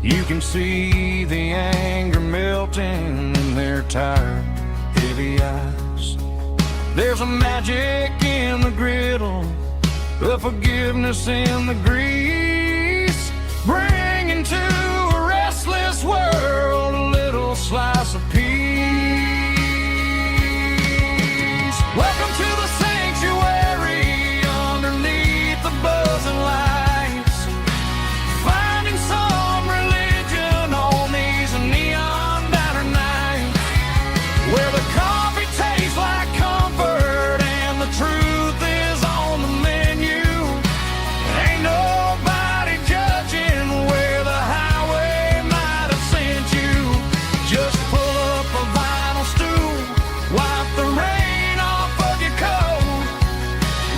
You can see the anger melting in their tired, heavy eyes. There's a magic in the griddle, the forgiveness in the grease, bringing to a restless world a little slice of peace. Welcome to the sanctuary underneath the buzzing lights, finding some religion on these neon diner nights, where the coffee tastes like comfort and the truth is on the menu. Ain't nobody judging where the highway might have sent you. Just pull up a vinyl stool, wipe the rain off of your coat.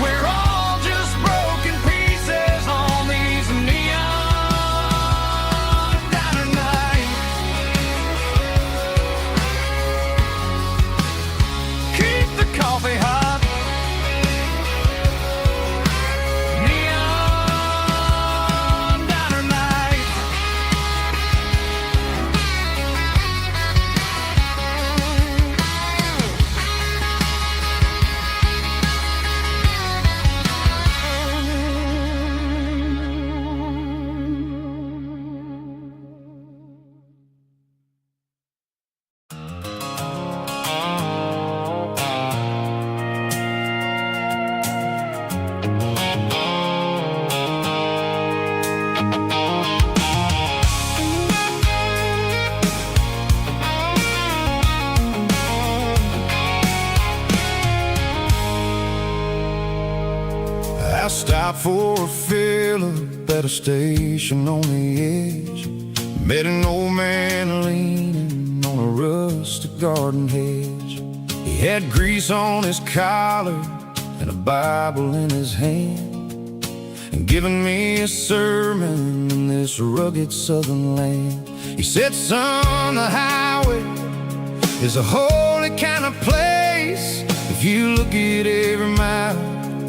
We're all just broken pieces on these neon diner nights. Keep the coffee hot. Neon diner night. I stopped for a fill-up at a station on the edge. Met an old man leaning on a rustic garden hedge. He had grease on his collar and a Bible in his hand, and giving me a sermon in this rugged southern land. He said, son, the highway is a holy kind of place if you look at every mile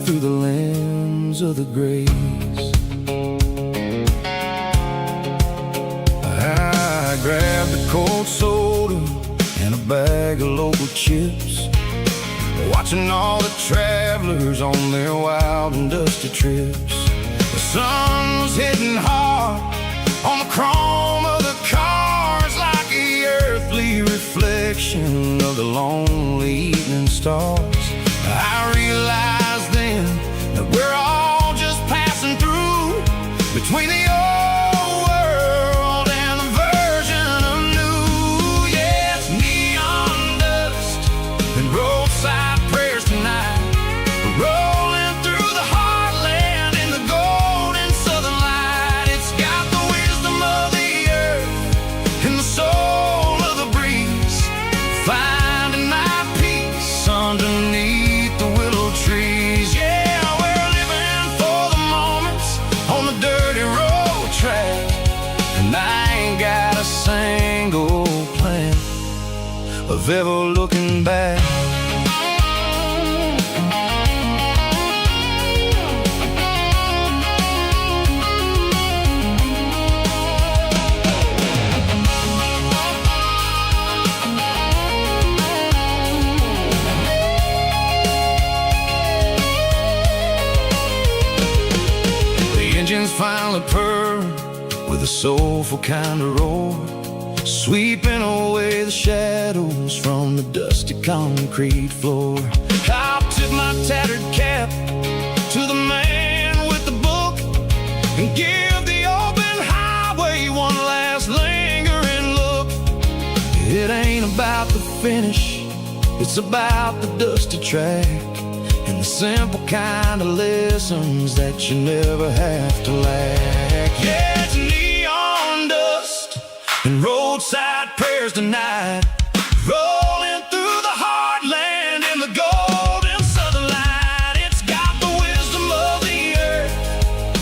through the lens of the grace. I grabbed a cold soda and a bag of local chips, watching all the travelers on their wild and dusty trips. The sun was hitting hard on the chrome of the cars, like the earthly reflection of the lonely evening stars. I realized then that we're all just passing through between the old world and the version of new. Yeah, it's neon dust and roadside prayers tonight. We're rolling through the heartland in the golden southern light. It's got the wisdom of the earth and the soul of the breeze, finding my peace underneath the willow trees. Yeah, we're living for the moments on the dirty road track, and I ain't got a single plan of ever looking back. Engines finally purr with a soulful kind of roar, sweeping away the shadows from the dusty concrete floor. I'll tip my tattered cap to the man with the book and give the open highway one last lingering look. It ain't about the finish, it's about the dusty track and the simple kind of lessons that you never have to lack. Yeah, it's neon dust and roadside prayers tonight, rolling through the heartland in the golden southern light. It's got the wisdom of the earth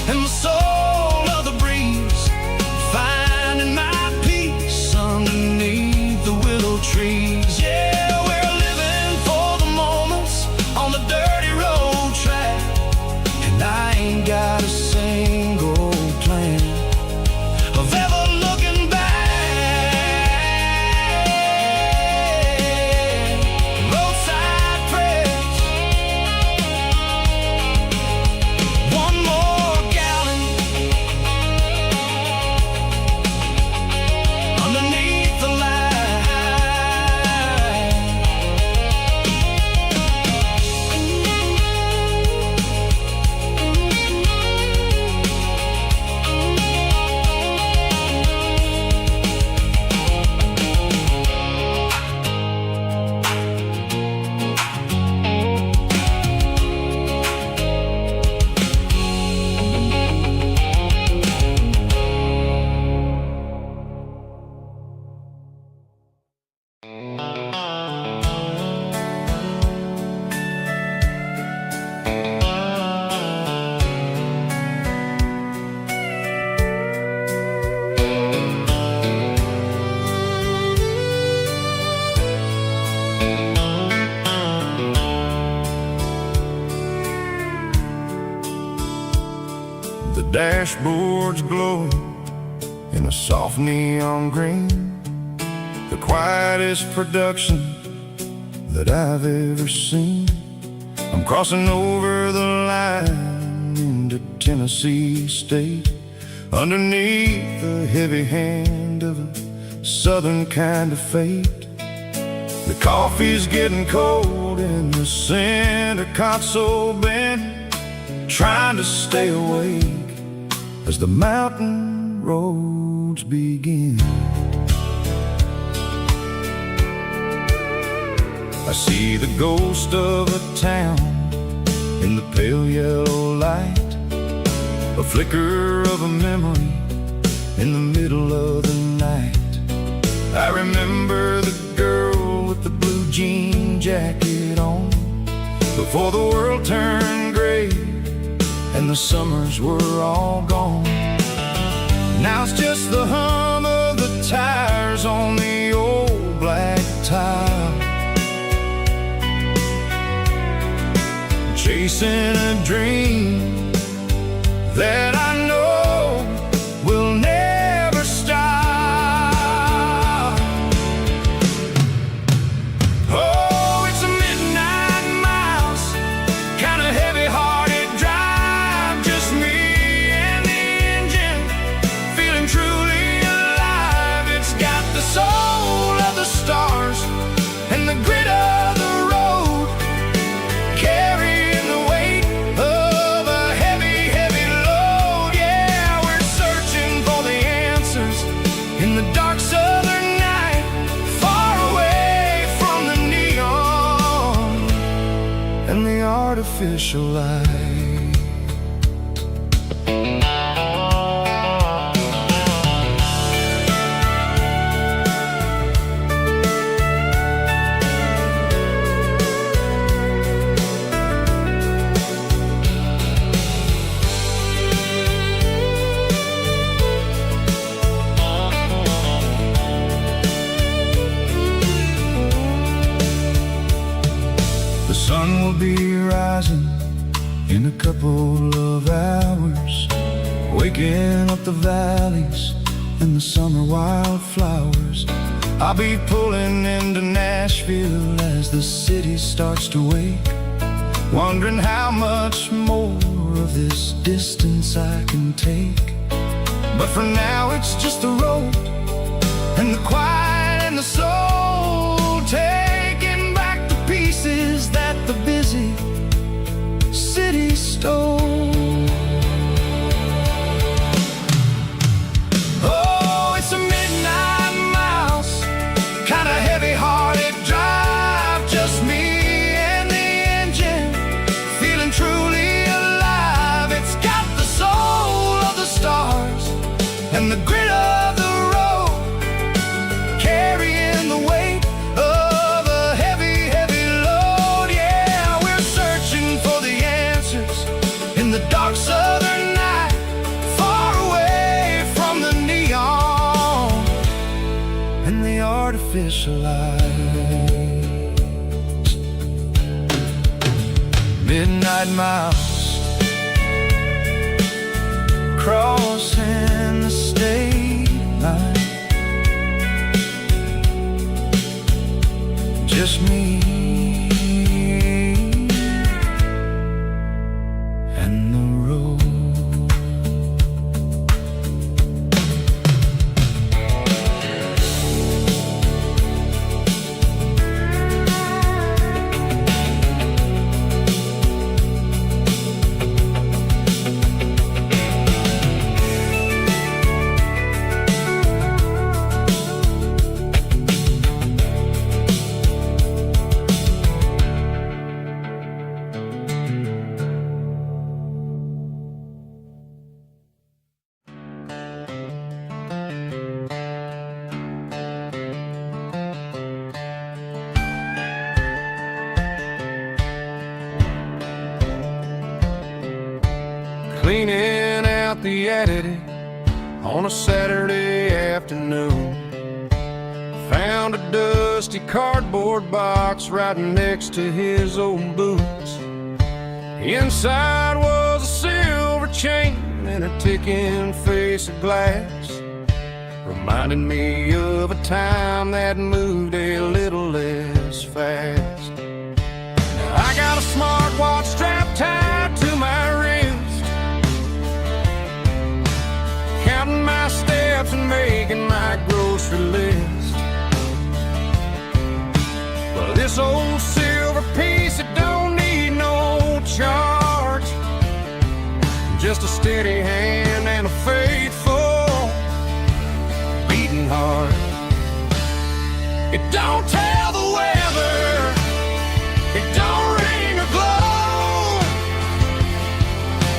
and the soul of the breeze, finding my peace underneath the willow trees. Yeah, we're living for the moments got a single dashboard's glowing in a soft neon green, the quietest production that I've ever seen. I'm crossing over the line into Tennessee State, underneath the heavy hand of a southern kind of fate. The coffee's getting cold in the center console bin, trying to stay awake as the mountain roads begin. I see the ghost of a town in the pale yellow light, a flicker of a memory in the middle of the night. I remember the girl with the blue jean jacket on, before the world turned gray and the summers were all gone. Now it's just the hum of the tires on the old black tile, chasing a dream that I know will never stop. Oh, it's a midnight miles, kind of heavy-hearted drive, just me and the engine, feeling truly alive. It's got the soul of the stars and the grit of the road, carrying the weight of a heavy, heavy load. Yeah, we're searching for the answers in the dark southern night, far away from the neon and the artificial light. The sun will be rising in a couple of hours, waking up the valleys and the summer wildflowers. I'll be pulling into Nashville as the city starts to wake, wondering how much more of this distance I can take. But for now it's just the road and the quiet and the soul, taking back the pieces that the busy city stole. Oh, it's a midnight miles, kind of heavy-hearted drive, just me and the engine, feeling truly alive. It's got the soul of the stars and the grit of the road, carrying the weight of a heavy, heavy load. Yeah, we're searching for the answers in the dark southern night, far away from the neon and the artificial lights. Midnight miles, crossing the state line, just me and the road. Cleaning out the attic on a Saturday afternoon, found a dusty cardboard box right next to his old boots. Inside was a silver chain and a ticking face of glass reminded me of a time that moved a little less fast. Now I got a smartwatch strapped tied to my wrist, counting my steps and making my grocery list. Well, this old silver piece, it don't need no charge, just a steady hand and a faithful beating heart. It don't tell the weather, it don't ring or glow,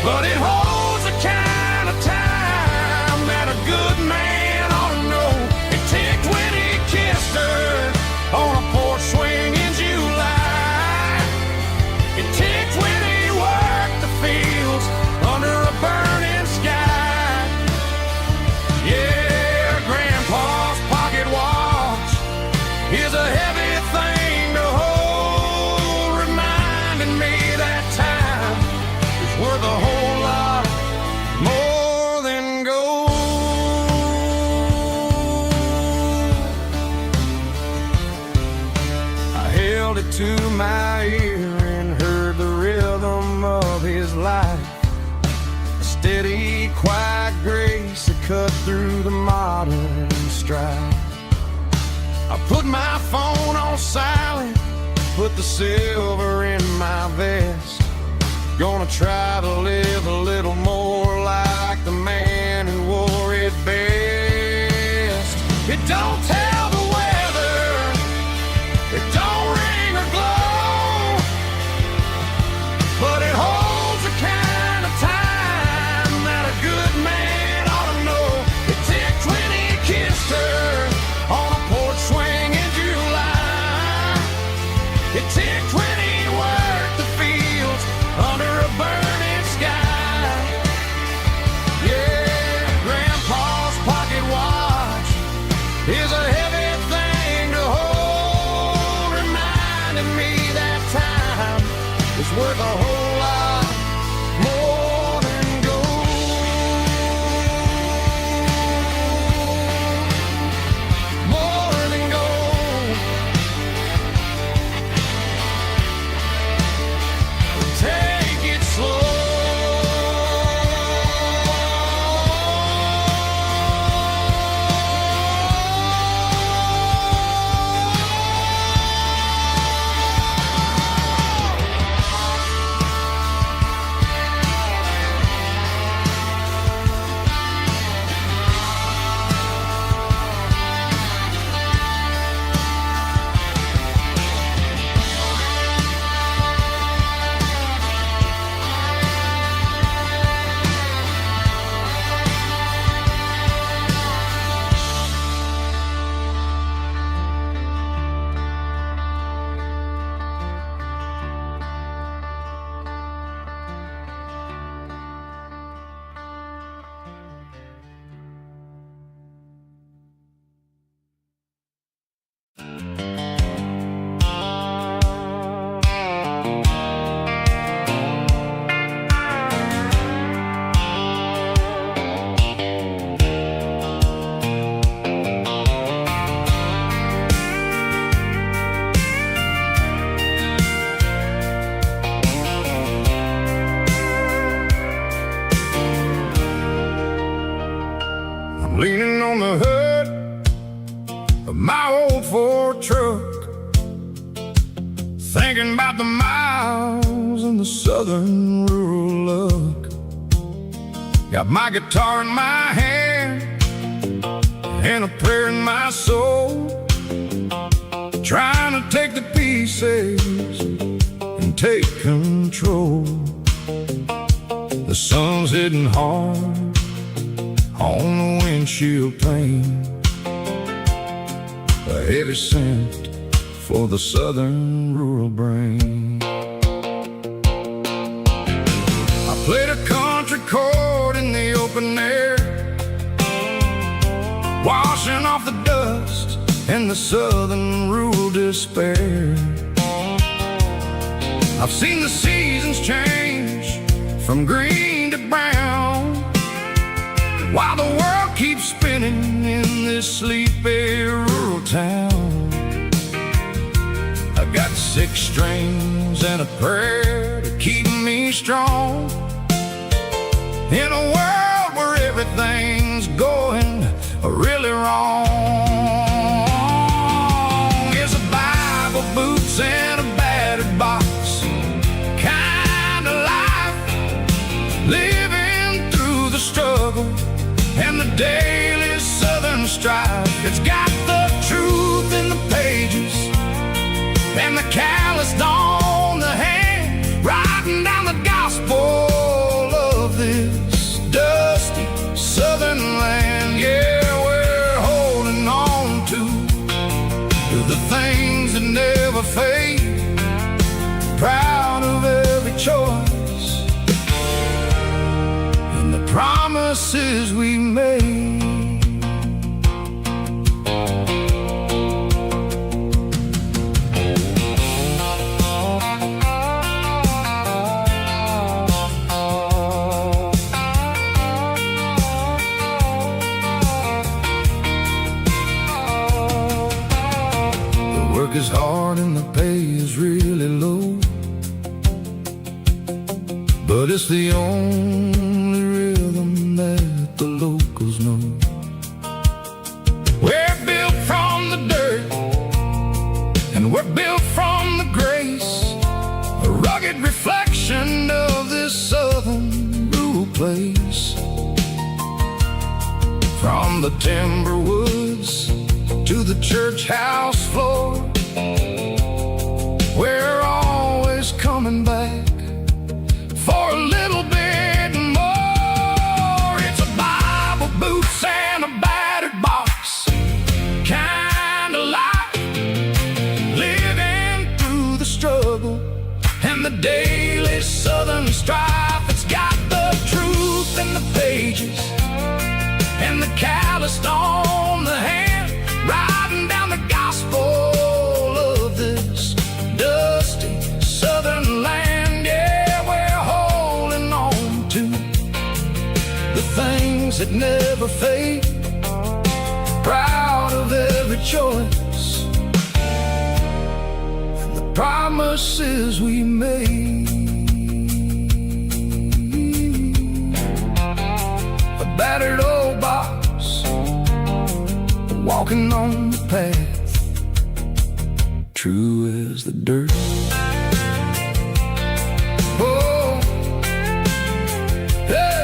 but it holds the kind of time that a good man ought to know. It ticked when he kissed her on a porch swing in July. It ticked when he worked the fields under a burning sky. Yeah, Grandpa's pocket watch is a heavy thing to hold, reminding me that time is worth a whole lot more than gold. I held it to my ear and heard the rhythm of his life, a steady, quiet grace that cut through the modern strife. I put my phone on silent, put the silver in my vest. Gonna try to live a little more like the man who wore it best. It don't tell the weather, it don't ring or glow, but it holds the kind of time that a good man ought to know. It ticked when he kissed her on a porch swing in July. It ticked when he worked the fields under a burning sky. Yeah, Grandpa's pocket watch is a heavy thing to hold, reminding me that time is worth a whole lot more than gold. More than gold. Take it slow. Leaning on the hood of my old Ford truck, thinking about the miles and the southern rural look. Got my guitar in my hand and a prayer in my soul, trying to take the pieces and take control. The sun's hitting hard on the windshield pane, a heavy scent for the southern rural brain. I played a country chord in the open air, washing off the dust and the southern rural despair. I've seen the seasons change from green to brown, while the world keeps spinning in this sleepy rural town. I got 6 strings and a prayer to keep me strong. In a world where everything's going really wrong, is a Bible, boots, and a battered box kind of life, living through the struggle and the daily southern strife. It's got the truth in the pages and the calloused on the hand, writing down the gospel of this dusty southern land. Yeah, we're holding on to the things that never fade, proud of every choice and the promises we made. Work is hard and the pay is really low, but it's the only rhythm that the locals know. We're built from the dirt and we're built from the grace, a rugged reflection of this southern rural place. From the timber woods to the church house floor, we're always coming back for a little bit more. It's a Bible, boots, and a battered box kind of life, living through the struggle and the daily southern strife. It's got the truth in the pages and the calloused on the hand, writing down the gospel of this dusty southern land. Yeah, we're holding on to the things that never fade, proud of every choice and the promises we made. A battered old box, walking on the path, true as the dirt. Oh, yeah.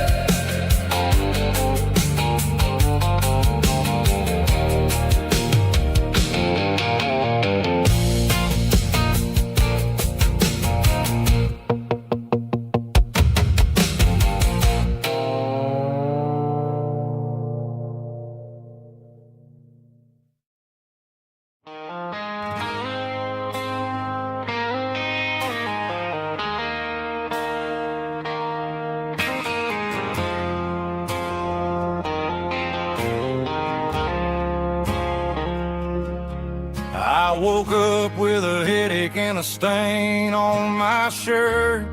I woke up with a headache and a stain on my shirt.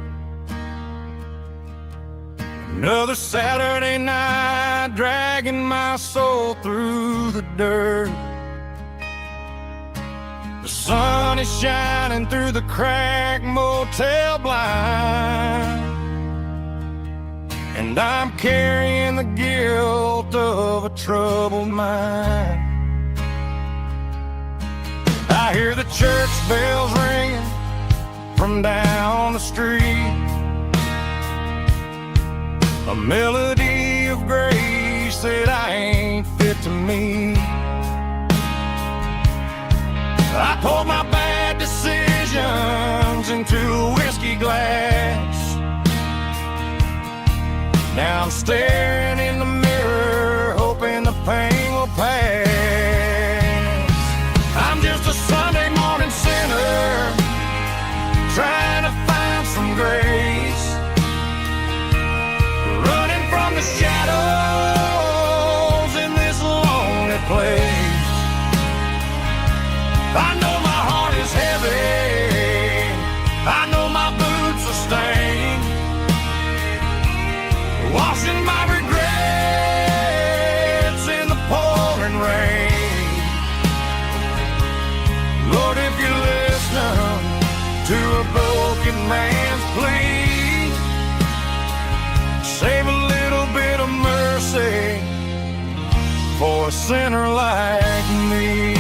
Another Saturday night, dragging my soul through the dirt. The sun is shining through the cracked motel blind, and I'm carrying the guilt of a troubled mind. I hear the church bells ringing from down the street, a melody of grace that I ain't fit to meet. I poured my bad decisions into a whiskey glass. Now I'm staring in the mirror, hoping the pain will pass. I'm just a Sunday morning sinner, trying to find some grace, running from the shadows in this lonely place. I know my heart is heavy, I know my boots are stained, washing my regrets for a sinner like me.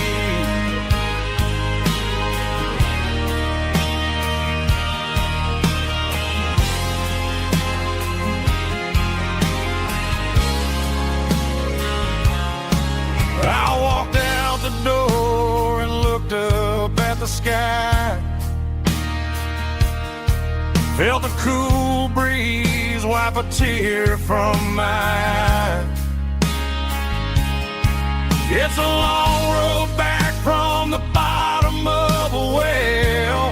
I walked out the door and looked up at the sky. Felt the cool breeze wipe a tear from my eye. It's a long road back from the bottom of a well,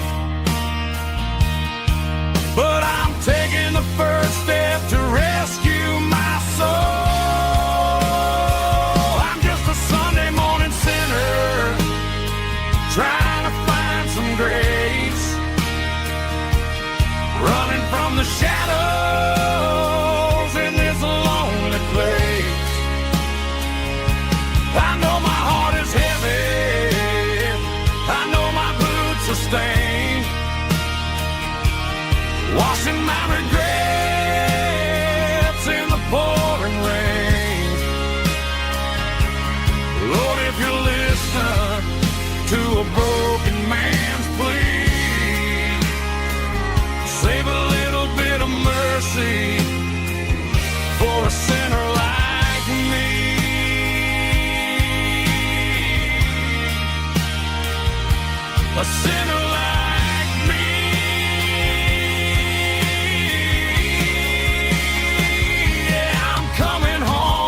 but I'm taking the first step to rescue my soul. Trying to find some grace, running from the shadows in this lonely place. I know my heart is heavy, I know my boots are stained, washing my regrets in the pouring rain. Lord, if you listen to a broken man's plea, save a little bit of mercy for a sinner like me. A sinner like me. Yeah, I'm coming home.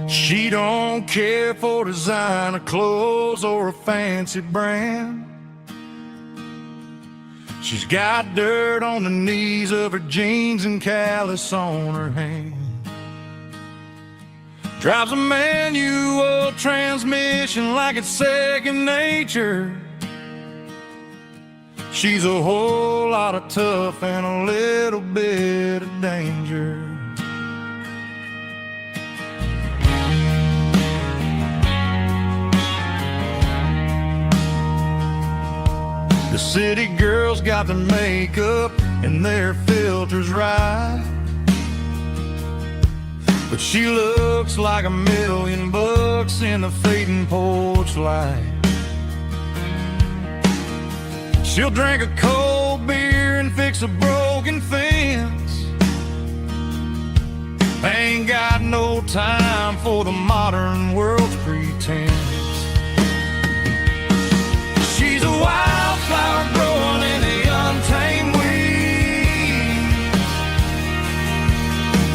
She don't care for designer clothes or a fancy brand. She's got dirt on the knees of her jeans and callus on her hand. Drives a manual transmission like it's second nature. She's a whole lot of tough and a little bit of danger. The city girls got their makeup and their filters right, but she looks like $1,000,000 in the fading porch light. She'll drink a cold beer and fix a broken fence. Ain't got no time for the modern world's pretense. She's a wildflower growing in the untamed weed.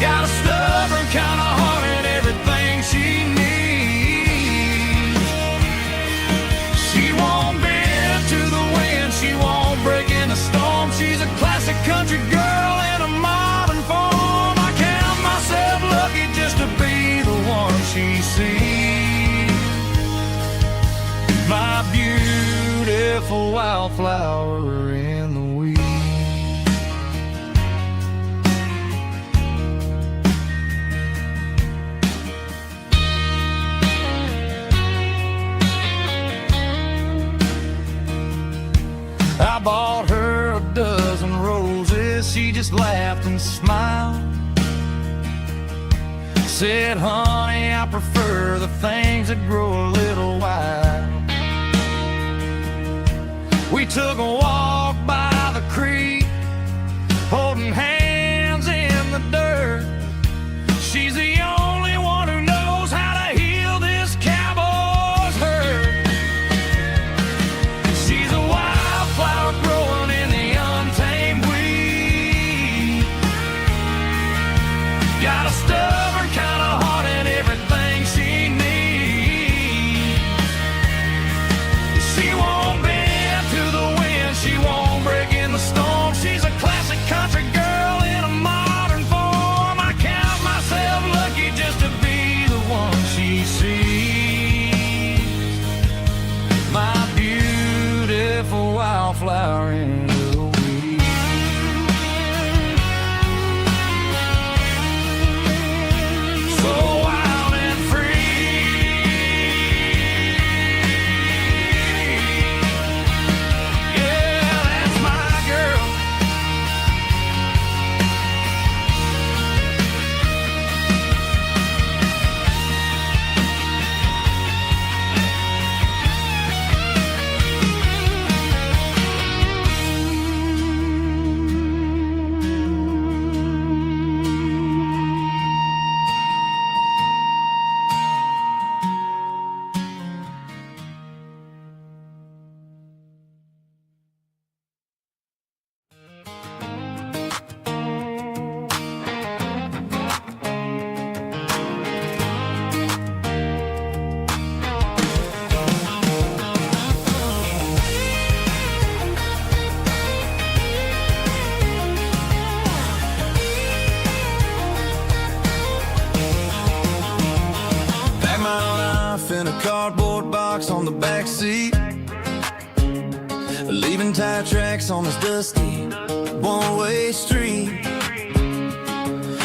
Got a stubborn kind of heart and everything she needs. She won't bend to the wind, she won't break in a storm. She's a classic country girl in a modern form. I count myself lucky just to be the one she sees. My beautiful wildflower in the weeds. I bought her a dozen roses, she just laughed and smiled. Said, honey, I prefer the things that grow a little wild. We took a walk by the creek, holding hands in the dirt. She's the only one who knows how to heal this cowboy's hurt. She's a wildflower growing in the untamed weed. Got a stubborn kind of heart and everything she needs. She won't bend to the wind, she won't the back seat, leaving tire tracks on this dusty one-way street.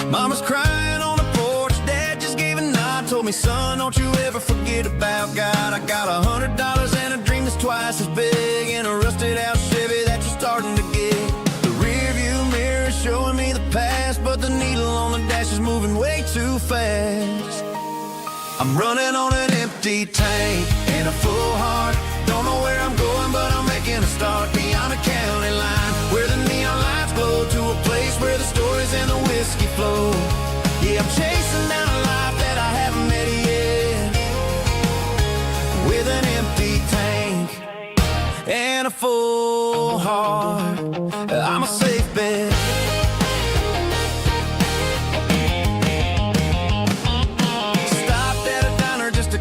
Mama's crying on the porch, Dad just gave a nod, told me, son, don't you ever forget about God. I got $100 and a dream that's twice as big, and a rusted out Chevy that you're starting to get. The rear view mirror is showing me the past, but the needle on the dash is moving way too fast. I'm running on an empty tank and a full heart. Don't know where I'm going, but I'm making a start beyond the county line, where the neon lights glow, to a place where the stories and the whiskey flow. Yeah, I'm chasing down a life that I haven't met yet, with an empty tank and a full heart. I'm a safe bet.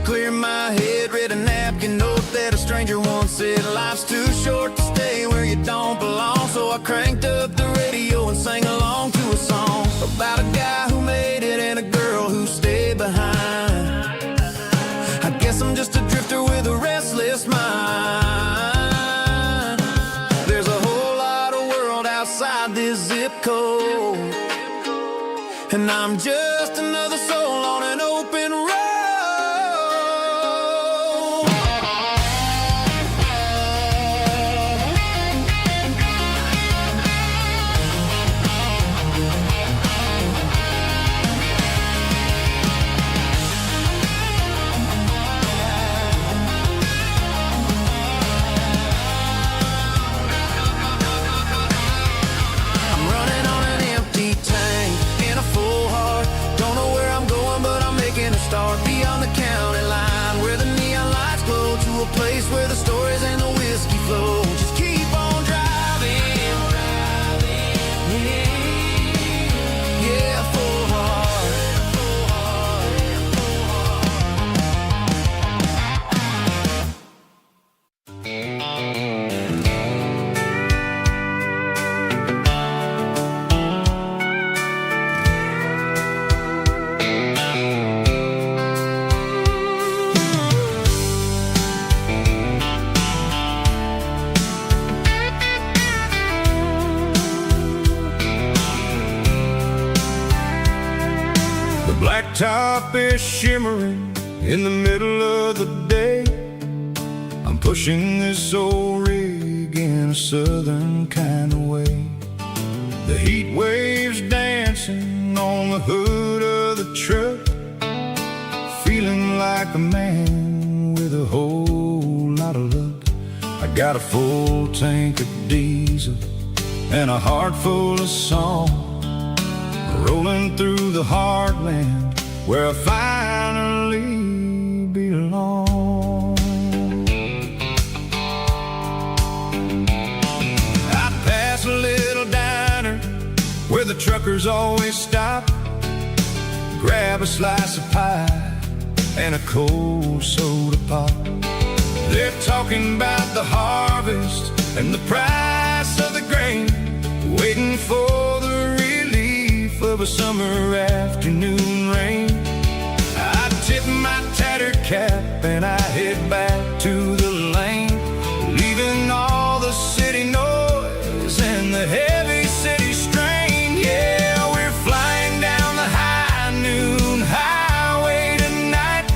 Clear my head, read a napkin note that a stranger once said, life's too short to stay where you don't belong. So I cranked up the radio and sang along to a song about a guy who made it and a girl who stayed behind. I guess I'm just a drifter with a restless mind. There's a whole lot of world outside this zip code, and I'm just another soul on an open road. Start beyond the county line, where the neon lights glow, to a place where the stories and the whiskey flow. Just keep on driving, yeah, full heart, full heart, full Blacktop is shimmering in the middle of the day. I'm pushing this old rig in a southern kind of way. The heat waves dancing on the hood of the truck, feeling like a man with a whole lot of luck. I got a full tank of diesel and a heart full of song, rolling through the heartland where I finally belong. I pass a little diner where the truckers always stop, grab a slice of pie and a cold soda pop. They're talking about the harvest and the price of the grain, waiting for the relief of a summer afternoon rain. I tip my tattered cap and I head back to the lane, leaving all the city noise and the heavy city strain. Yeah, we're flying down the high noon highway tonight,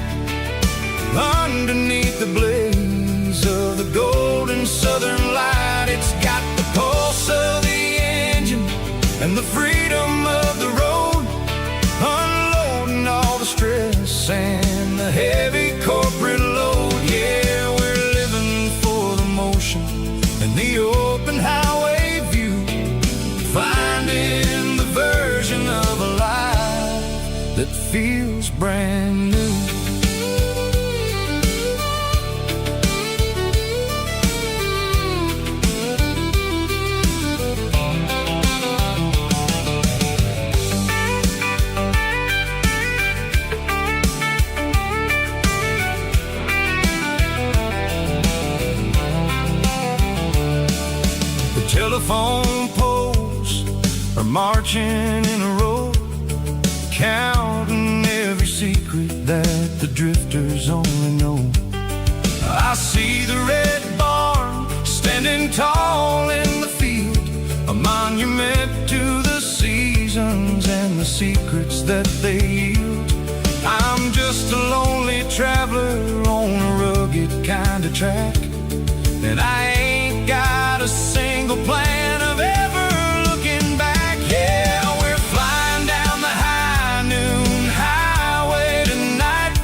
underneath the blaze of the golden southern light. It's got the pulse of the engine and the freedom of the road, unloading all the stress and the heavy corporate load. Yeah, we're living for the motion and the open highway view, finding the version of a life that feels brand new. Telephone poles are marching in a row, counting every secret that the drifters only know. I see the red barn standing tall in the field, a monument to the seasons and the secrets that they yield. I'm just a lonely traveler on a rugged kind of track, and I ain't got a single plan of ever looking back. Yeah, we're flying down the high noon highway tonight,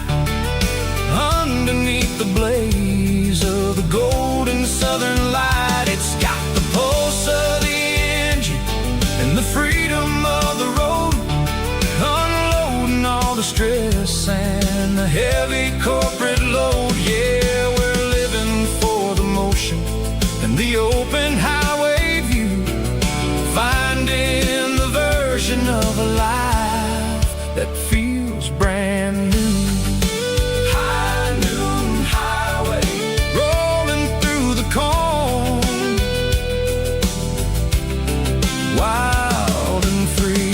underneath the blaze of the golden southern light. It's got the pulse of the engine and the freedom of the road, unloading all the stress and the heavy corporate load. Yeah, we're living for the motion and the open highway view, finding the version of a life that feels brand new. High noon highway, rolling through the corn, wild and free.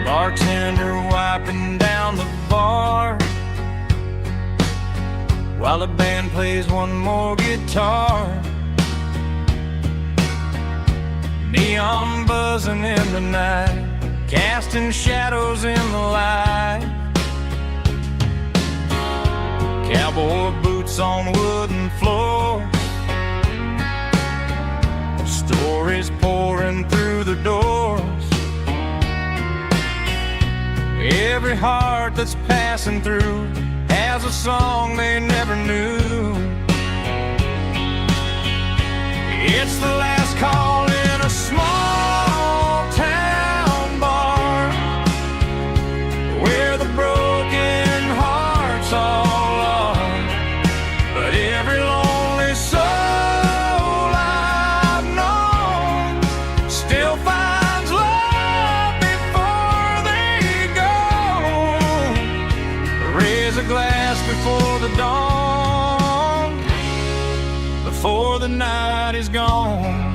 Bartender wiping down the bar while the band plays one more guitar. Neon buzzing in the night, casting shadows in the light. Cowboy boots on wooden floors, stories pouring through the doors. Every heart that's passing through has a song they never knew. It's the last call in a small town bar, where the broken hearts all are. But every lonely soul I've known still finds love before they go. Raise a glass before the dawn, before the night is gone.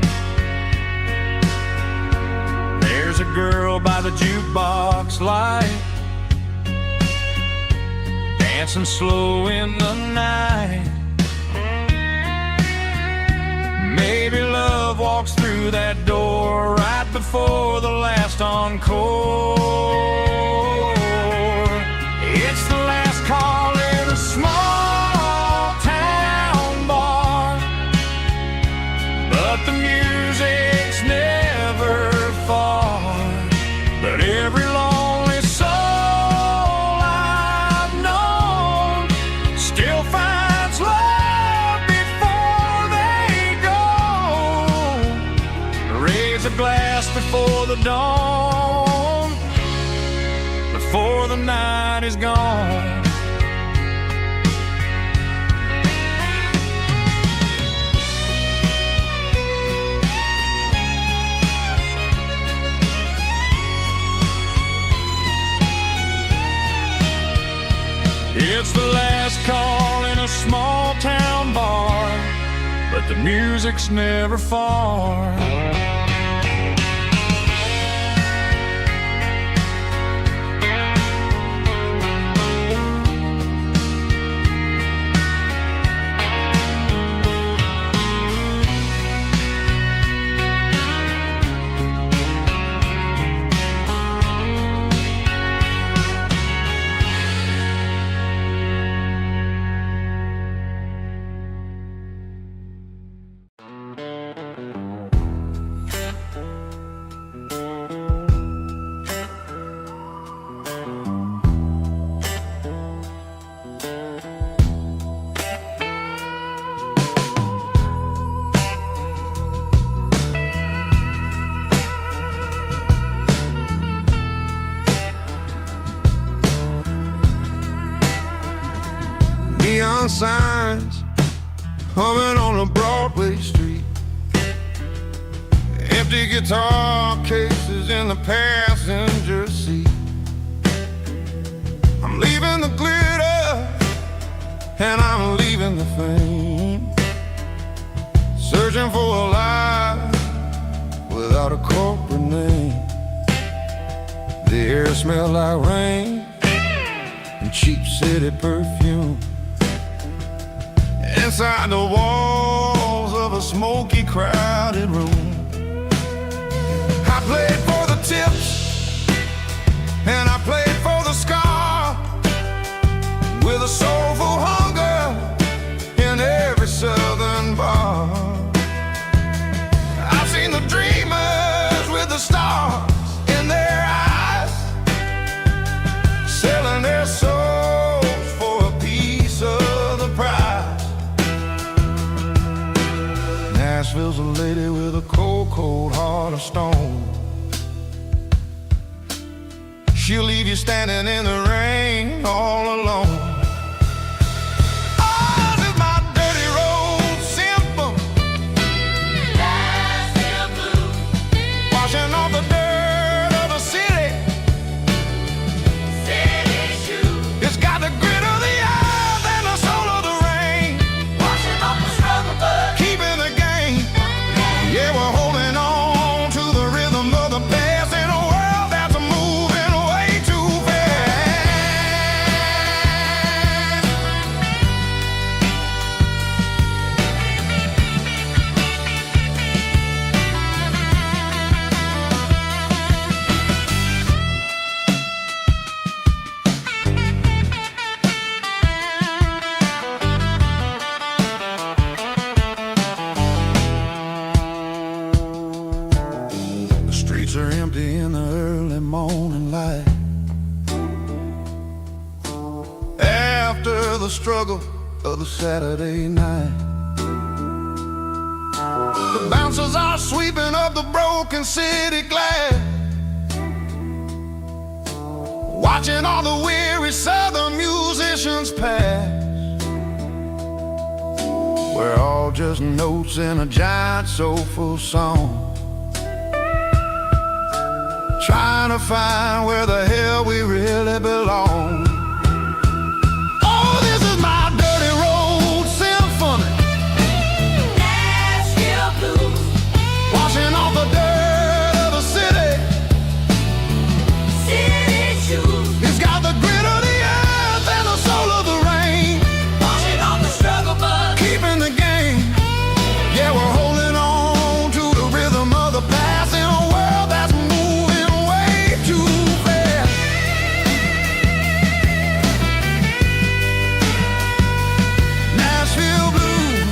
There's a girl by the jukebox light, dancing slow in the night. Maybe love walks through that door right before the last encore. It's the last call in a small town bar, but the music's never far. But every lonely soul I've known still finds love before they go. Raise a glass before the dawn, before the night is gone. It's the last call in a small town bar, but the music's never far. neon signs humming on a Broadway street. Empty guitar cases in the passenger seat. I'm leaving the glitter and I'm leaving the fame, searching for a life without a corporate name. The air smelled like rain and cheap city perfume. Inside the walls of a smoky, crowded room, I played for the tips and I played for the scar, with a soulful hunger in every southern bar. I've seen the dreamers with the stars in their eyes, selling their souls for a piece of the prize. Nashville's a lady with a cold, cold heart of stone. She'll leave you standing in the rain all alone. Oh, this is my dirty road symphony, Nashville blues, washing off the dirt of the city. City shoes. It's got the grit of the earth and the soul of the rain, washing off the struggle but keeping the game. Yeah, we're holding on to the rhythm of the past in a world that's moving way too fast. The streets are empty in the early morning light, after the struggle of the Saturday night. The bouncers are sweeping up the broken city glass, watching all the weary southern musicians pass. We're all just notes in a giant soulful song, trying to find where the hell we really belong. Oh, this is my dirty road symphony, Nashville blues, washing off the dirt of the city. City shoes. It's got the grit of the earth and the soul of the rain, washing off the struggle but keeping the game. Yeah, we're holding on to the rhythm of the past in a world that's moving way too fast. Nashville blues,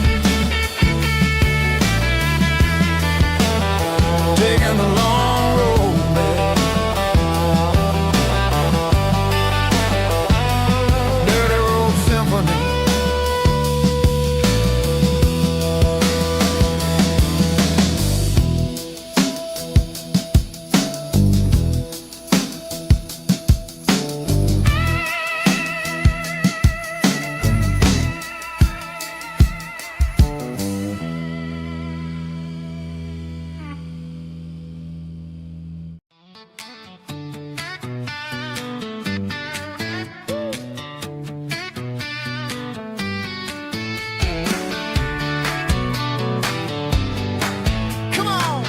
taking the long road back. Dirty road symphony. Come on.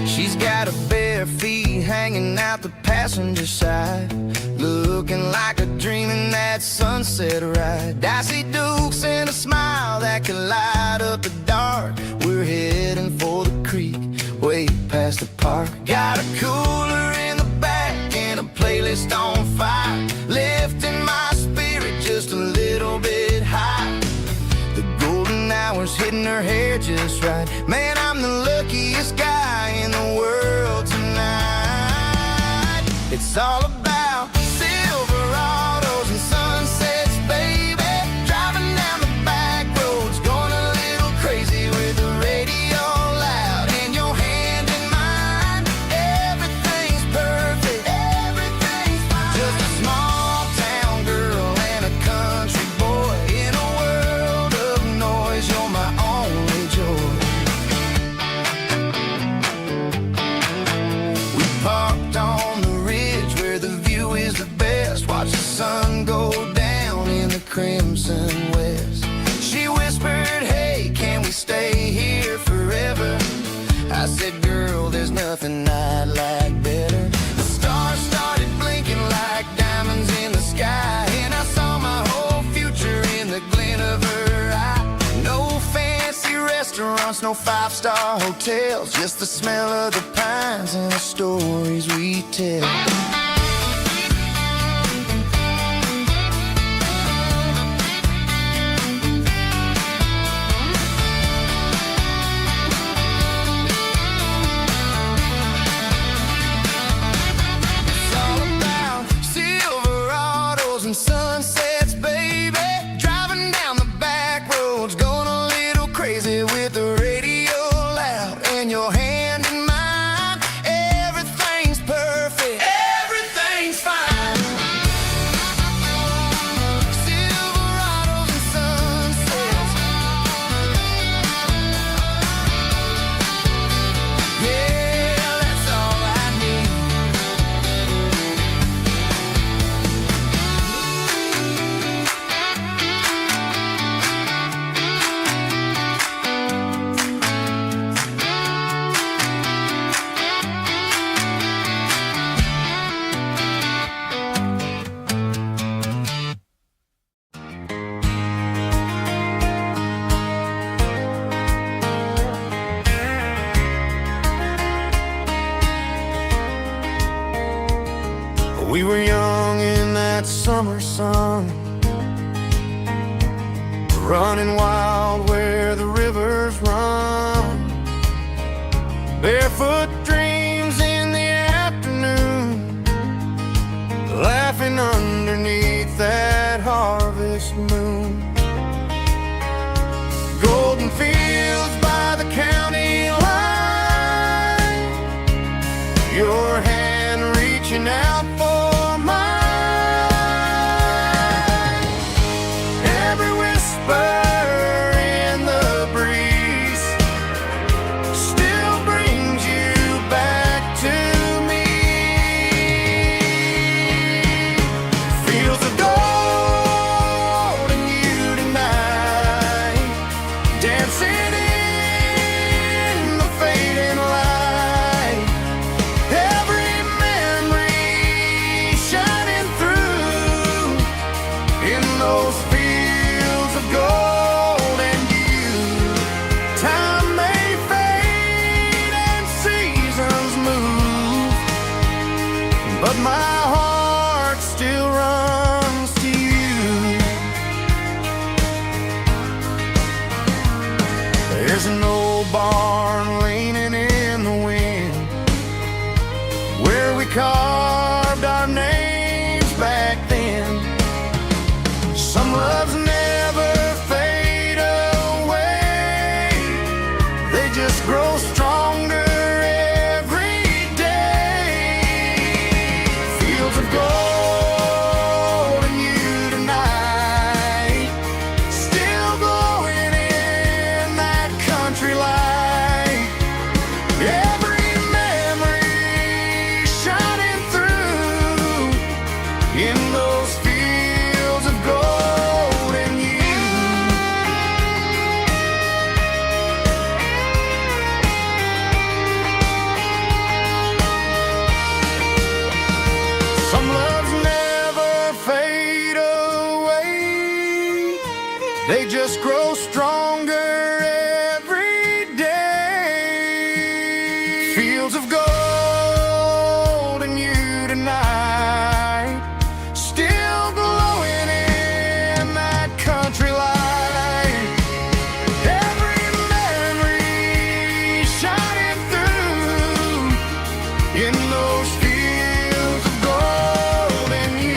She's got her bare feet hanging out the passenger side, looking like a dream in that sunset ride. Dicey dukes and a smile that can light up the dark. We're heading for the creek, way past the park. Got a cooler in the back and a playlist on fire, lifting my spirit just a little bit high. The golden hours hitting her hair just right. Man, I'm the luckiest guy in the world tonight. It's all about Silverados and sunsets, baby. Driving down the back roads, going a little crazy with the radio loud and your hand in mine. Everything's perfect, everything's fine. Just a small town girl restaurants, no five-star hotels, just the smell of the pines and the stories we tell. And sunsets, baby, driving down the back roads, going a little crazy with the radio loud and your hand in mine. Everything's perfect, everything's fine. Silverados and sunsets, yeah, that's all I need. We were young in that summer sun, running wild where the rivers run, barefoot dreams in the afternoon, laughing underneath that harvest moon. Golden fields by the county line, your hand reaching out for but my heart still runs to you. There's an old barn leaning in the wind, where we carved our names back then. Some loves never fade away, they just grow stronger. They just grow stronger every day. Fields of gold and you tonight, still glowing in that country light. Every memory shining through in those fields of gold and you.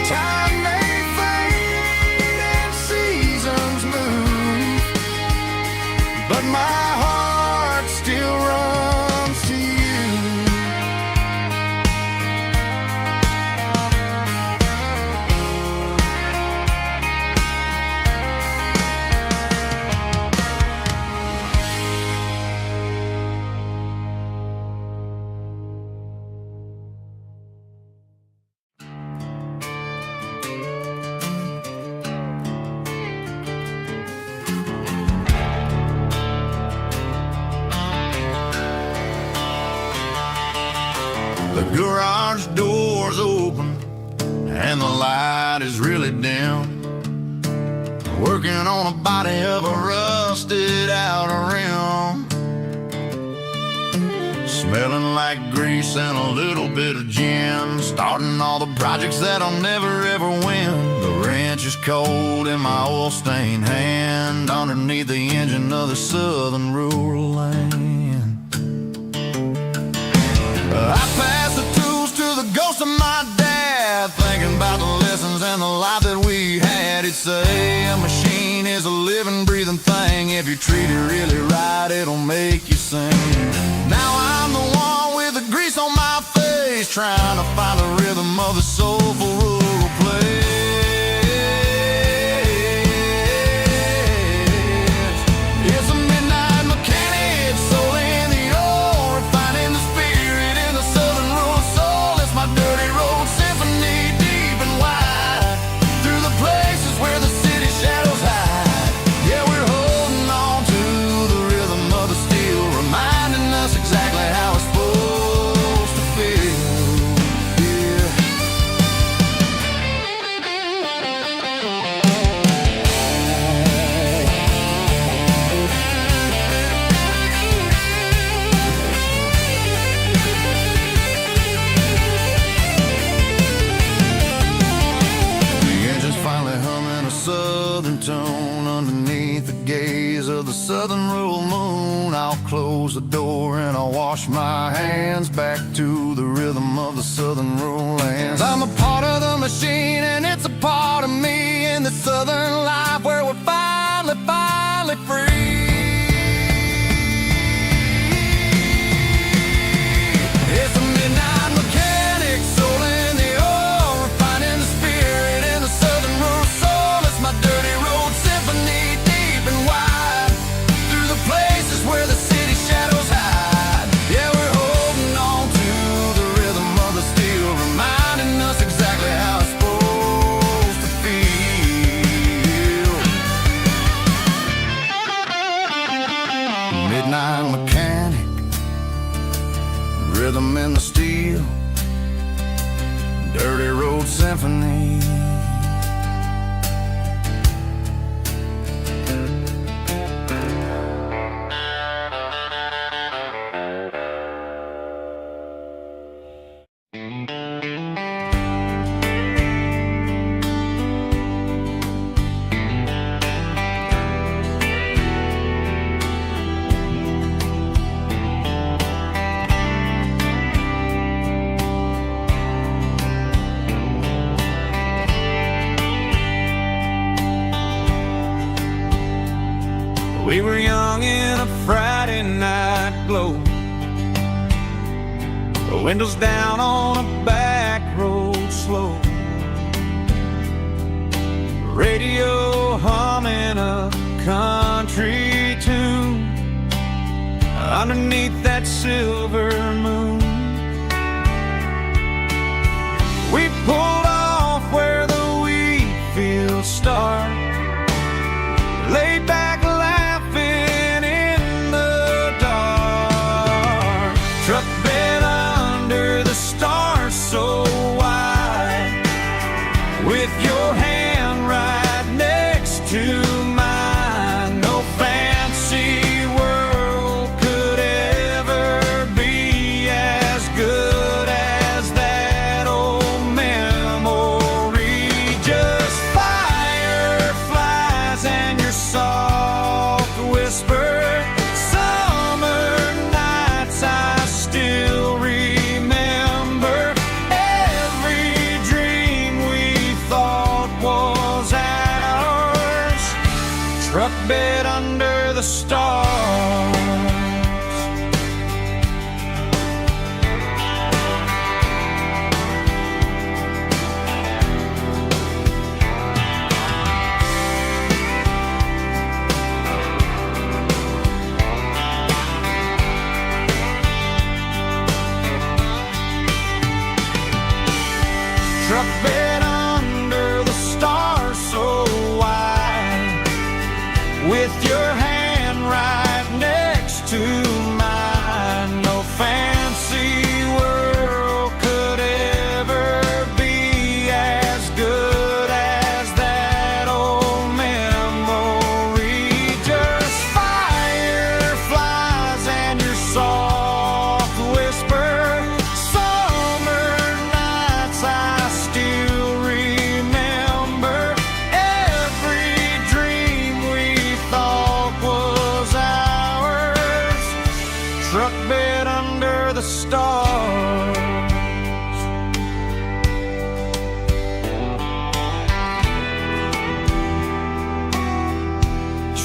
Time may fade and seasons move, but my heart still runs to you. The garage door's open and the light is really dim. Working on a body of a rusted outer rim, smelling like grease and a little bit of gin, starting all the projects that I'll never ever win. The wrench is cold in my oil-stained hand, underneath the engine of the southern rural land. I pass the tools to the ghost of my dad, thinking about the lessons and the life that we had. He'd say a machine is a living, breathing thing. If you treat it really right, it'll make you sing. Now I'm the one with the grease on my face, trying to find the rhythm of the soulful rural place. It's a midnight mechanic, soul in the ore, refining the spirit in the southern rural soul. It's my dirty road symphony, deep and wide, through the places where the city shadows hide. Yeah, we're holding on to the rhythm of the steel, reminding us exactly how it's supposed to feel. Yeah. The engine's finally humming a southern tune underneath the gaze of the southern rural moon. I'll close the door and I'll wash my hands, back to the rhythm of the southern rural lands. I'm a part of the machine and it's a part of me, in the southern life where we're finally free. It's a midnight mechanic, soul in the ore, refining the spirit in the southern rural soul. It's my dirty road symphony, deep and wide, through the places where the city shadows hide. Yeah, we're holding on to the rhythm of the steel, reminding us exactly how it's supposed to feel. Midnight mechanic, rhythm in the steel, dirty road symphony. We were young in a Friday night glow, the windows down on a back road slow, radio humming a country tune underneath that silver moon. We pulled off where the wheat fields start, laid back laughing in the dark, truck bed under the stars so wide, with your hand right next to mine. No fancy world could ever be as good as that old memory. Just fireflies and your soft whisper. Summer nights I still remember. Every dream we thought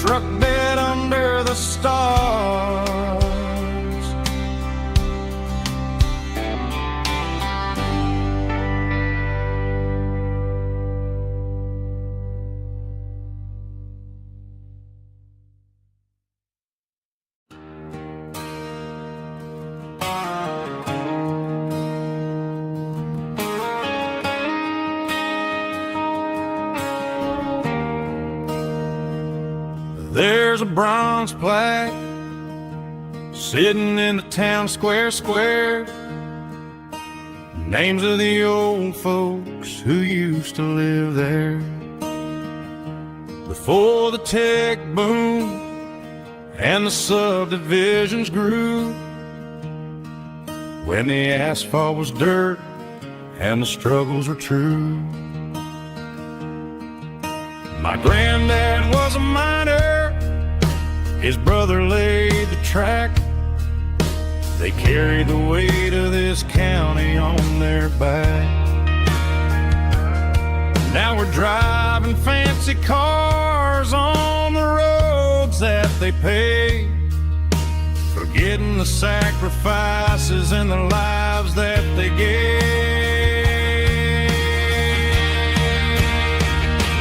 truck bed under the stars. There's a bronze plaque sitting in the town square. Names of the old folks who used to live there before the tech boom and the subdivisions grew, when the asphalt was dirt and the struggles were true. My granddad was a miner, his brother laid the track. They carried the weight of this county on their back. Now we're driving fancy cars on the roads that they paved, forgetting the sacrifices and the lives that they gave.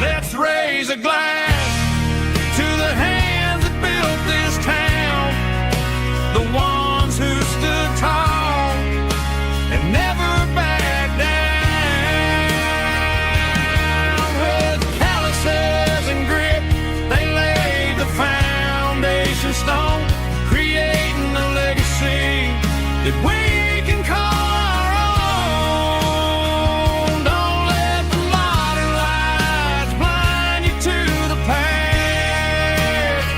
Let's raise a glass to the hands that built this town, the ones who stood tall and never backed down. With calluses and grit, they laid the foundation stone, creating a legacy that we can call our own. Don't let the modern lights blind you to the past.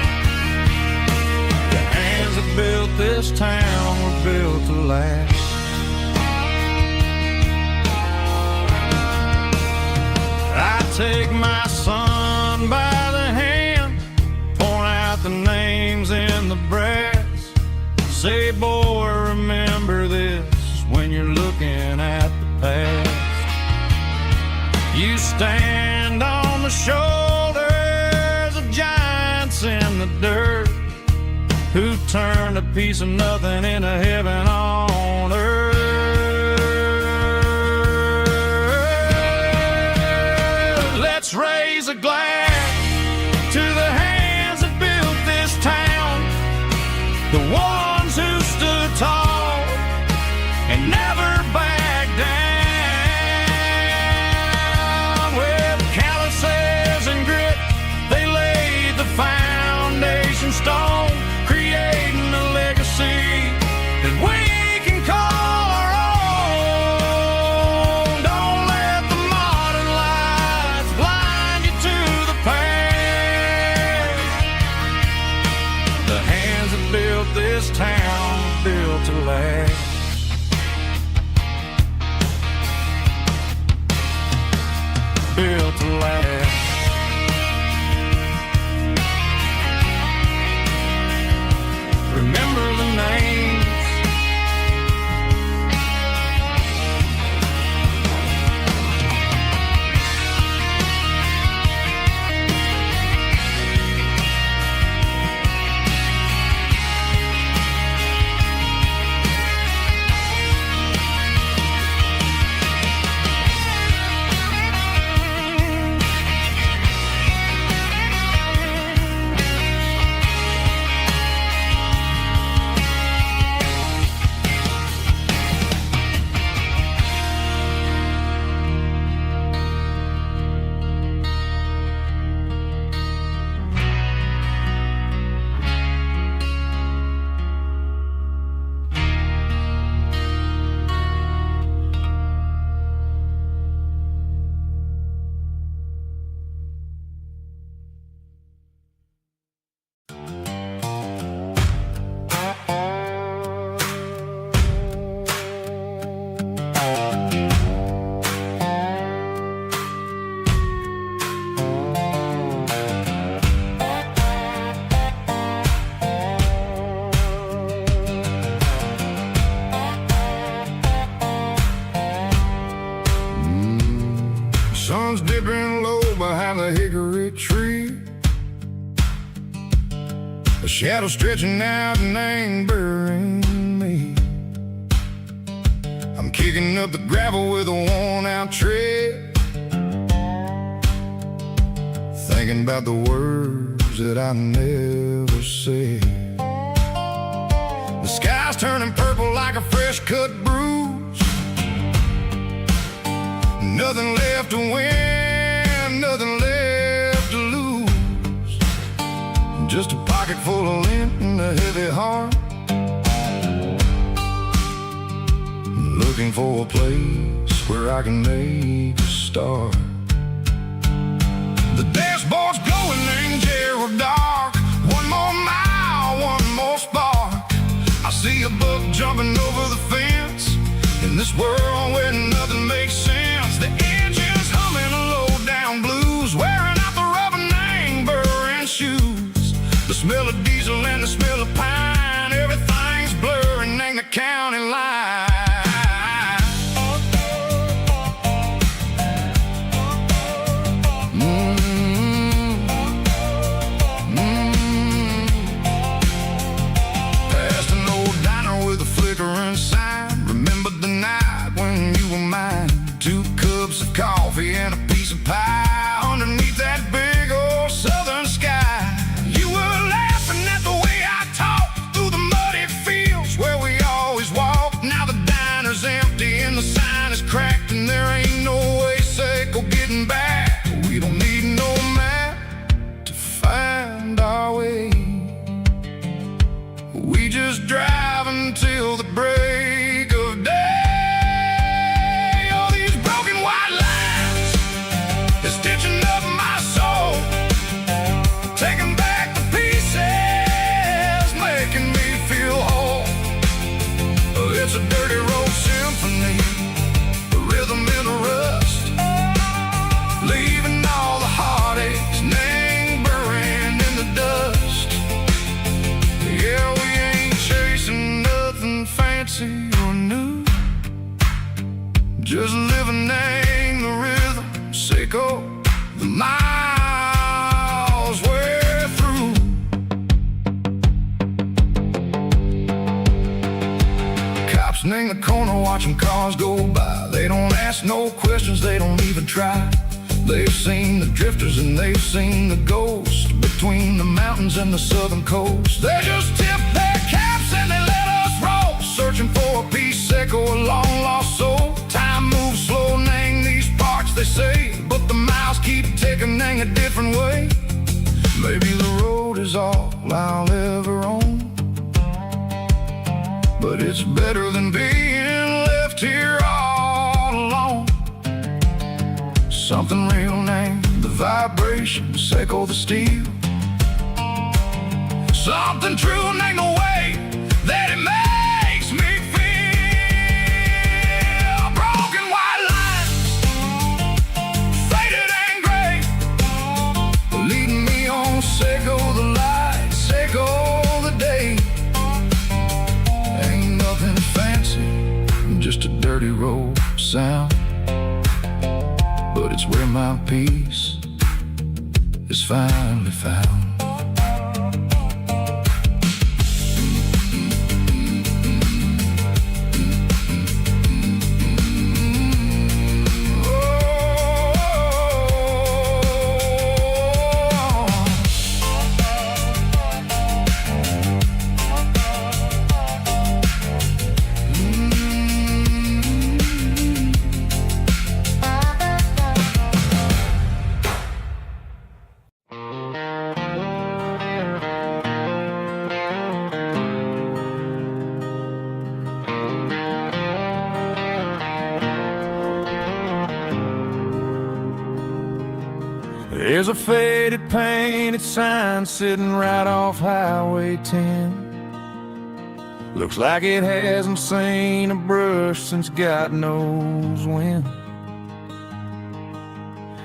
The hands that built this town were built to last. I take my son by the hand, point out the names in the brass. Say, boy, remember this when you're looking at the past. You stand on the shoulders of giants in the dirt, who turned a piece of nothing into heaven on earth. Let's raise a glass to the hands that built this town, the ones who stood tall and never backed down. With calluses and grit, they laid the foundation stone, creating a legacy that we can call our own. Don't let the modern lights blind you to the past. The hands that built this town were built to last. Built to last. Remember the names. Sun's dipping low behind the hickory tree. a shadow stretching out and angering me. I'm kicking up the gravel with a worn-out tread, thinking about the words that I never said. The sky's turning purple like a fresh-cut bruise. Nothing left to win, nothing left to lose. Just a pocket full of lint and a heavy heart, looking for a place where I can make a start. The dashboard's glowing angel dark. One more mile, one more spark. I see a buck jumping over the fence in this world where nothing makes sense. The engine's humming a low-down blues, wearing out the rubber-name burring shoes. The smell of diesel and the smell of pine, everything's blurring, ain't the county line. Coffee and a piece of pie underneath that big old southern sky. You were laughing at the way I talked through the muddy fields where we always walked. Now the diner's empty and the sign is cracked, and there ain't no way safe or getting back. We don't need no map to find our way. We just drive until the break of day. It's a dirty road symphony, a rhythm in the rust, leaving all the heartaches lingering in the dust. Yeah, we ain't chasing nothing fancy or new, just living in the rhythm, sicko, the miles we're through. In the corner watching cars go by, they don't ask no questions, they don't even try. They've seen the drifters and they've seen the ghosts between the mountains and the southern coast. They just tip their caps and they let us roll, searching for a piece echo, a long lost soul. Time moves slow, nang these parts they say, but the miles keep ticking, nang a different way. Maybe the road is all I'll ever own, but it's better than being left here all alone. Something real named the vibrations echo the steel. Something true named the way that it makes me feel. Broken white lines, faded and gray, leading me on, Seiko the light, Seiko the day. Just a dirty road sound, but it's where my peace is finally found. There's a faded painted sign sitting right off Highway 10. Looks like it hasn't seen a brush since God knows when.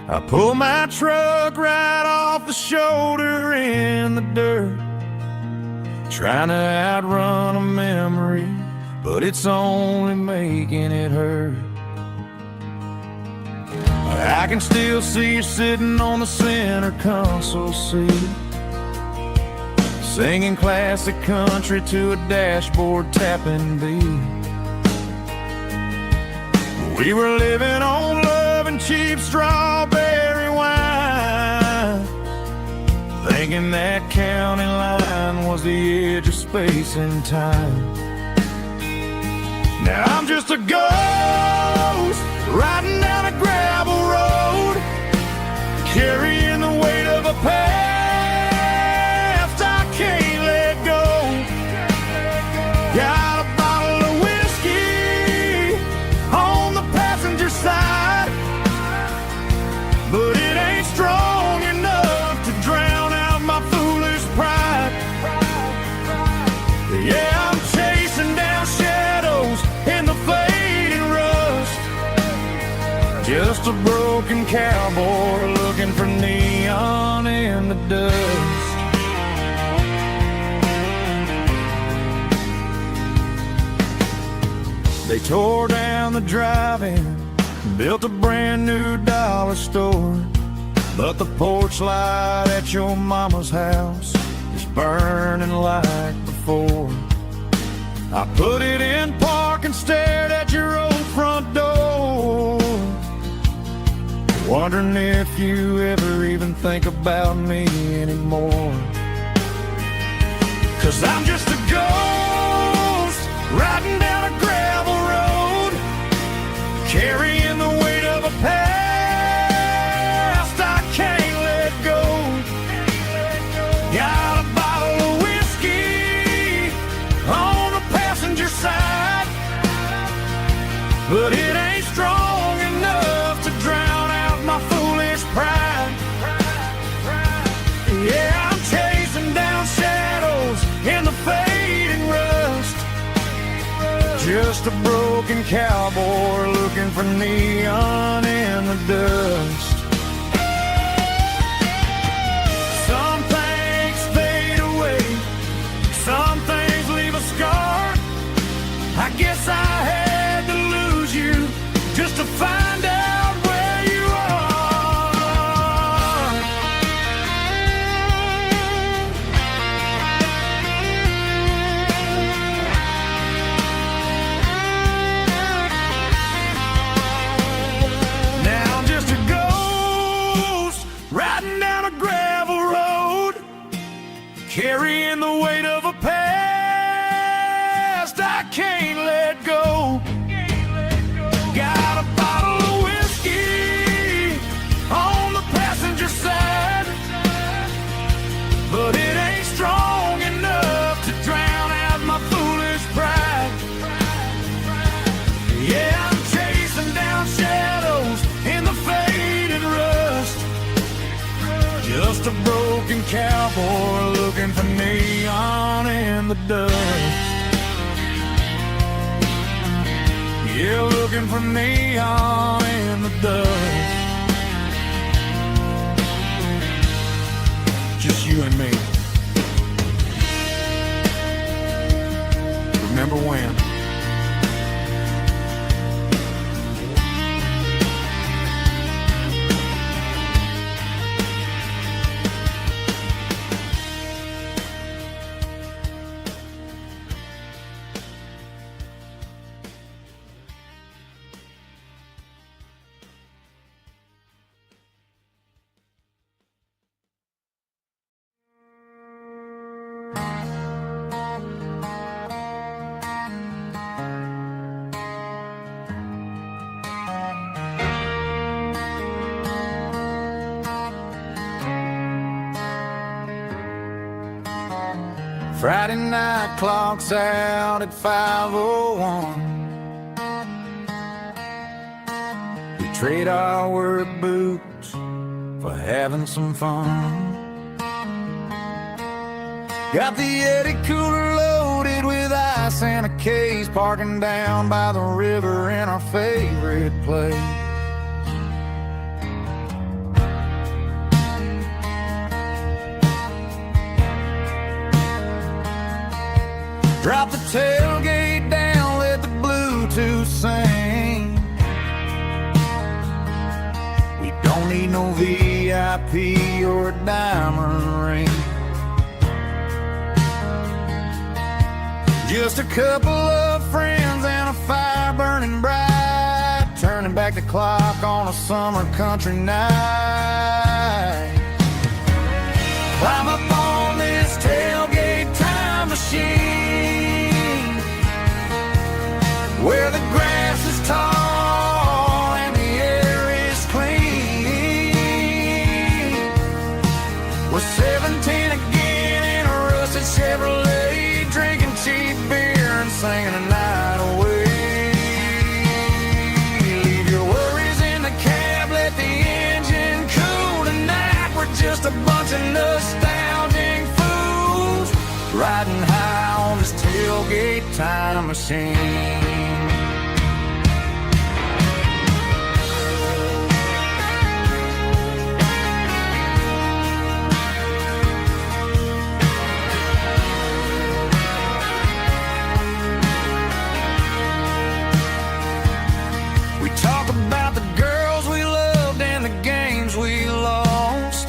I pull my truck right off the shoulder in the dirt, trying to outrun a memory, but it's only making it hurt. I can still see you sitting on the center console seat, singing classic country to a dashboard tapping beat. We were living on love and cheap strawberry wine, thinking that county line was the edge of space and time. Now I'm just a ghost riding down a gravel road, carrying the weight of a past I can't let go. Got a bottle of whiskey on the passenger side, but it ain't strong enough to drown out my foolish pride. Yeah, I'm chasing down shadows in the fading rust, just a broken cowboy looking for neon in the dust. They tore down the drive-in, built a brand new dollar store, but the porch light at your mama's house is burning like before. I put it in park and stared at your old front door, wondering if you ever even think about me anymore. 'Cause I'm just a ghost riding down a gravel road, carrying the weight of a past I can't let go. Got a bottle of whiskey on the passenger side, but it ain't strong enough to drown out my foolish pride. Yeah, I'm chasing down shadows in the fading rust, just a broken cowboy looking for neon in the dust. Some things fade away, some things leave a scar. I guess I had to lose you just to find out where you are. Now I'm just a ghost riding down a gravel road, carrying the weight of a past I can't let go. Got a bottle of whiskey on the passenger side, but it ain't strong enough to drown out my foolish pride. Yeah, I'm chasing down shadows in the faded rust, just a broken cowboy looking for neon in the dust. Yeah, looking for neon in the dust. Just you and me. Remember when? Friday night clocks out at 5:01. We trade our work boots for having some fun. Got the Yeti cooler loaded with ice and a case, parking down by the river in our favorite place. Drop the tailgate down, let the Bluetooth sing. We don't need no VIP or a diamond ring. Just a couple of friends and a fire burning bright, turning back the clock on a summer country night. Climb up on this tailgate time machine, where the grass is tall and the air is clean. We're 17 again in a rusted Chevrolet, drinking cheap beer and singing a night away. Leave your worries in the cab, let the engine cool tonight. We're just a bunch of nostalgic fools, riding high on this tailgate time machine. Talk about the girls we loved and the games we lost,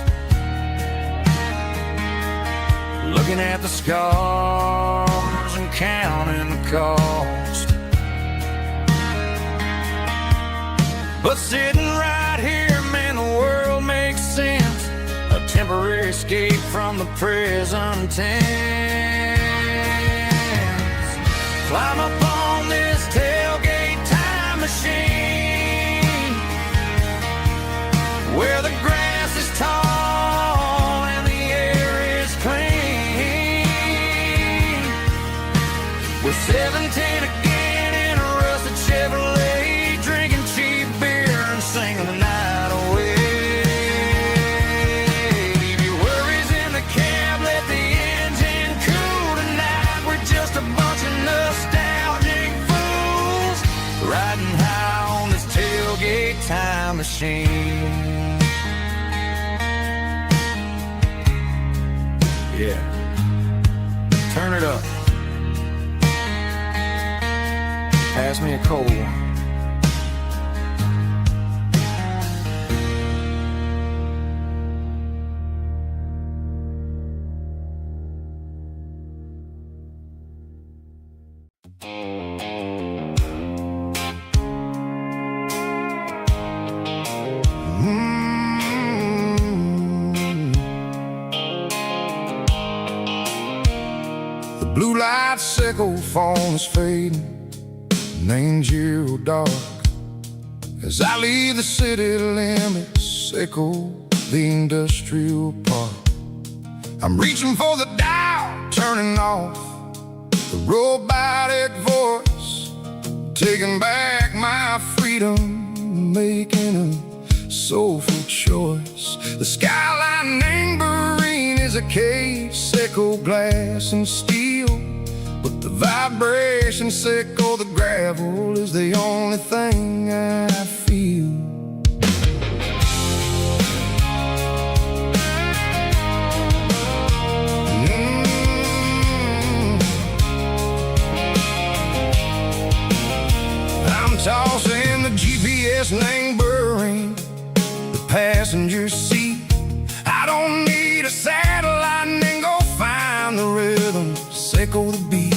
looking at the scars and counting the cost. But sitting right here, man, the world makes sense, a temporary escape from the present tense. Climb up on this tailgate time machine, where the grass is tall and the air is clean. We're 17 again in a rusted Chevrolet, drinking cheap beer and singing the night away. Leave your worries in the cab, let the engine cool tonight. We're just a bunch of nostalgic fools, riding high on this tailgate time machine. Yeah, turn it up. Pass me a cold one. Blue light sickle phone is fading, named zero dark. As I leave the city limits, sickle the industrial park. I'm reaching for the dial, turning off the robotic voice, taking back my freedom, making a soulful choice. The skyline named Marine is a cage, sickle glass and steel, but the vibration sickle, the gravel is the only thing I feel. I'm tossing the GPS named Burring, the passenger seat. I don't need a satellite and go find the rhythm, sickle the beat.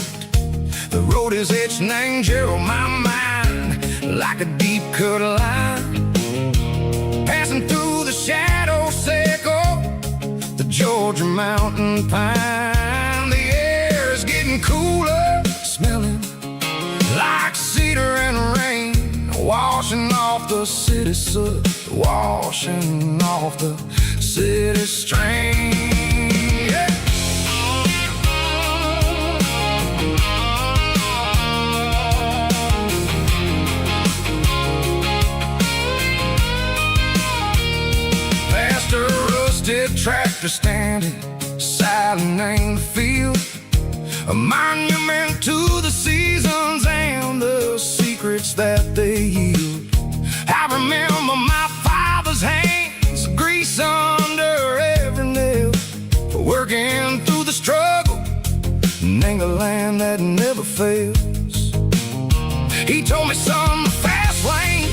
The road is etched named Gerald, my mind, like a deep cut line. Passing through the shadow sickle, the Georgia mountain pine. The air is getting cooler, smelling like cedar and rain, washing off the city soot, washing off the city strain. Yeah. Past a rusted tractor standing silent in the field, a monument to the seasons and the secrets that they yield. I remember my father's hands, grease under every nail, working through the struggle, name the land that never fails. He told me, son, the fast lane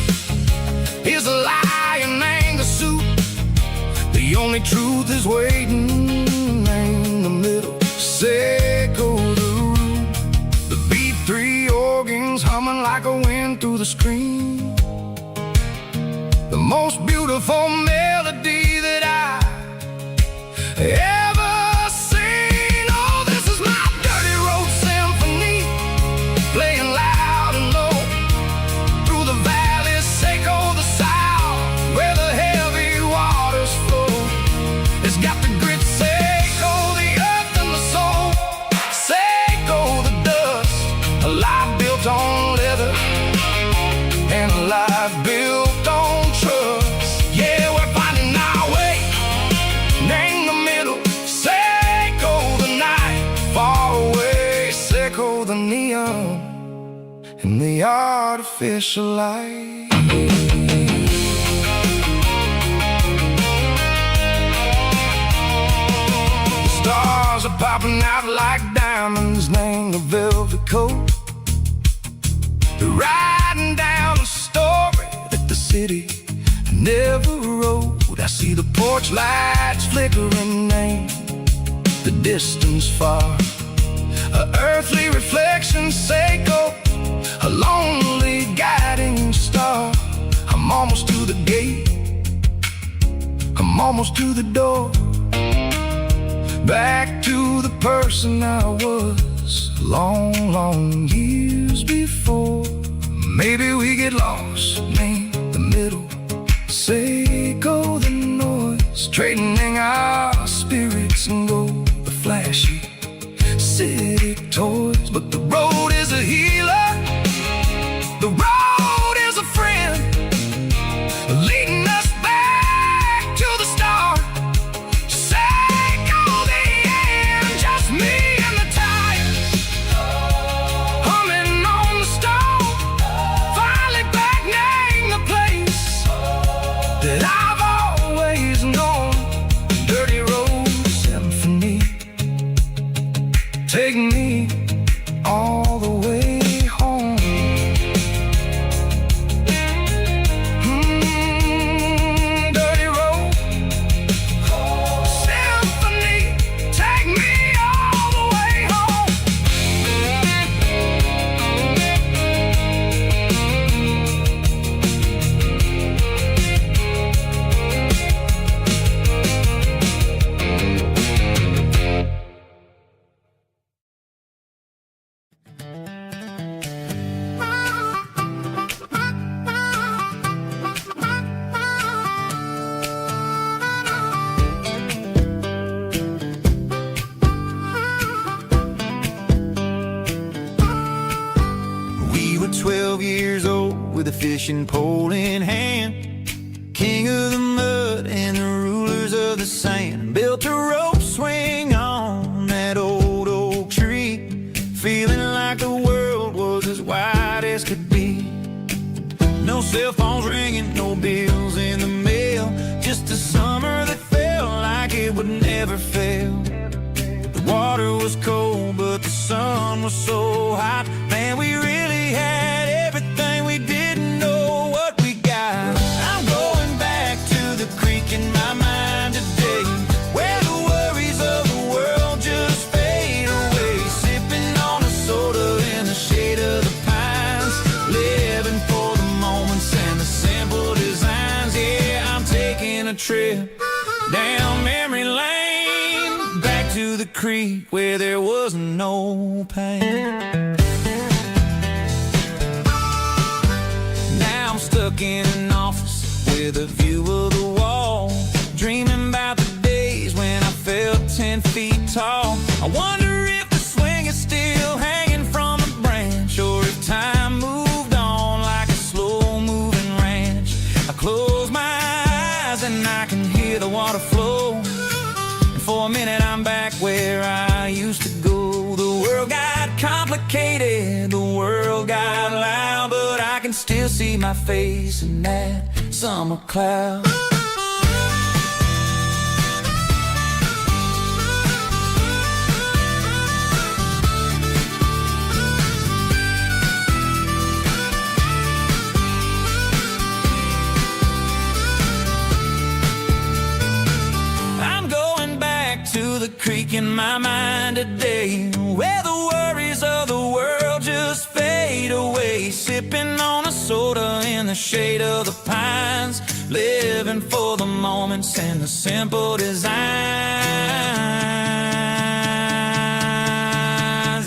is a lion and the suit. The only truth is waiting in the middle. Sickle the root, the screen. The most beautiful melody that I ever seen. Oh, this is my dirty road symphony, playing loud and low through the valleys, Seiko the south, where the heavy waters flow. It's got the grit, Seiko the earth and the soul, Seiko the dust, a life built on leather and a life built on trust. Yeah, we're finding our way, name the middle, Seiko the night, far away, Seiko the neon and the artificial light. The stars are popping out like diamonds, name the velvet coat. They're riding down a story that the city never wrote. I see the porch lights flickering, name the distance far, a earthly reflection, Seiko, a lonely guiding star. I'm almost to the gate, I'm almost to the door, back to the person I was long, long years before. Maybe we get lost, name the middle, Seiko the noise, trading our spirits and go the flashy city toys. But the road is a healer, the road is a friend, leading us back to the start. Seiko the end, just me and the tires, humming on the stove, finally back, name the place that I've always known. Dirty road symphony, take me all the way home. Dirty road symphony, take me all the way home. We were 12 years old with a fishing pole in hand, king of the mud and the rulers of the sand. Built a rope swing on that old oak tree, feeling like the world was as wide as could be. No cell phones ringing, no bills in the mail, just a summer that felt like it would never fail. The water was cold, but the sun was so hot. Man, we really had everything, we didn't know what we got. I'm going back to the creek in my mind today, where the worries of the world just fade away. Sipping on a soda in the shade of the pines, living for the moments and the simple designs. Yeah, I'm taking a trip down memory lane, back to the creek where there was no pain. Now I'm stuck in an office with a view of the wall, dreaming about the days when I felt 10 feet tall. I wonder if the swing is still hanging from a branch, or if time moved on like a slow-moving ranch. I close my eyes and I can hear the water flow, and for a minute I'm back where I used to go. The world got complicated, the world got loud, but I can still see my face in that summer cloud. I'm going back to the creek in my mind today, where the worries of the world just fade away. Sipping on a soul soda in the shade of the pines, living for the moments and the simple designs.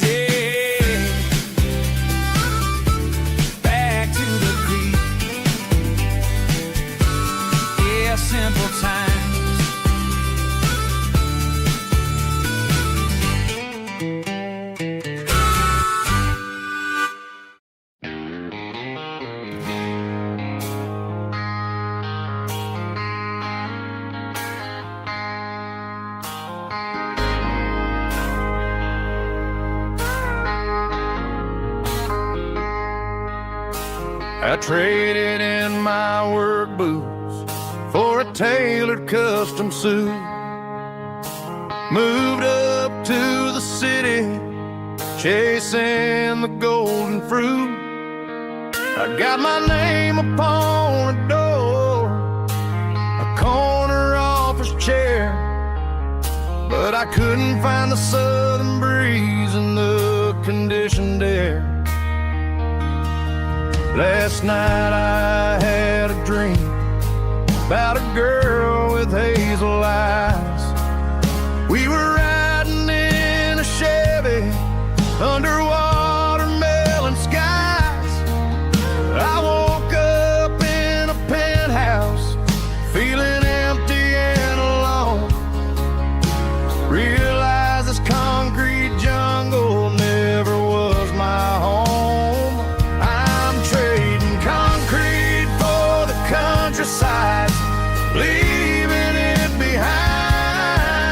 Yeah, back to the creek. Yeah, simple times. I traded in my work boots for a tailored custom suit. Moved up to the city, chasing the golden fruit. I got my name upon a door, a corner office chair, but I couldn't find the southern breeze in the conditioned air. Last night I had a dream about a girl with hazel eyes. We were riding in a Chevy under watermelon skies. I woke up in a penthouse feeling empty and alone. Realized this concrete jungle never was my home. Countryside, leaving it behind,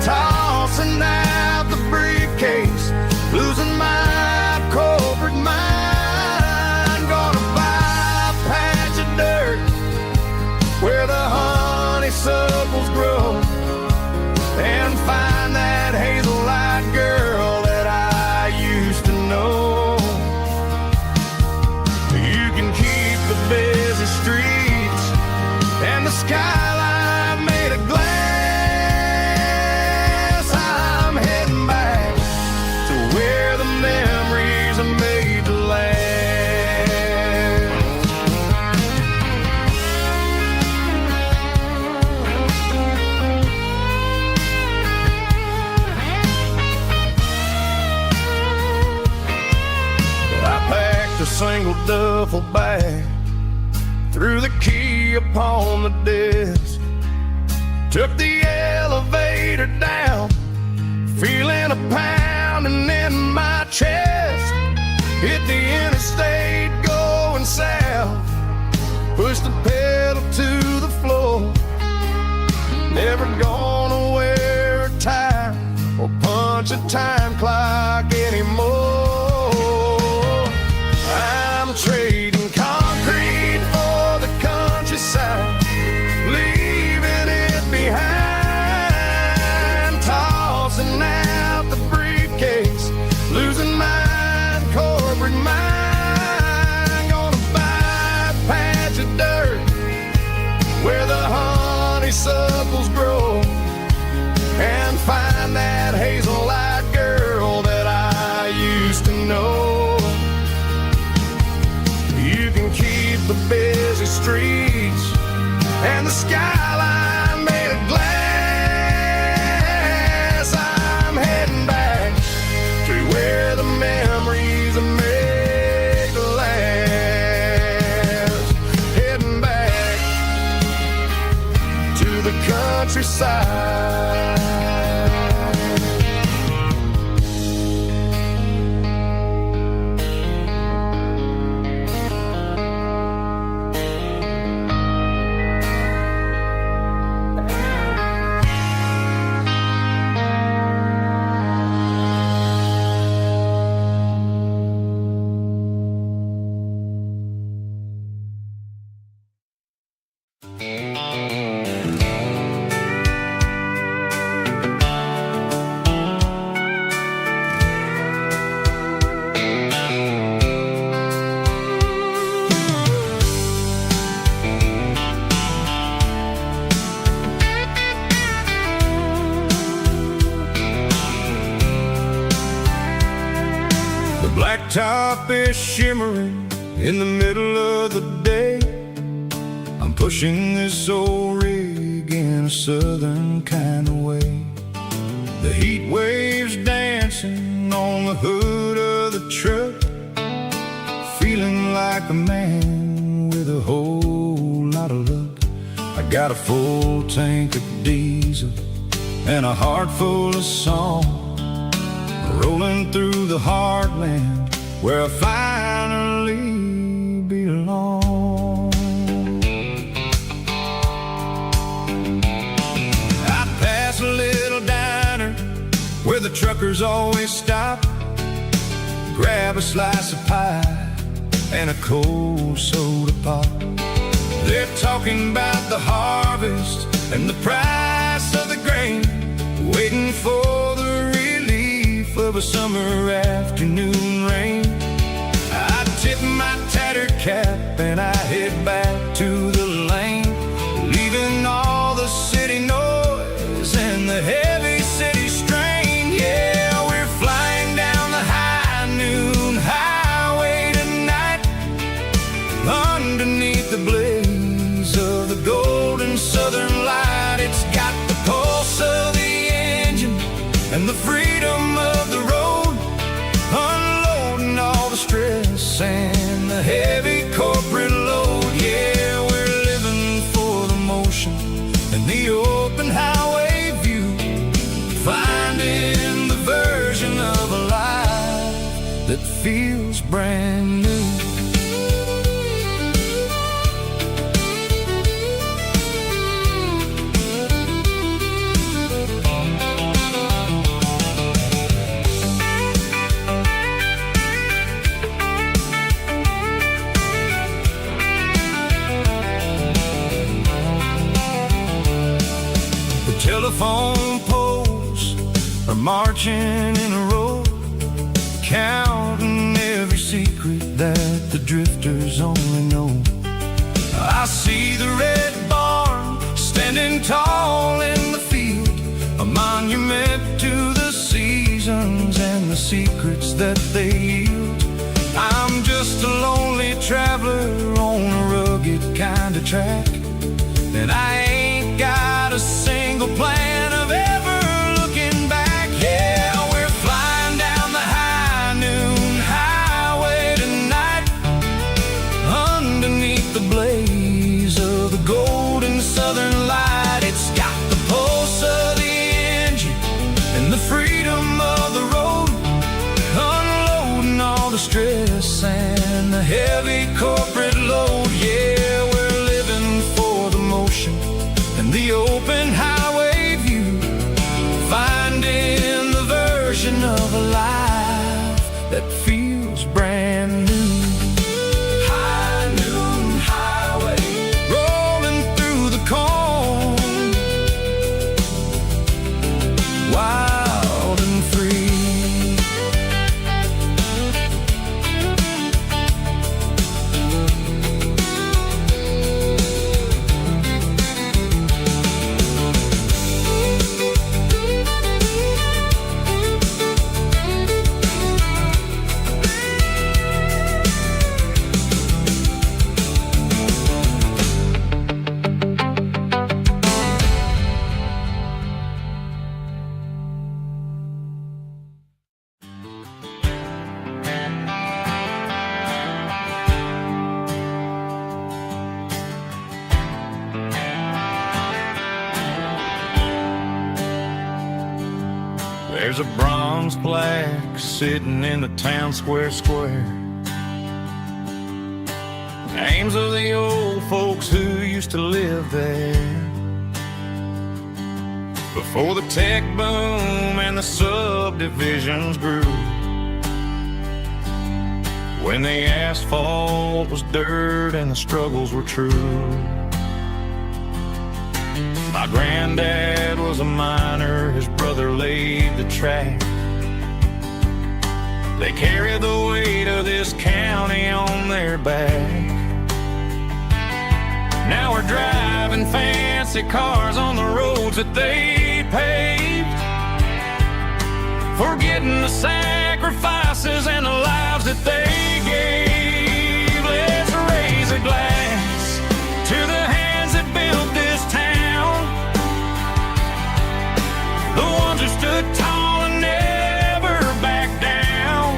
tossing out the briefcase, losing my corporate mind. Gonna buy a patch of dirt where the honeysuckles grow and find that hazel-eyed girl that I used to know. You can keep the busy streets and the skyline made of glass. I'm heading back to where the memories are made to last. I packed a single duffel bag, threw the key upon the desk, took the elevator down, feeling a pounding in my chest. Hit the interstate going south, pushed the pedal to the floor. Never gonna wear a tie or punch a time clock anymore. I'm trading concrete for the countryside, leaving it behind, tossing out the briefcase, losing my corporate mind. Gonna buy a patch of dirt where the honeysuckles grow and find that hazel-eyed girl that I used to know. You can keep the busy streets and the skyline made of glass. I'm heading back to where the memories are made to last. Heading back to the countryside. Blacktop is shimmering In the middle of the day, I'm pushing this old rig in a southern kind of way. The heat waves dancing on the hood of the truck, feeling like a man with a whole lot of luck. I got a full tank of diesel and a heart full of song, rolling through the heartland where I finally belong. I pass a little diner where the truckers always stop, grab a slice of pie and a cold soda pop. They're talking about the harvest and the price of the grain, waiting for the relief of a summer afternoon rain. I tip my tattered cap and I head back to the lane, leaving all the city noise and the heavy city strain. Yeah, we're flying down the high noon highway tonight, underneath the blaze of the golden southern light. It's got the pulse of the engine and the freedom of the road, unloading all the stress and the heavy corporate load. Yeah, we're living for the motion and the open highway view, finding the version of a life that feels brand new. Telephone poles are marching in a row, counting every secret that the drifters only know. I see the red barn standing tall in the field, a monument to the seasons and the secrets that they yield. I'm just a lonely traveler on a rugged kind of track, and I ain't got a single plan of ever looking back. Yeah, we're flying down the high noon highway tonight, underneath the blaze of the golden southern light. It's got the pulse of the engine and the freedom of the road, unloading all the stress and the heavy corporate load. Yeah, we're living for the motion and the open highway view, finding the version of a life that feels brand new. High noon highway, rolling through the corn, wild and free. There's a bronze plaque sitting in the town square. Names of the old folks who used to live there before the tech boom and the subdivisions grew, when the asphalt was dirt and the struggles were true. My granddad was a miner, his brother laid the track. They carried the weight of this county on their back. Now we're driving fancy cars on the roads that they paved, forgetting the sacrifices and the lives that they gave. a glass to the hands that built this town, the ones who stood tall and never backed down.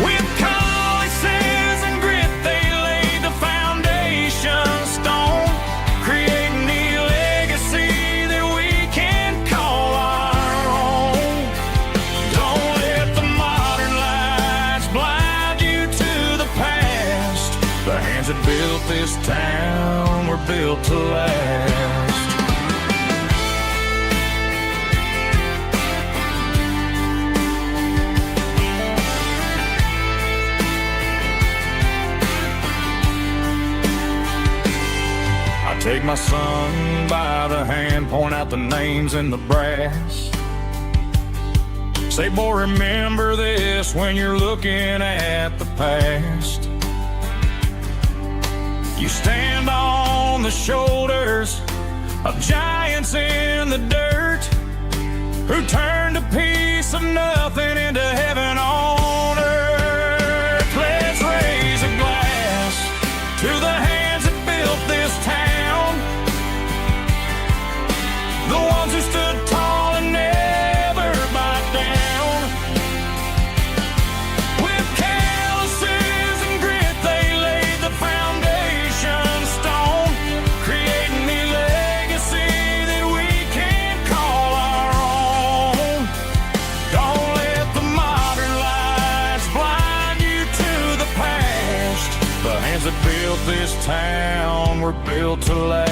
With calluses and grit, they laid the foundation stone, creating the legacy that we can call our own. Don't let the modern lights blind you to the past. The hands that built this town were built to last. Take my son by the hand, point out the names in the brass. Say, boy, remember this when you're looking at the past. You stand on the shoulders of giants in the dirt, who turned a piece of nothing into heaven on earth. Let's raise a glass to the hands that built this town, the ones who stood tall and never backed down. With calluses and grit, they laid the foundation stone, creating the legacy that we can call our own. Don't let the modern lights blind you to the past. The hands that built this town were built to last.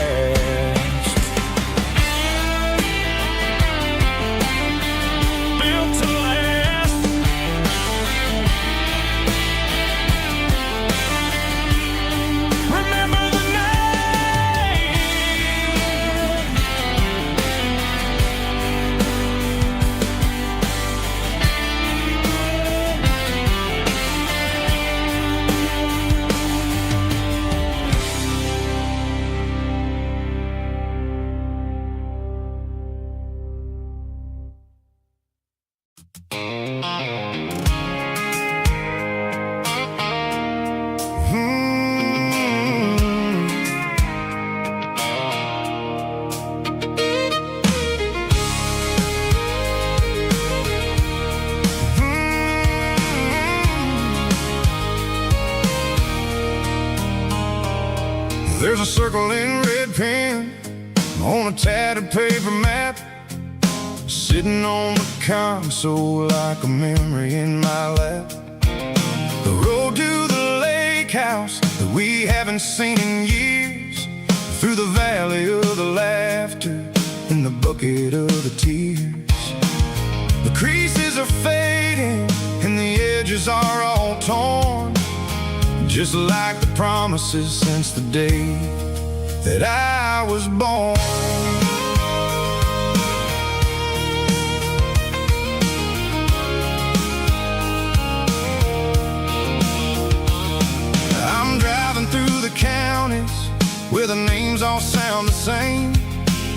There's a circle in red pen on a tattered paper map, sitting on the console like a memory in my lap. The road to the lake house that we haven't seen in years, through the valley of the laughter and the bucket of the tears. The creases are fading and the edges are all torn, just like the promises since the day that I was born. I'm driving through the counties where the names all sound the same,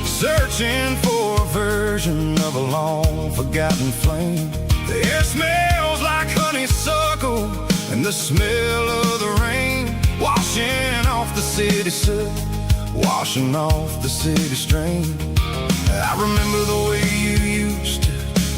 searching for a version of a long forgotten flame. The air smells like honeysuckle and the smell of the rain, washing off the city soot, washing off the city strain. I remember the way you used to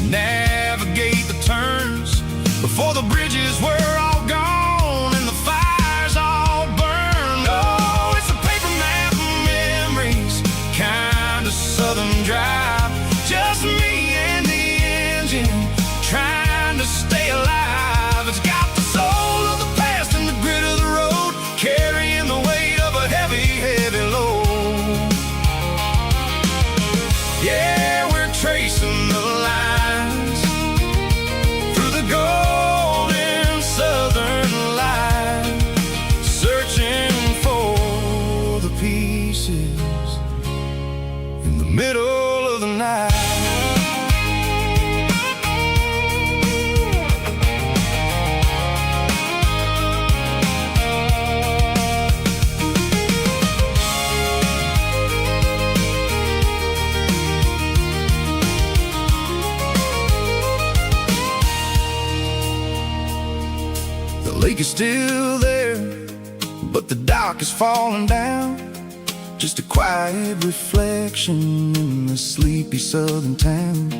navigate the turns before the bridges were all gone and the fires all burned. Oh, it's a paper map of memories, kind of southern drive, just me and the engine trying to stay alive. It's got the soul of the past and the grit of the road, carrying the weight of a heavy, heavy load. Yeah, we're tracing the lines through the golden southern light, searching for the pieces in the middle of the night. The lake is still there, but the dock is falling down. Just a quiet reflection in the sleepy southern town.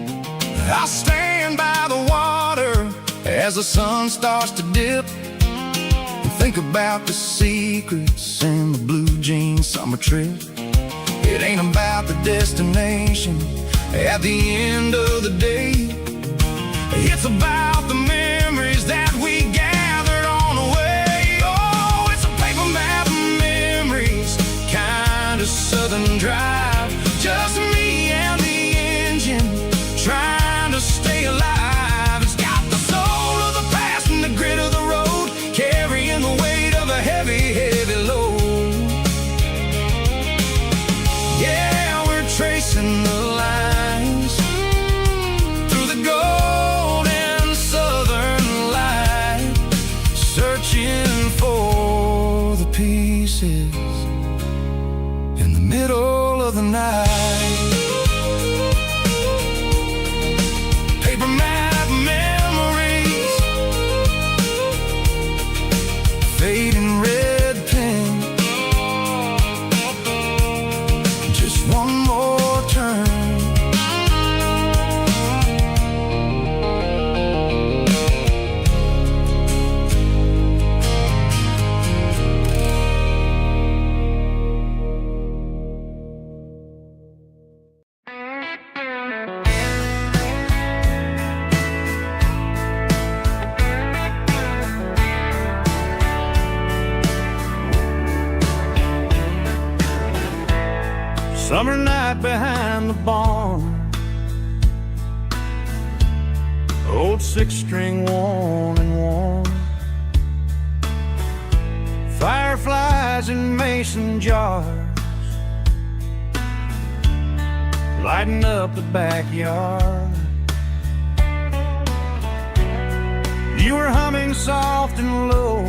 I'll stand by the water as the sun starts to dip, and think about the secrets and the blue jean summer trip. It ain't about the destination at the end of the day. It's about the memories that we gathered on the way. Oh, it's a paper map of memories, kind of southern drive. Just me and the engine, trying to stay alive. It's got the soul of the past and the grit of the road, carrying the weight of a heavy, heavy load. Yeah, we're tracing the lines through the golden southern light, searching for the pieces in the middle of the night. Paper map memories, fading red pen, just one more turn. Summer night behind the barn, old six-string worn and worn, fireflies in mason jars, lighting up the backyard. You were humming soft and low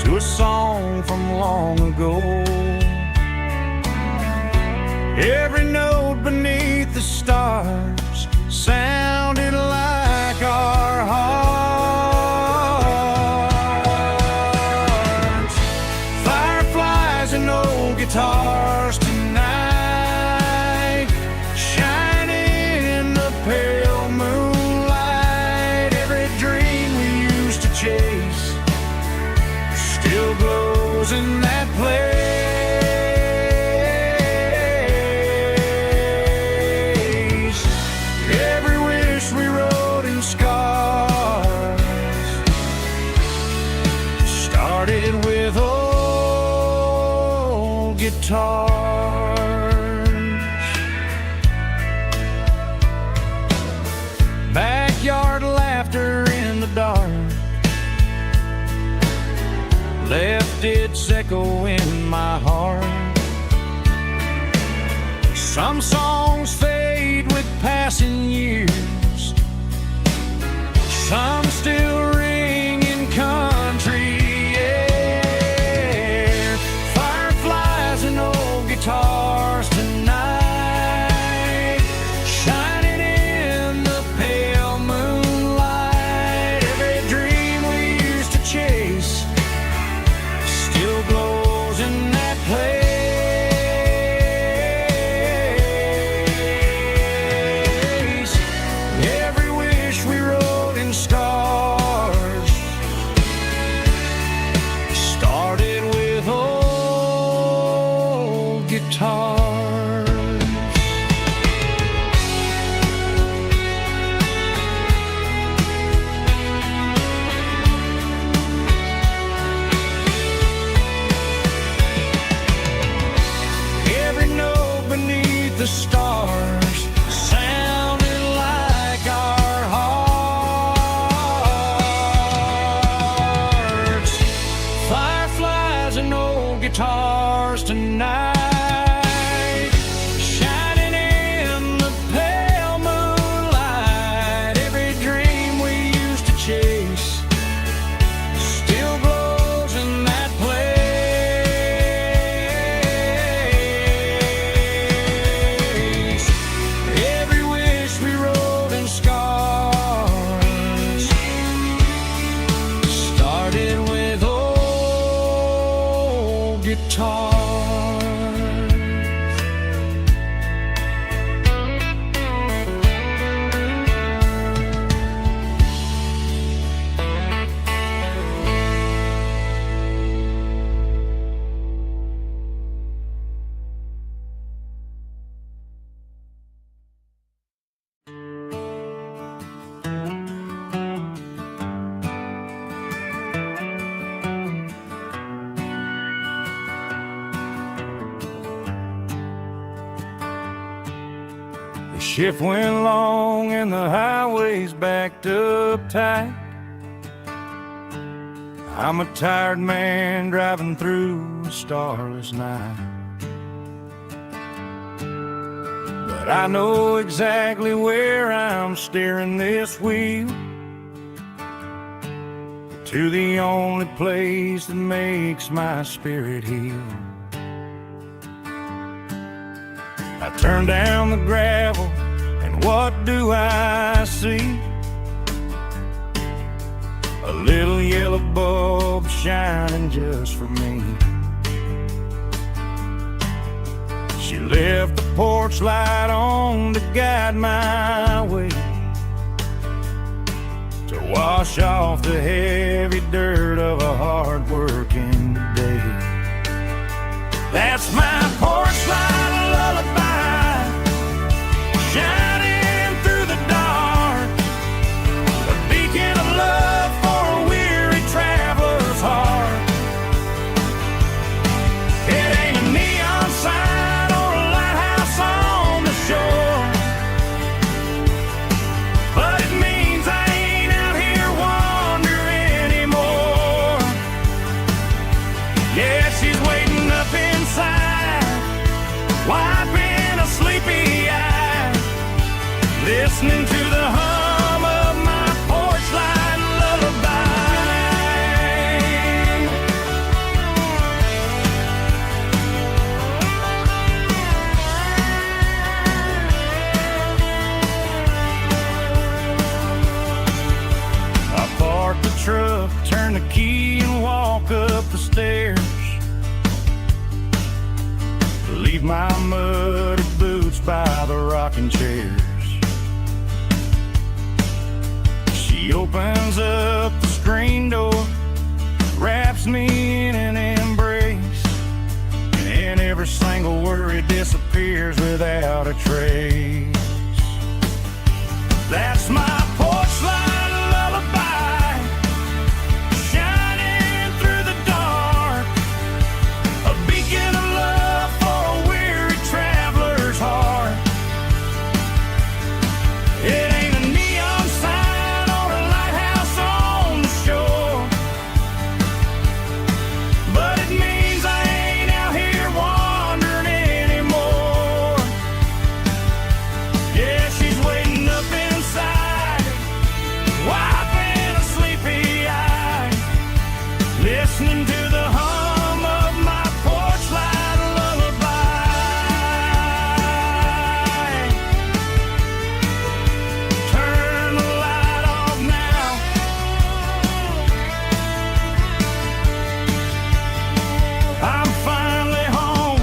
to a song from long ago. Every note beneath the stars sounded like our hearts. Fireflies and old guitars tonight, shining in the pale moonlight. Every dream we used to chase still glows in that place. Every wish we wrote in scars started with old guitars. Backyard laughter in the dark left its echo in my heart. Some songs fade with passing years, some still ring in country air. Fireflies and old guitars tonight, shining in the pale moonlight. Every dream we used to chase still glows in that place. Every wish we wrote in stars started with old guitars. Every note beneath the stars sounded like our hearts. Fireflies and old guitars tonight, shining in the pale moonlight. Every dream we used to chase still glows in that place. Every wish we wrote in scars started The shift went long and the highway's backed up tight. I'm a tired man driving through a starless night. But I know exactly where I'm steering this wheel, to the only place that makes my spirit heal. I turn down the gravel, and what do I see? A little yellow bulb shining just for me. She left the porch light on to guide my way, to wash off the heavy dirt of a hard-working day. That's my porch light lullaby, shining through the dark, a beacon of love for a weary traveler's heart. It ain't a neon sign or a lighthouse on the shore, but it means I ain't out here wandering anymore. Yeah, she's waiting up inside, wiping a sleepy eye, listening to the hum of my porch light lullaby. I park the truck, turn the key and walk up the stairs, leave my muddy boots by the rocking chairs. She opens up the screen door, wraps me in an embrace, and every single worry disappears without a trace. That's my porch light lullaby, shining through the dark, a beacon of love for a weary traveler's heart. It ain't a neon sign or a lighthouse on the shore, but it means I ain't out here wandering anymore. Yeah, she's waiting up inside, wiping a sleepy eye, listening to the hum of my porch light lullaby. Turn the light off now, I'm finally home.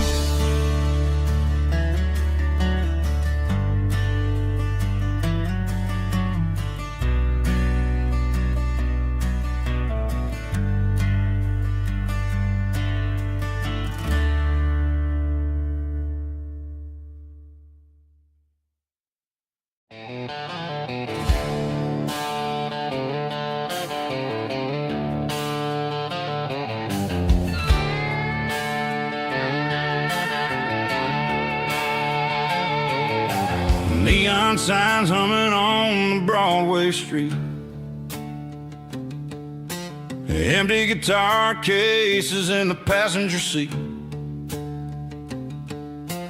Neon signs humming on the Broadway street, empty guitar cases in the passenger seat.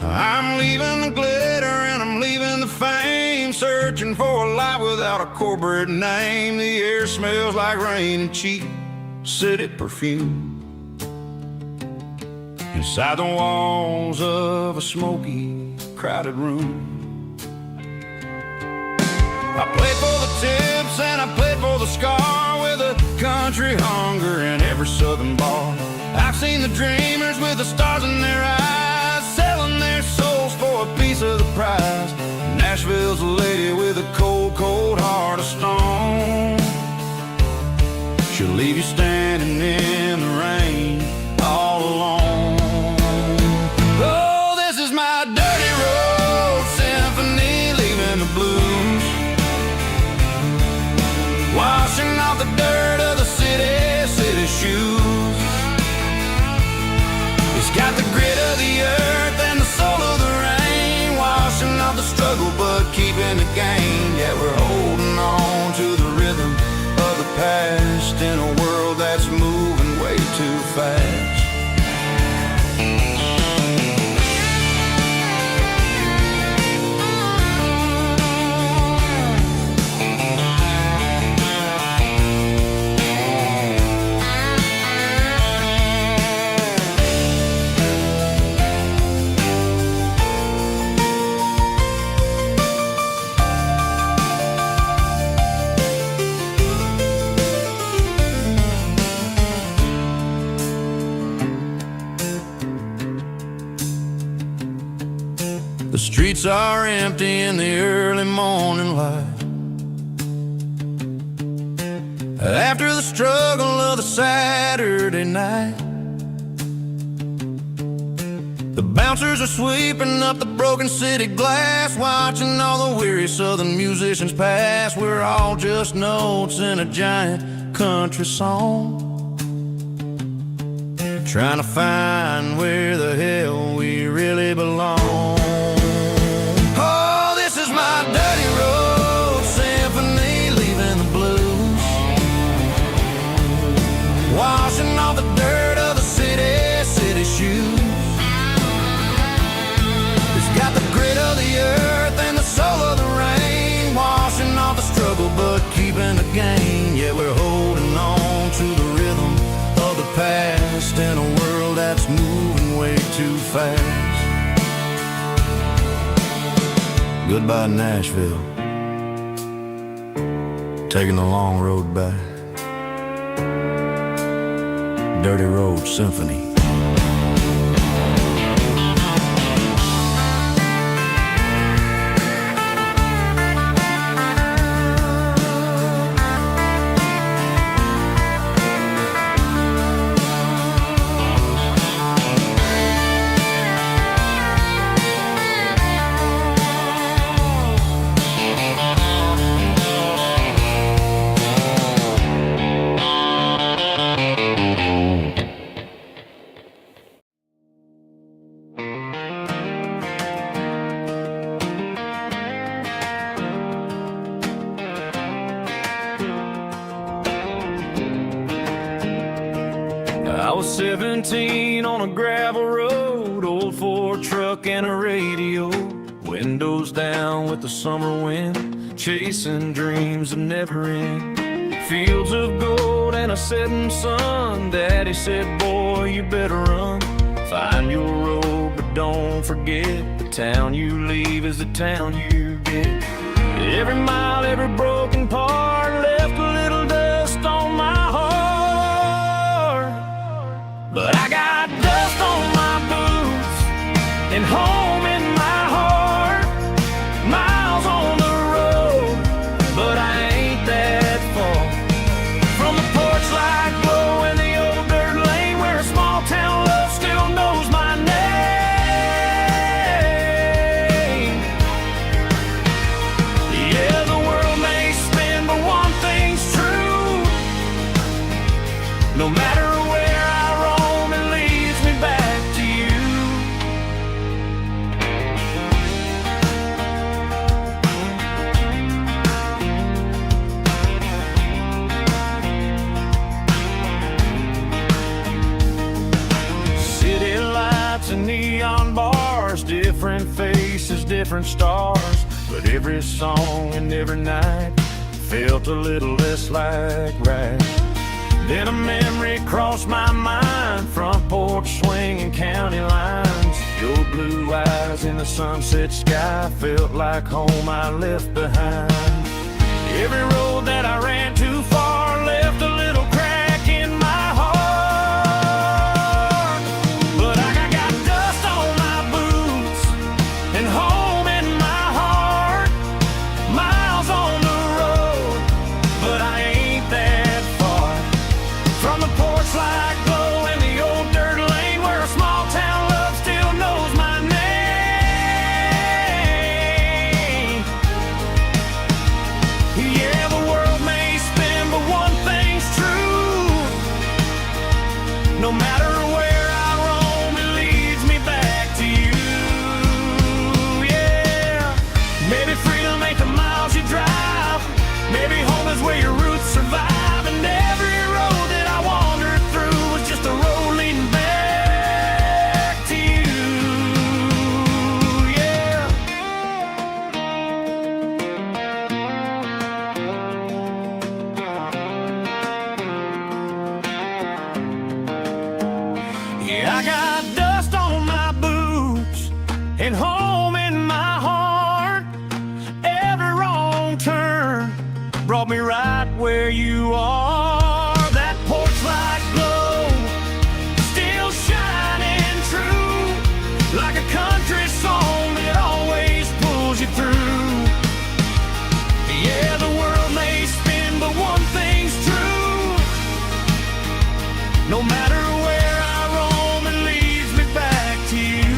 I'm leaving the glitter and I'm leaving the fame, searching for a life without a corporate name. The air smells like rain and cheap city perfume, inside the walls of a smoky, crowded room. I played for the tips and I played for the scar, with a country hunger in every southern bar. I've seen the dreamers with the stars in their eyes, selling their souls for a piece of the prize. Nashville's a lady with a cold, cold heart of stone. She'll leave you standing in the rain all alone. Oh, this is my dirty road symphony, leaving the blues, washing off the dirt of the city shoes. It's got the grit of the earth and the soul of the rain, washing off the struggle but keeping the gain. Yeah, we're holding on to the rhythm of the past in a world that's moving way too fast. The streets are empty in the early morning light, after the struggle of the Saturday night. The bouncers are sweeping up the broken city glass, watching all the weary southern musicians pass. We're all just notes in a giant country song, trying to find where the hell we really belong. Oh, this is my dirty road symphony, leaving the blues, washing off the dirt of the city shoes. It's got the grit of the earth and the soul of the rain, washing off the struggle but keeping the gain. Yeah, we're holding on to the rhythm of the past in a world that's moving way too fast. Goodbye, Nashville, taking the long road back. Dirty Road Symphony. I was 17 on a gravel road, old Ford truck and a radio, windows down with the summer wind, chasing dreams that never end. Fields of gold and a setting sun, Daddy said, boy, you better run. Find your road, but don't forget, the town you leave is the town you get. Every mile, every broken part left a little dust on my heart. But I got dust on my boots and home in my heart. Miles on the road, but I ain't that far from the porch light glow in the old dirt lane where a small town love still knows my name. Yeah, the world may spin, but one thing's true. No matter where I roam, it leads me back to you. City lights and neon bars, different faces, different stars, but every song and every night felt a little less like right. Then a memory crossed my mind, front porch swinging county lines. Your blue eyes in the sunset sky felt like home I left behind. Every road that I ran too far left a little crack in my heart. you are. That porch light glow, still shining true, like a country song that always pulls you through. Yeah, the world may spin, but one thing's true. No matter where I roam, it leads me back to you.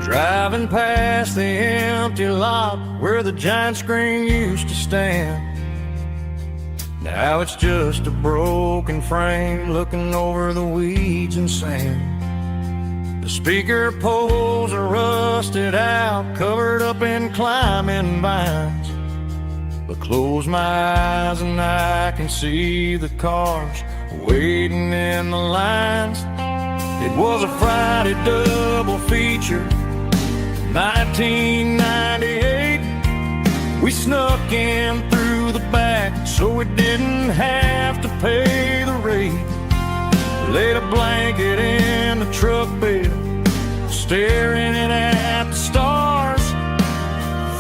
Driving past the empty lot where the giant screen used to stand. Now it's just a broken frame looking over the weeds and sand. The speaker poles are rusted out, covered up in climbing vines. But close my eyes and I can see the cars waiting in the lines. It was a Friday double feature, 1998. We snuck in through the back so we didn't have to pay the rate. Laid a blanket in the truck bed, staring at the stars,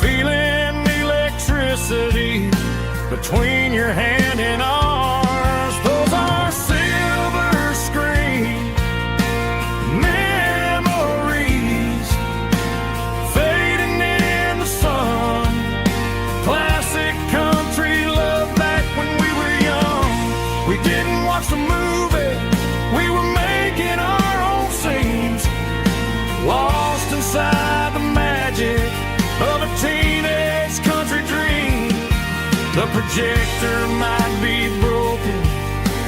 feeling the electricity between your hand and ours. Those are silver screen memories, fading in the sun. Classic country love back when we were young. We didn't watch the movie, we were making our own scenes, lost inside the magic of a teenage country dream. The projector might be broken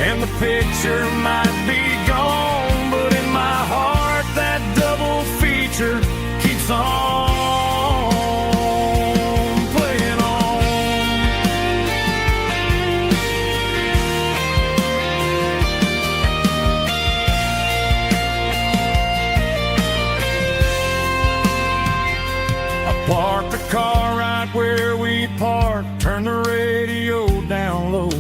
and the picture might be gone, but in my heart that double feature keeps on playing on. I parked the car right where we parked, turned the radio down low,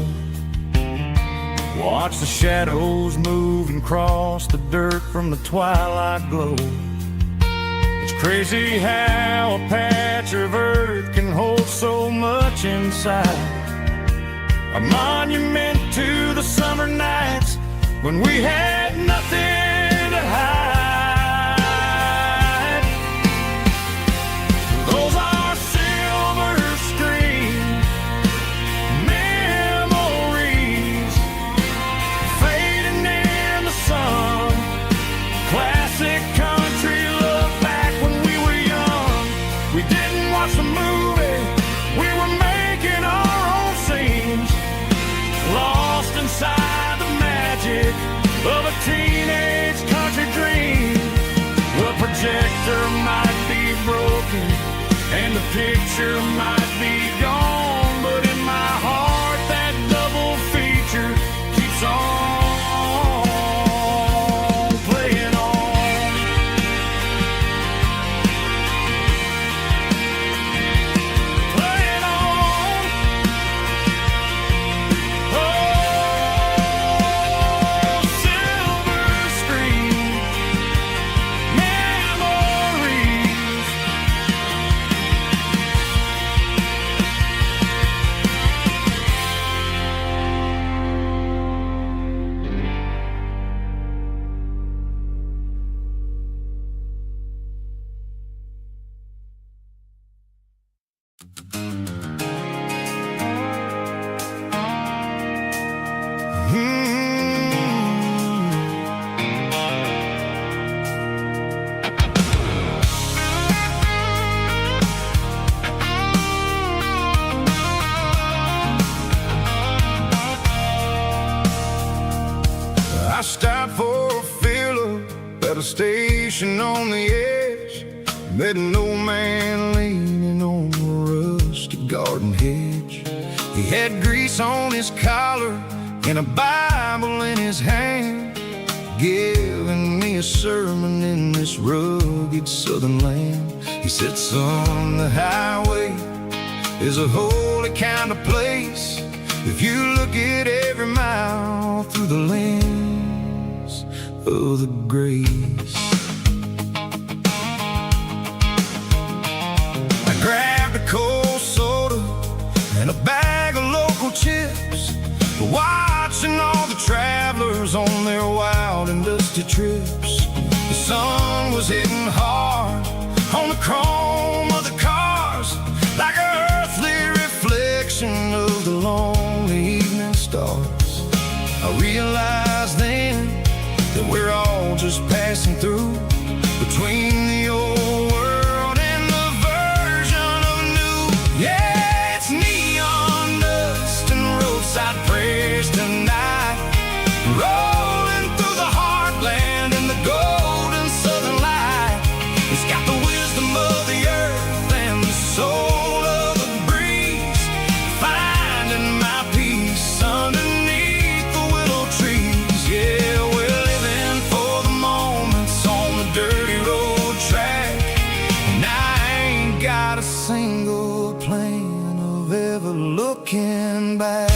watch the shadows move and cross the dirt from the twilight glow. It's crazy how a patch of earth can hold so much inside. A monument to the summer nights when we had nothing to hide. Those are silver screen memories, fading in the sun. Classic country love back when we were young. We didn't watch the movie, we were making our own scenes, lost inside the magic of a teenage country dream. The projector might be broken and the picture might be gone, but in my heart that double feature keeps on playing on. Playing on. Oh, silver screen memories. I stopped for a fill-up at a station on the edge. Met an old man leaning on a rusty garden hedge. He had grease on his collar and a Bible in his hand, giving me a sermon in this rugged southern land. He said, son, the highway is a holy kind of place if you look at every mile through the lens of the grace. I grabbed a cold soda and a bag of local chips, watching all the travelers on their wild and dusty trips. The sun was hitting hard on the chrome of the cars, like an earthly reflection of the lonely evening stars. I realized then that we're all just passing through, between the old world and the version of new. Yeah, it's neon dust and roadside prayers tonight, rolling through the heartland in the golden southern light. It's got the wisdom of the earth and the soul of the breeze, finding my peace underneath the willow trees. Yeah, we're living for the moments on the dirty road track, and I ain't got a single plan of ever looking back.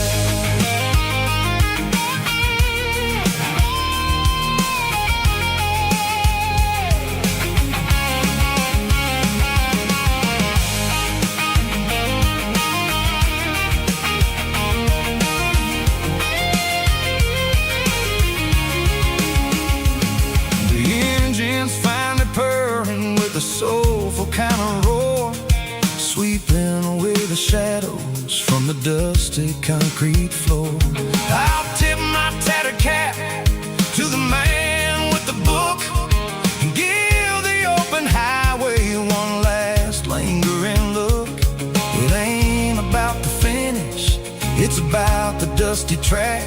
The soulful kind of roar, sweeping away the shadows from the dusty concrete floor. I'll tip my tattered cap to the man with the book and give the open highway one last lingering look. It ain't about the finish, it's about the dusty track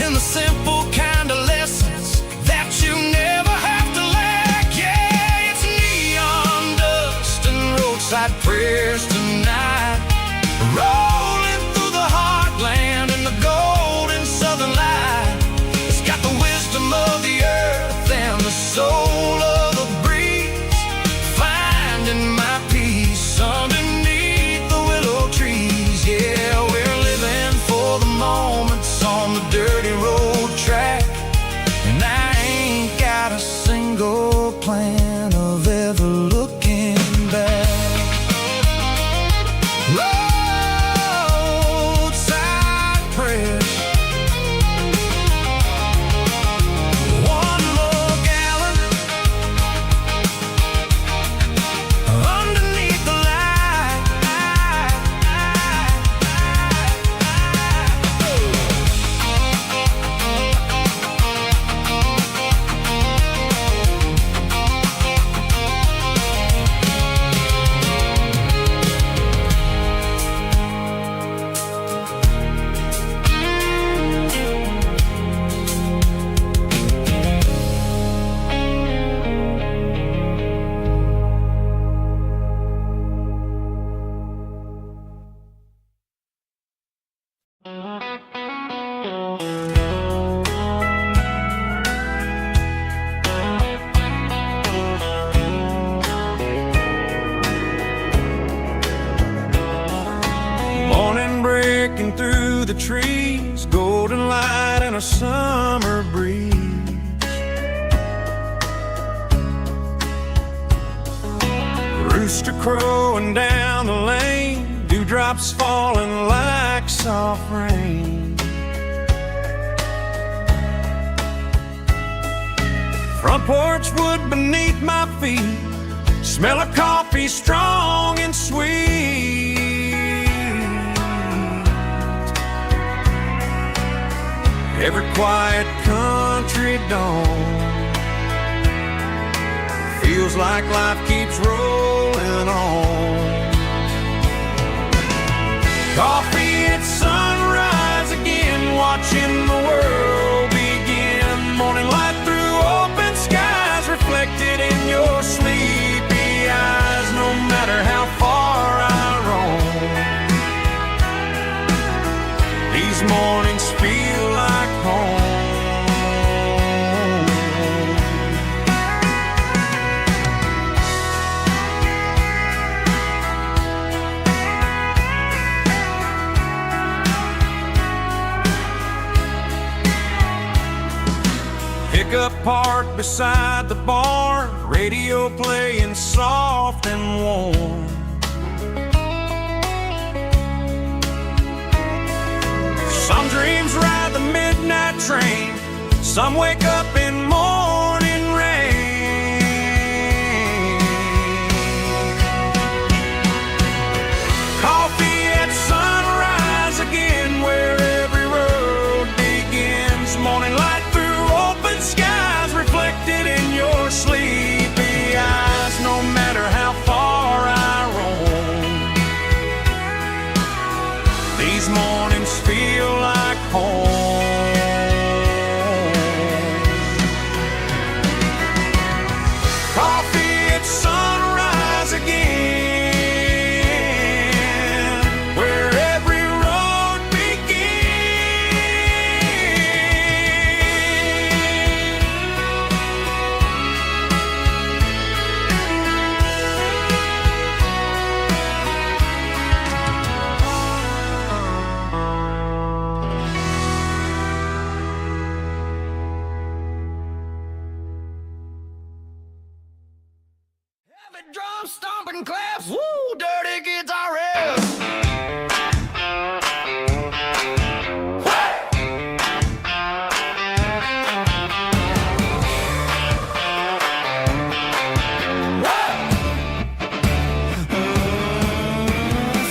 and the simple kind of lessons that you never have to lack. Yeah, it's neon dust and roadside prayers tonight, rolling through the heartland in the golden southern light. It's got the wisdom of the earth and the soul of the breeze, finding my peace underneath the willow trees. Yeah, we're living for the moments on the dirty road track, and I ain't got a single plan of ever looking back. Roadside prayers, one more gallon underneath the light. Morning breaking through the trees, golden light and a summer breeze. Rooster crowing down the lane, dewdrops falling like soft rain. Front porch wood beneath my feet, smell of coffee strong and sweet. Every quiet country dawn feels like life keeps rolling on. Coffee at sunrise again, watching the world begin. Morning light through open skies, reflected in your sleepy eyes. Pickup parked beside the barn, radio playing soft and warm. Some dreams ride the midnight train, some wake up in morning rain. Coffee at sunrise again, where every road begins. Morning light through open skies, reflected in your sleepy eyes. No matter how far I roam, these mornings feel like home. Coffee at sunrise again, where every road heavy drum stomping claps, woo, dirty guitar riffs.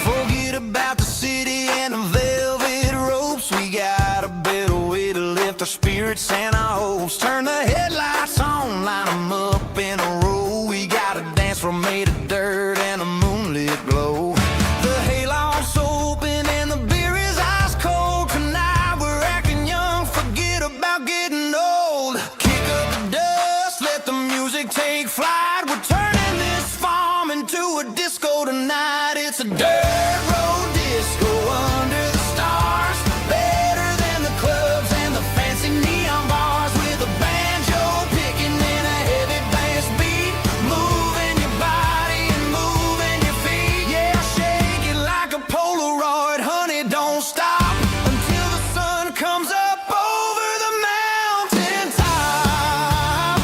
Forget about the city and the velvet ropes. We got a better way to lift our spirits and our hopes. Turn the headlights on, line them up in a row. We got a dance floor made of dirt and a moonlit glow. The hayloft's open and the beer is ice cold. Tonight we're acting young, forget about getting old. Kick up the dust, let the music take flight. We're turning this farm into a disco tonight. It's a dirt road disco under the stars. Better than the clubs and the fancy neon bars. With a banjo picking in a heavy bass beat. Moving your body and moving your feet. Yeah, shake it like a Polaroid, honey, don't stop until the sun comes up over the mountain top.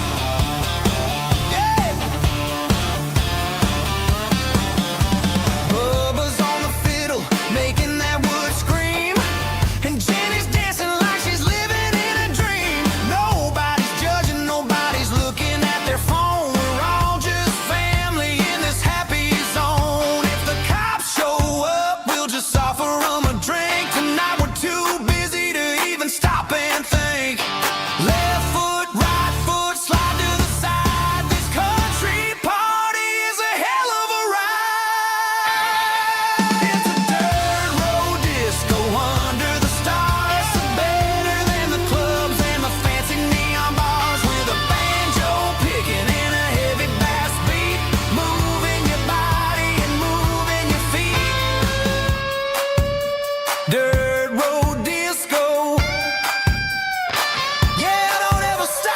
Yeah. Bubba's on the fiddle, making that wood scream. And Jenny's dancing like she's living in a dream. Nobody's judging, nobody's looking at their phone. We're all just family in this happy zone. If the cops show up, we'll just offer them a drink. Tonight we're too busy to even stop and think. Left foot, right foot, slide to the side. This country party is a hell of a ride. It's a dirt road disco under the stars. Better than the clubs and the fancy neon bars. With a banjo picking in a heavy bass beat. Moving your body and moving your feet. Dirt road disco. Yeah, don't ever stop.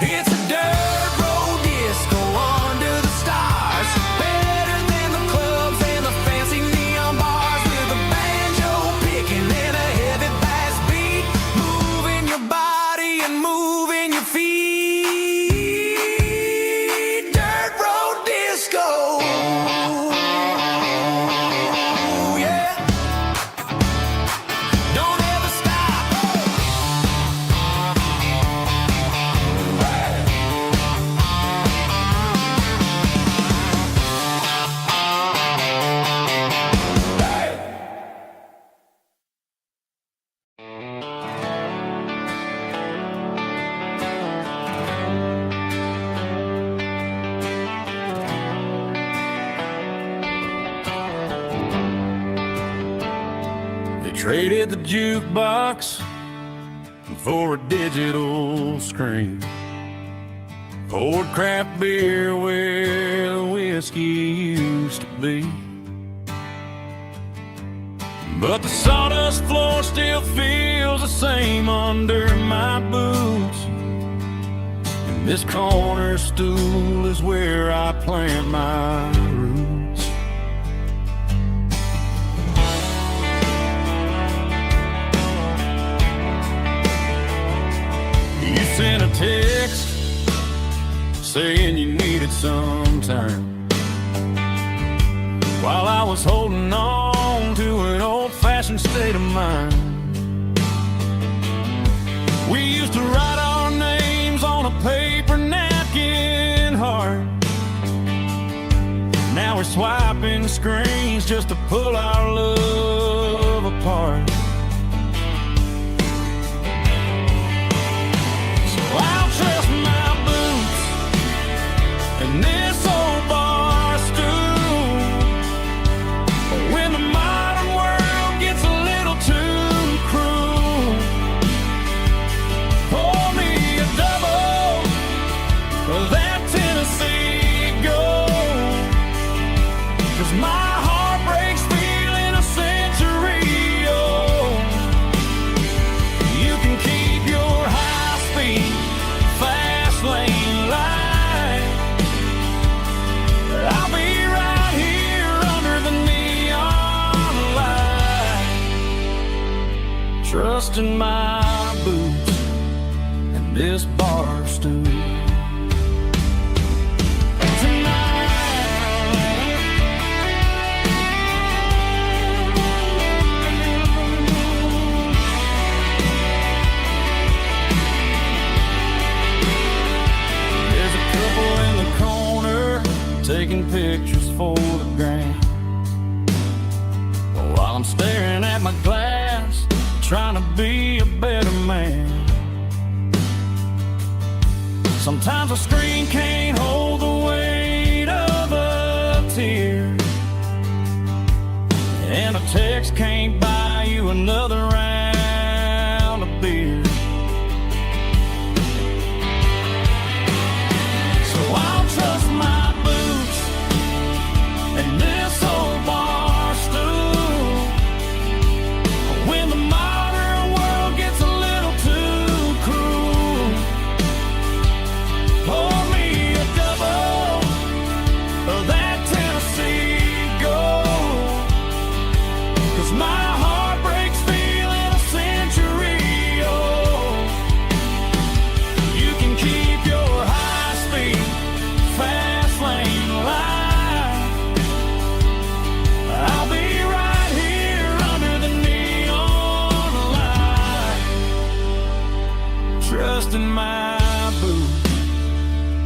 It's a dirt road disco under the stars. Better than the clubs and the fancy neon bars. With a banjo picking in a heavy bass beat. Moving your body and moving your feet. Dirt road disco. Yeah. Don't ever stop. They traded the jukebox for a digital screen. Poured craft beer where the whiskey used to be. But the sawdust floor still feels feels the same under my boots. And this corner stool is where I plant my roots. You sent a text saying you needed some time, while I was holding on to an old-fashioned state of mind. We used to write our names on a paper napkin heart. Now we're swiping screens just to pull our love apart. So I'll trust my boots and this old bar stool. When the modern world gets a little too cruel, pour me a double of that Tennessee Gold. 'Cause my heart breaks feeling a century old. You can keep your high-speed, fast lane light. I'll be right here under the neon light, trusting my boots and this bar stool. There's a couple in the corner taking pictures for the gram, while I'm staring at my glass, trying to be a better man. Sometimes a screen can't hold the weight of a tear, and a text can't buy you another round of beer. So I'll trust my boots and this old bar stool. When the modern world gets a little too cruel, pour me a double of that Tennessee Gold. 'Cause my heart breaks feeling a century old. You can keep your high-speed, fast lane light. I'll be right here under the neon light, trusting my boots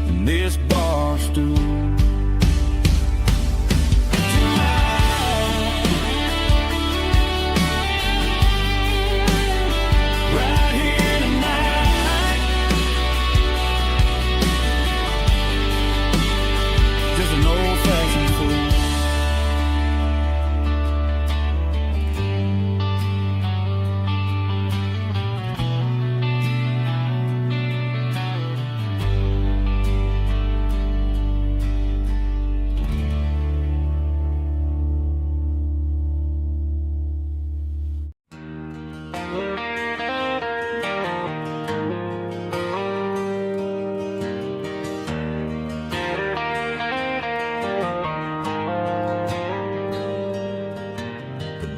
and this bar stool. Right here tonight, just an old-fashioned fool.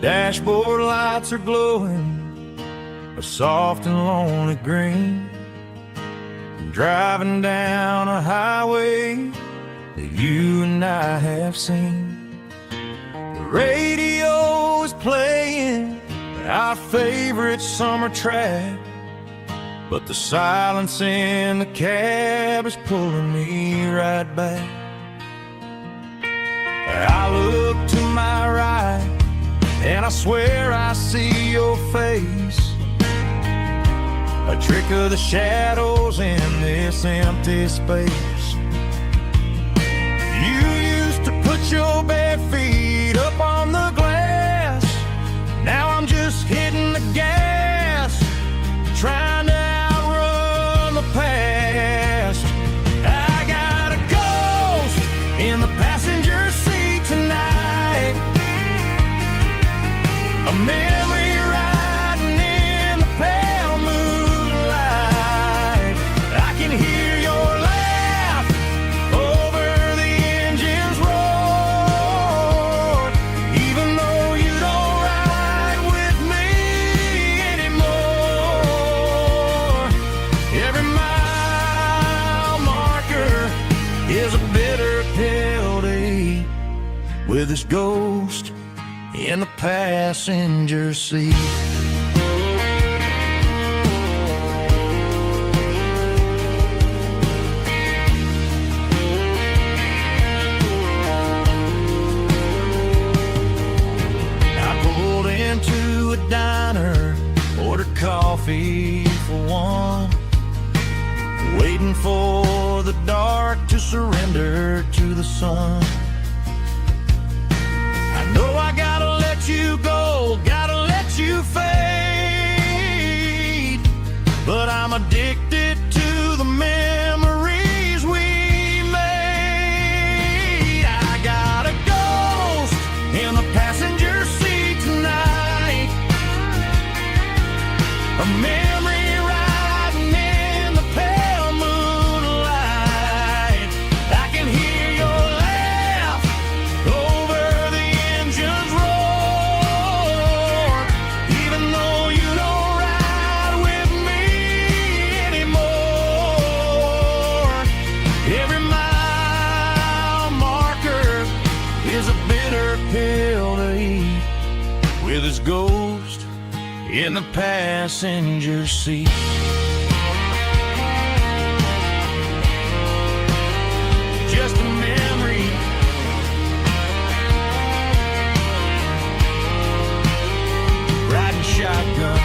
Dashboard lights are glowing a soft and lonely green. I'm driving down a highway that you and I have seen. The radio is playing our favorite summer track, but the silence in the cab is pulling me right back. I look to my right and I swear I see your face, a trick of the shadows in this empty space. You used to put your bare feet up on the glass. Now I'm just hitting the gas, trying to outrun the past. I got a ghost in the passenger seat tonight, a memory riding in the his ghost in the passenger seat. Into a diner, ordered coffee for one, waiting for the dark to surrender to the sun. I know I gotta let you go, gotta let you fade, but I'm addicted to the memories we made. I got a ghost in the passenger seat tonight, a memory riding in the pale moonlight. I can hear your laugh over the engine's roar, even though you don't ride with me anymore. Every mile marker is a bitter pill to eat, with his ghost in the passenger seat. Just a memory, riding shotgun.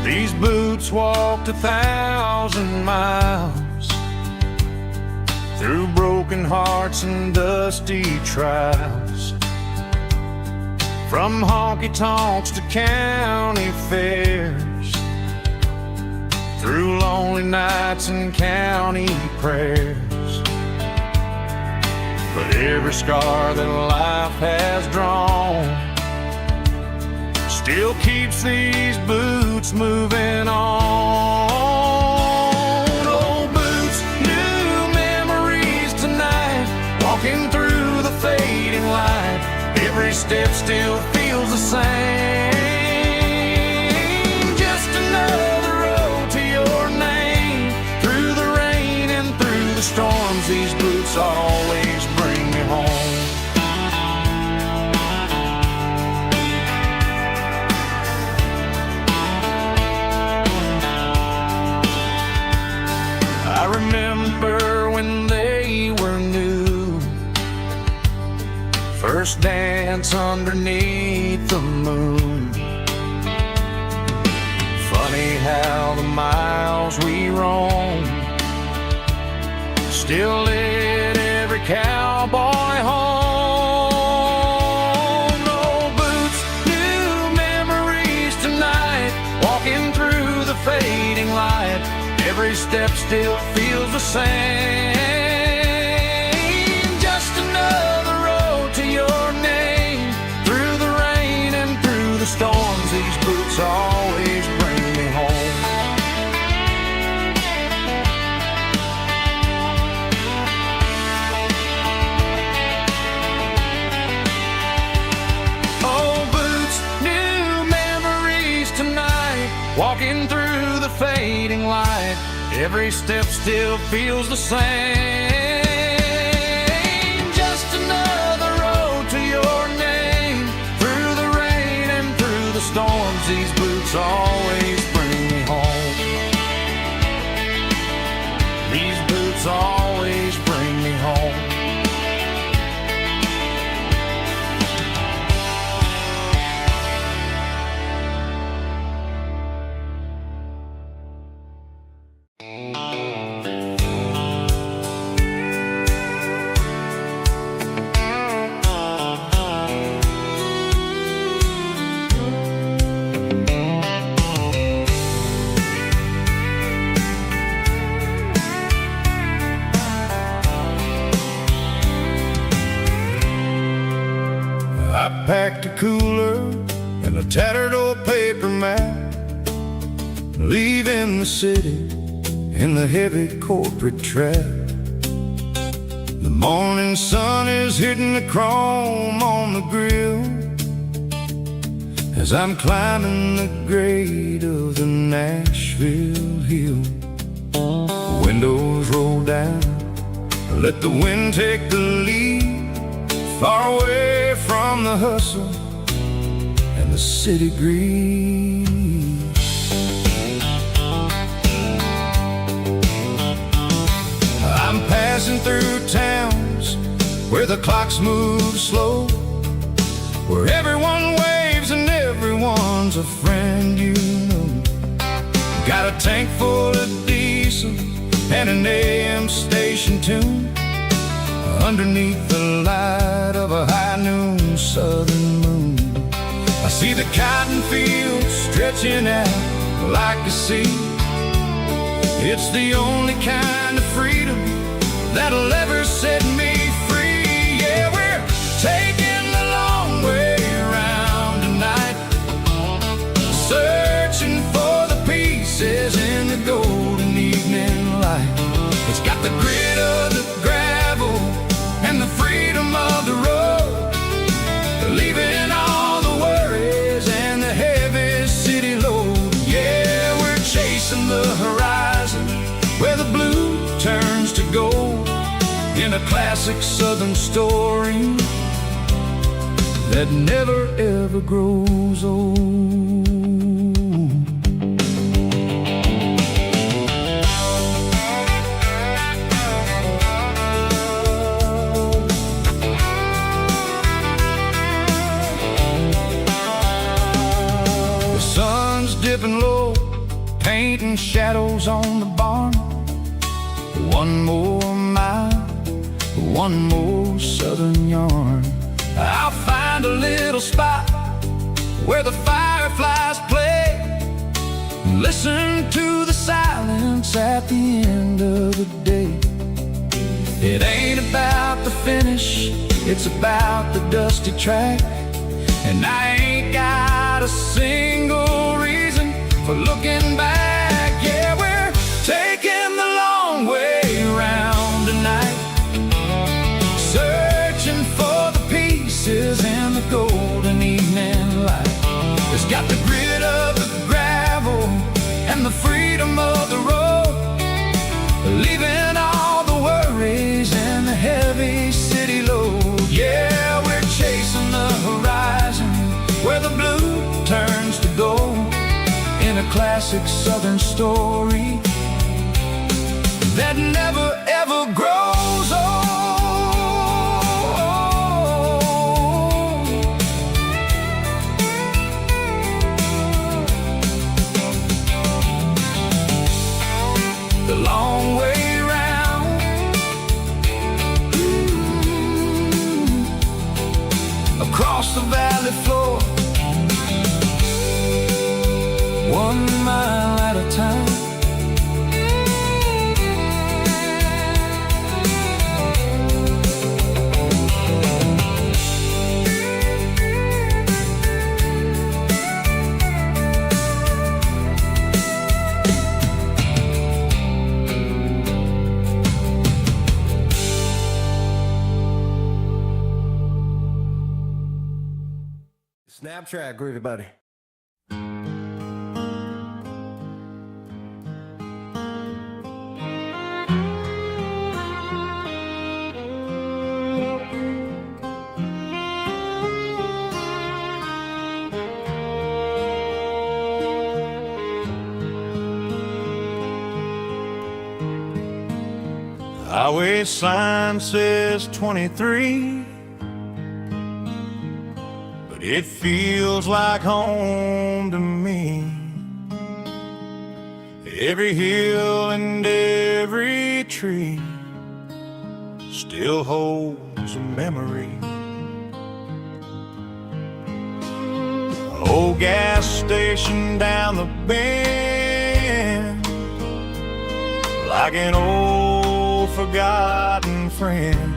These boots walked 1,000 miles through broken hearts and dusty trials, from honky-tonks to county fairs, through lonely nights and county prayers. But every scar that life has drawn still keeps these boots moving on. Old boots, new memories tonight, walking through the fading light. Every step still feels the same. Just another road to your name, through the rain and through the storms. These boots always bring me home. I remember when they were new, first dance underneath the moon. Funny how the miles we roam still lit every cowboy home. Old boots, new memories tonight, walking through the fading light. Every step still feels the same. Just another road to your name, through the rain and through the storms. These boots always bring me home. Old boots, new memories tonight, walking through the fading light. Every step still feels the same. Just another road to your name, through the rain and through the storms. These boots always bring me home. These boots always bring me home. cooler and a tattered old paper map, leaving the city in the heavy corporate trap. The morning sun is hitting the chrome on the grill as I'm climbing the grade of the Nashville hill. Windows roll down, let the wind take the lead, far away from the hustle and the city greed. I'm passing through towns where the clocks move slow, where everyone waves and everyone's a friend you know. Got a tank full of diesel and an AM station tune underneath the light of a high noon southern moon. I see the cotton fields stretching out like a sea. It's the only kind of freedom that'll ever set me free. Yeah, we're taking the long way around tonight, searching for the pieces in the golden evening light. It's got the grit of the gravel and the freedom of the road, leaving all the worries and the heavy city load. Yeah, we're chasing the horizon where the blue turns to gold, in a classic southern story that never ever grows old. The sun's dipping low, painting shadows on the barn. One more mile, one more southern yarn. I'll find a little spot where the fireflies play, listen to the silence at the end of the day. It ain't about the finish, it's about the dusty track, and I ain't got a single reason for looking back. Yeah, we're taking the long way around tonight, searching for the pieces in the golden evening light. It's got the grit of the gravel and the freedom of the road, leaving all the worries and the heavy city load. Yeah, we're chasing the horizon where the blue turns to gold, in a classic southern story that never ever grows old. The long way round, across the valley floor, 1 mile at a time. Snap track, groovy buddy. Highway sign says 23, but it feels like home to me. Every hill and every tree still holds a memory. Old gas station down the bend, like an old forgotten friend.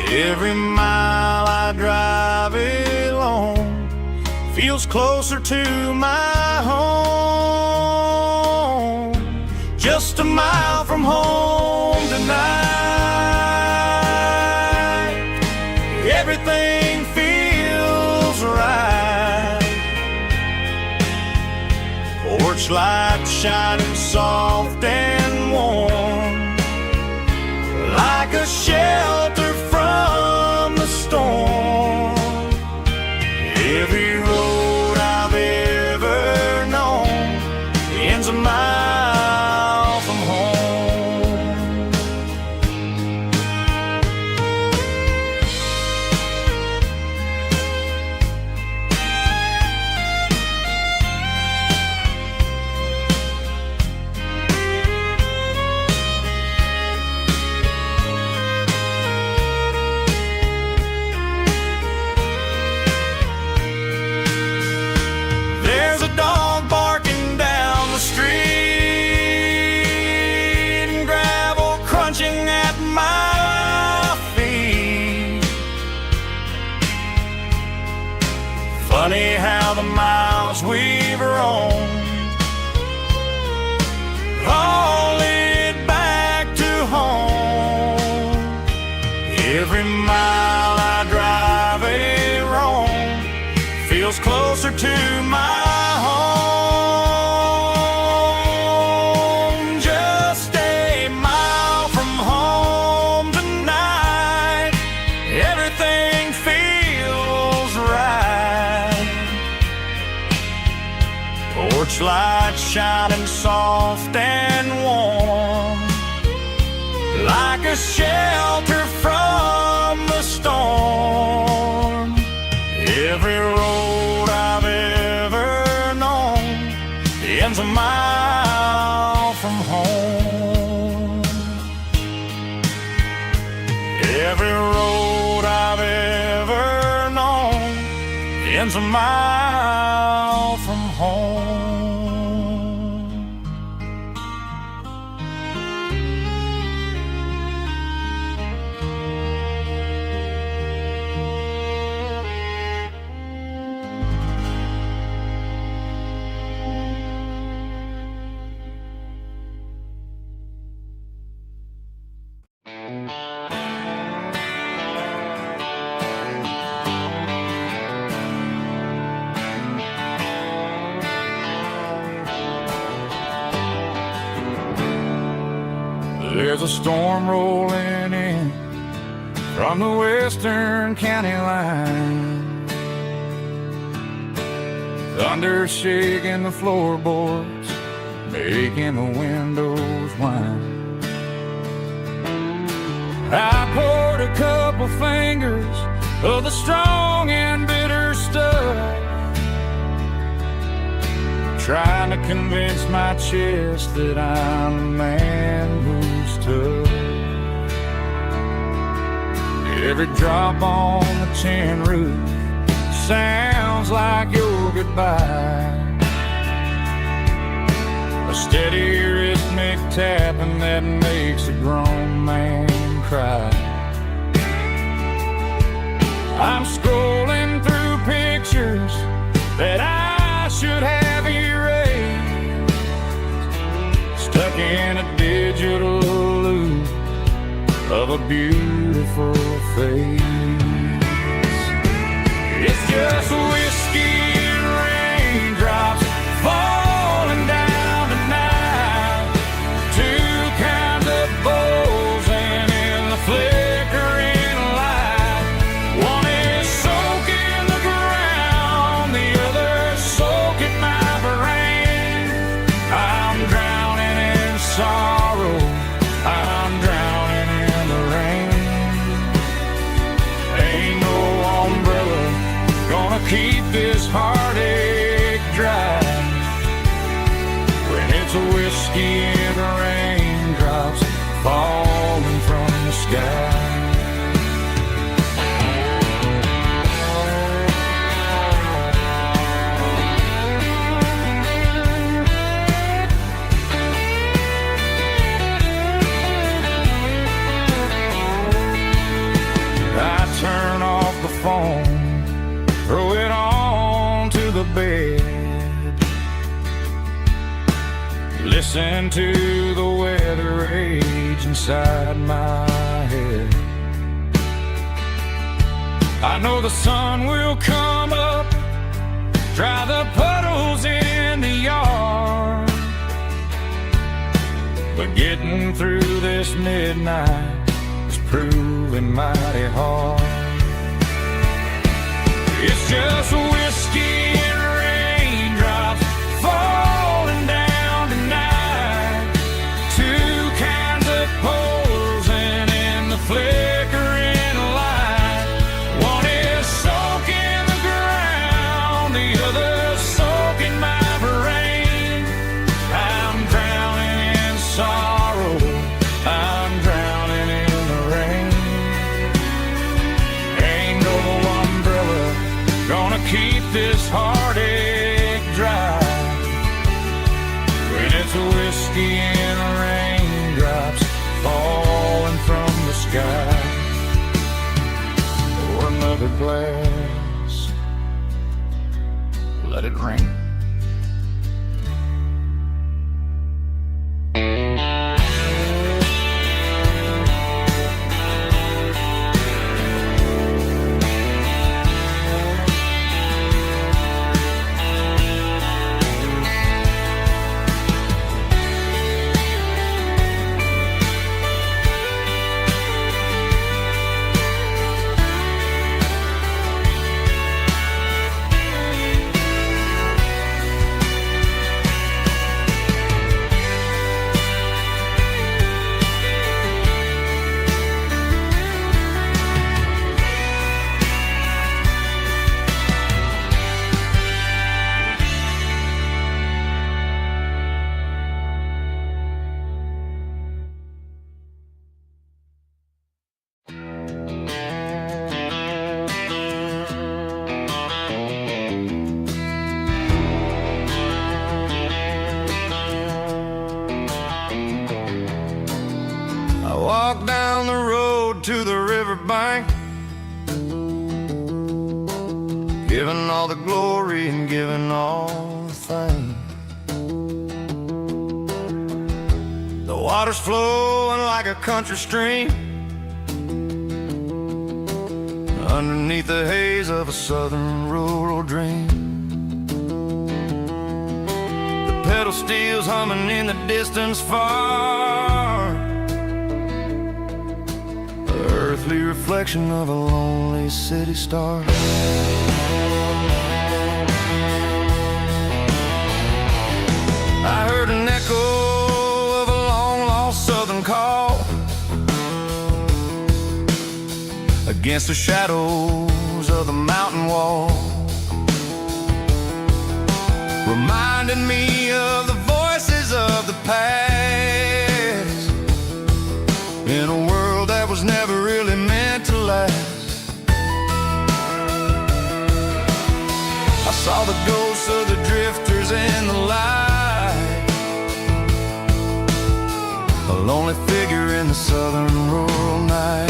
Every mile I drive it alone feels closer to my home. Just a mile from home tonight, everything feels right. Porch light shining soft and warm, like a shelter from the storm. Every road I've ever known ends a mile from home. There's a dog barking down the street and gravel crunching at my feet. Funny how the miles we've roamed all lead back to home. Every mile I drive a roam feels closer to my home. Just a mile from home tonight, everything feels right. Porch light shining soft and warm, like a shelter from the storm. Every road I've ever known ends a mile from home. Every road I've ever known ends a mile from home. There's a storm rolling in from the western county line, thunder shaking the floorboards, making the windows whine. I poured a couple fingers of the strong and bitter stuff, trying to convince my chest that I'm a man who's tough. Every drop on the tin roof sounds like your goodbye, a steady rhythmic tapping that makes a grown man cry. I'm scrolling through pictures that I should have erased, stuck in a digital loop of a beautiful face. It's just whiskey and raindrops falling down tonight, two kinds of bowls and in the flickering light. One is soaking the ground, the other soaking my brain. I'm drowning in sorrow, I'm drowning in the rain. Ain't no umbrella gonna keep this heartache dry when it's a whiskey and raindrops falling from the sky. I turn off the phone listen to the weather rage inside my head. I know the sun will come up, dry the puddles in the yard, but getting through this midnight is proving mighty hard. It's just whiskey and raindrops falling down tonight. Two kinds of posing in the flickering light. One is soaking the ground, the other soaking my brain. I'm drowning in sorrow, I'm drowning in the rain. Ain't no umbrella gonna keep this heartache dry when it's whiskey and raindrops falling from the sky. Pour another glass, let it rain. Walk down the road to the riverbank, giving all the glory and giving all the thanks. The water's flowing like a country stream underneath the haze of a southern rural dream. The pedal steel's humming in the distance far, earthly reflection of a lonely city star. I heard an echo of a long-lost southern call against the shadows of the mountain wall, reminding me of the voices of the past in a world that was never really meant to last. I saw the ghosts of the drifters in the light, a lonely figure in the southern rural night.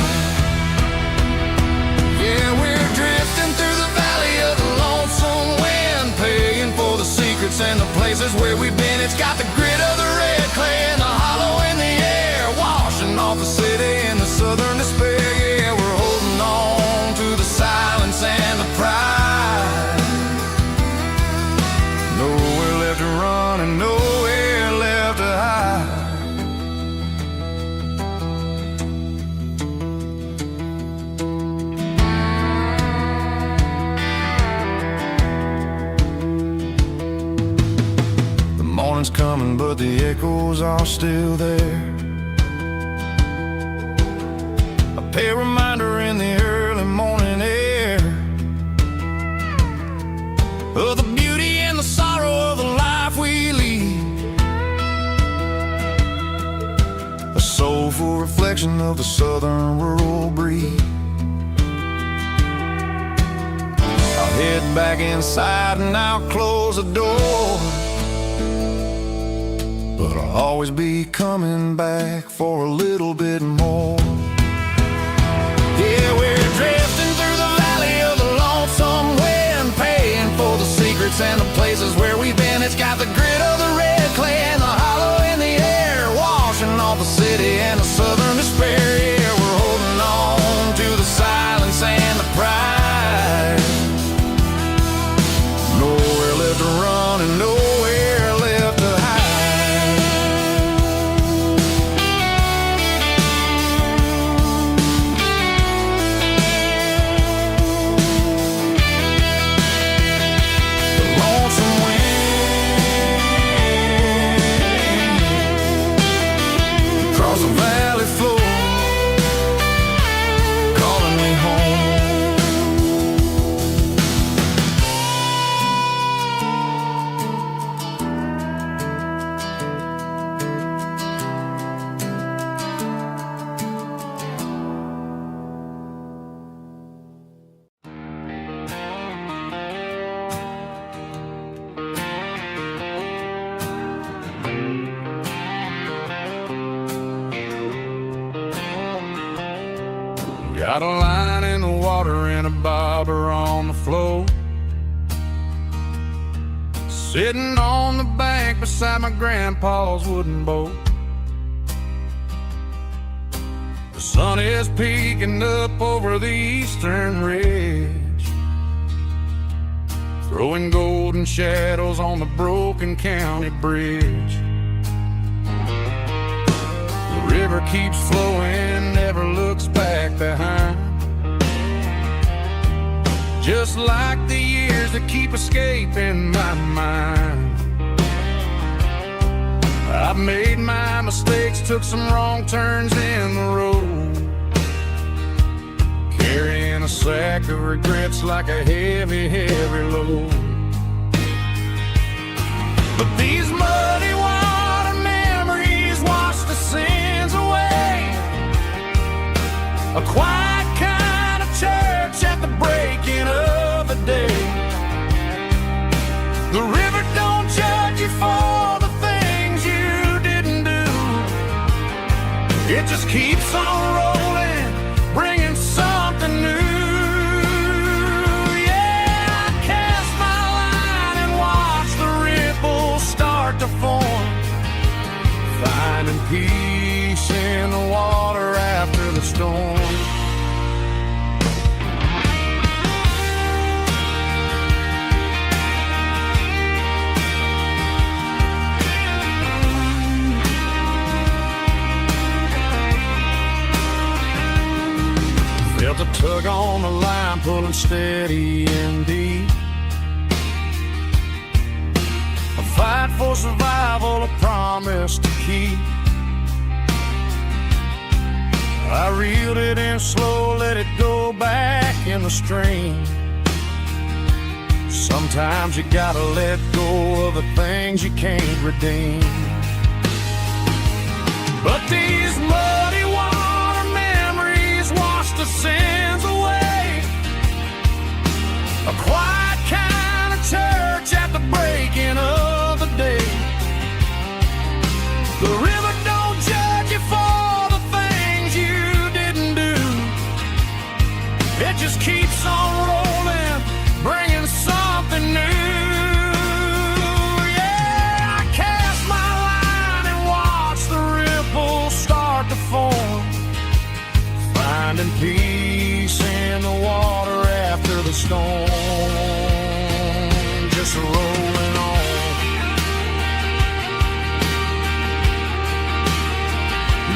Yeah, we're drifting through the valley of the lonesome wind, paying for the secrets and the places where we've been. It's got the grit of the red clay and the hollow in the air, washing off the city and the southern despair. Yeah, we're holding on to the silence and the pride. Nowhere left to run and nowhere left to hide. The morning's coming, but the echoes are still there. A reminder in the early morning air of the beauty and the sorrow of the life we lead, a soulful reflection of the southern rural breed. I'll head back inside and I'll close the door, but I'll always be coming back for a little bit more. Yeah, we're drifting through the valley of the lonesome wind, paying for the secrets and the places where we've been. It's got the grit of the red clay and the hollow in the across the valley floor, calling me home. Got a line in the water and a bobber on the floor, sitting on the bank beside my grandpa's wooden boat. The sun is peeking up over the eastern ridge, throwing golden shadows on the broken county bridge. The river keeps flowing, never looks back behind, just like the years that keep escaping my mind. I've made my mistakes, took some wrong turns in the road, carrying a sack of regrets like a heavy, heavy load. But these muddy water memories wash the sins away. A quiet kind of church at the breaking of the day. The river don't judge you for the things you didn't do. It just keeps on rolling, bringing something new. Yeah, I cast my line and watch the ripples start to form, finding peace in the water after the storm. Felt a tug on the line, pulling steady and deep. A fight for survival, a promise to keep. I reeled it in slow, let it go back in the stream. Sometimes you gotta let go of the things you can't redeem. But these muddy water memories wash the sins away. A quiet kind of church at the breaking of the day. The river don't judge you for the things you didn't do. It just keeps on rolling, bringing something new. Yeah, I cast my line and watch the ripples start to form, finding peace in the water after the storm. Just rolling on.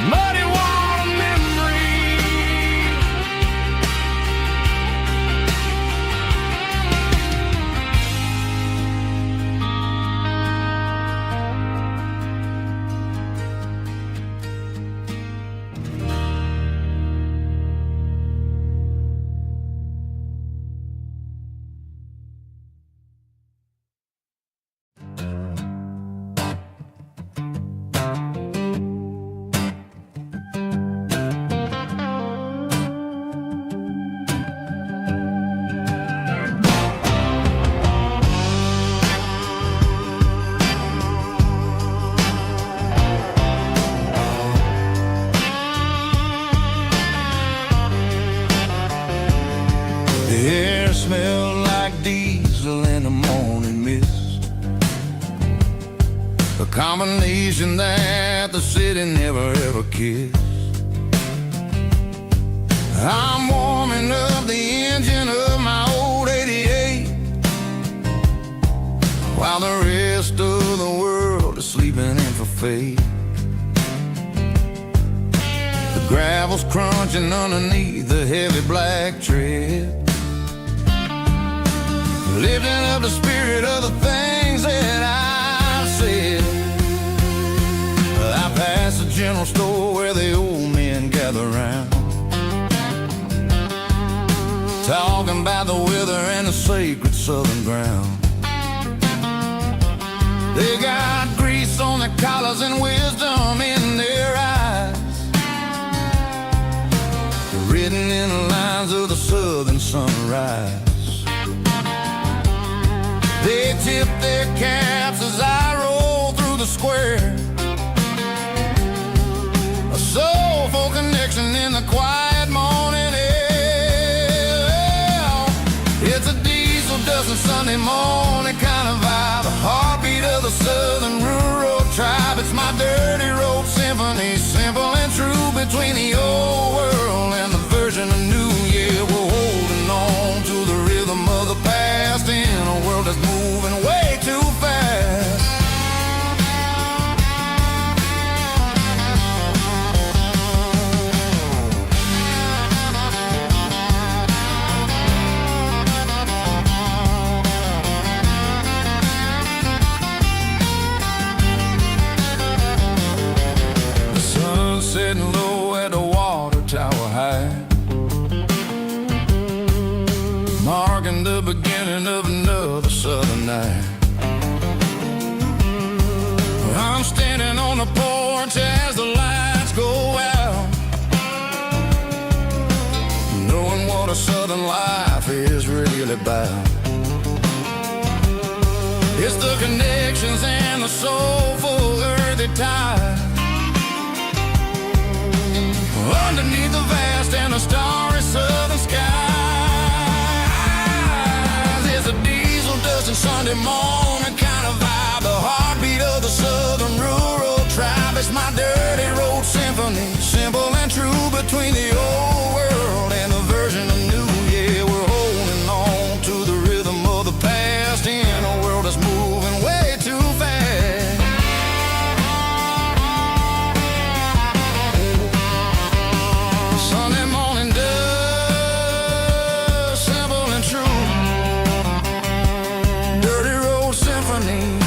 Muddy water memory. The air smelled like diesel in the morning mist, a combination that the city never ever kissed. I'm warming up the engine of my old 88, while the rest of the world is sleeping in for fate. The gravel's crunching underneath the heavy black tread, lifting up the spirit of the things that I've said. I've past the general store where the old men gather round, talking about the weather and the sacred southern ground. They got grease on their collars and wisdom in their eyes, written in the lines of the southern sunrise. They tip their caps as I roll through the square, a soulful connection in the quiet morning air. It's a diesel dusting Sunday morning kind of vibe, a heartbeat of the southern rural tribe. It's my dirty road symphony, simple and true, between the old world and the version of new. Yeah, we're holding on to the rhythm of the past in a world that's moving way too fast. Sitting low at the water tower high, marking the beginning of another southern night. I'm standing on the porch as the lights go out, knowing what a southern life is really about. It's the connections and the soulful earthy ties, underneath the vast and the starry southern skies. It's a diesel dusting Sunday morning kind of vibe, the heartbeat of the southern rural tribe. It's my dirty road symphony, simple and true, between the old world and the version of new. Yeah, we're holding on to the rhythm of the past in a world that's moving way too fast. Sunday morning dust, simple and true, dirty road symphony.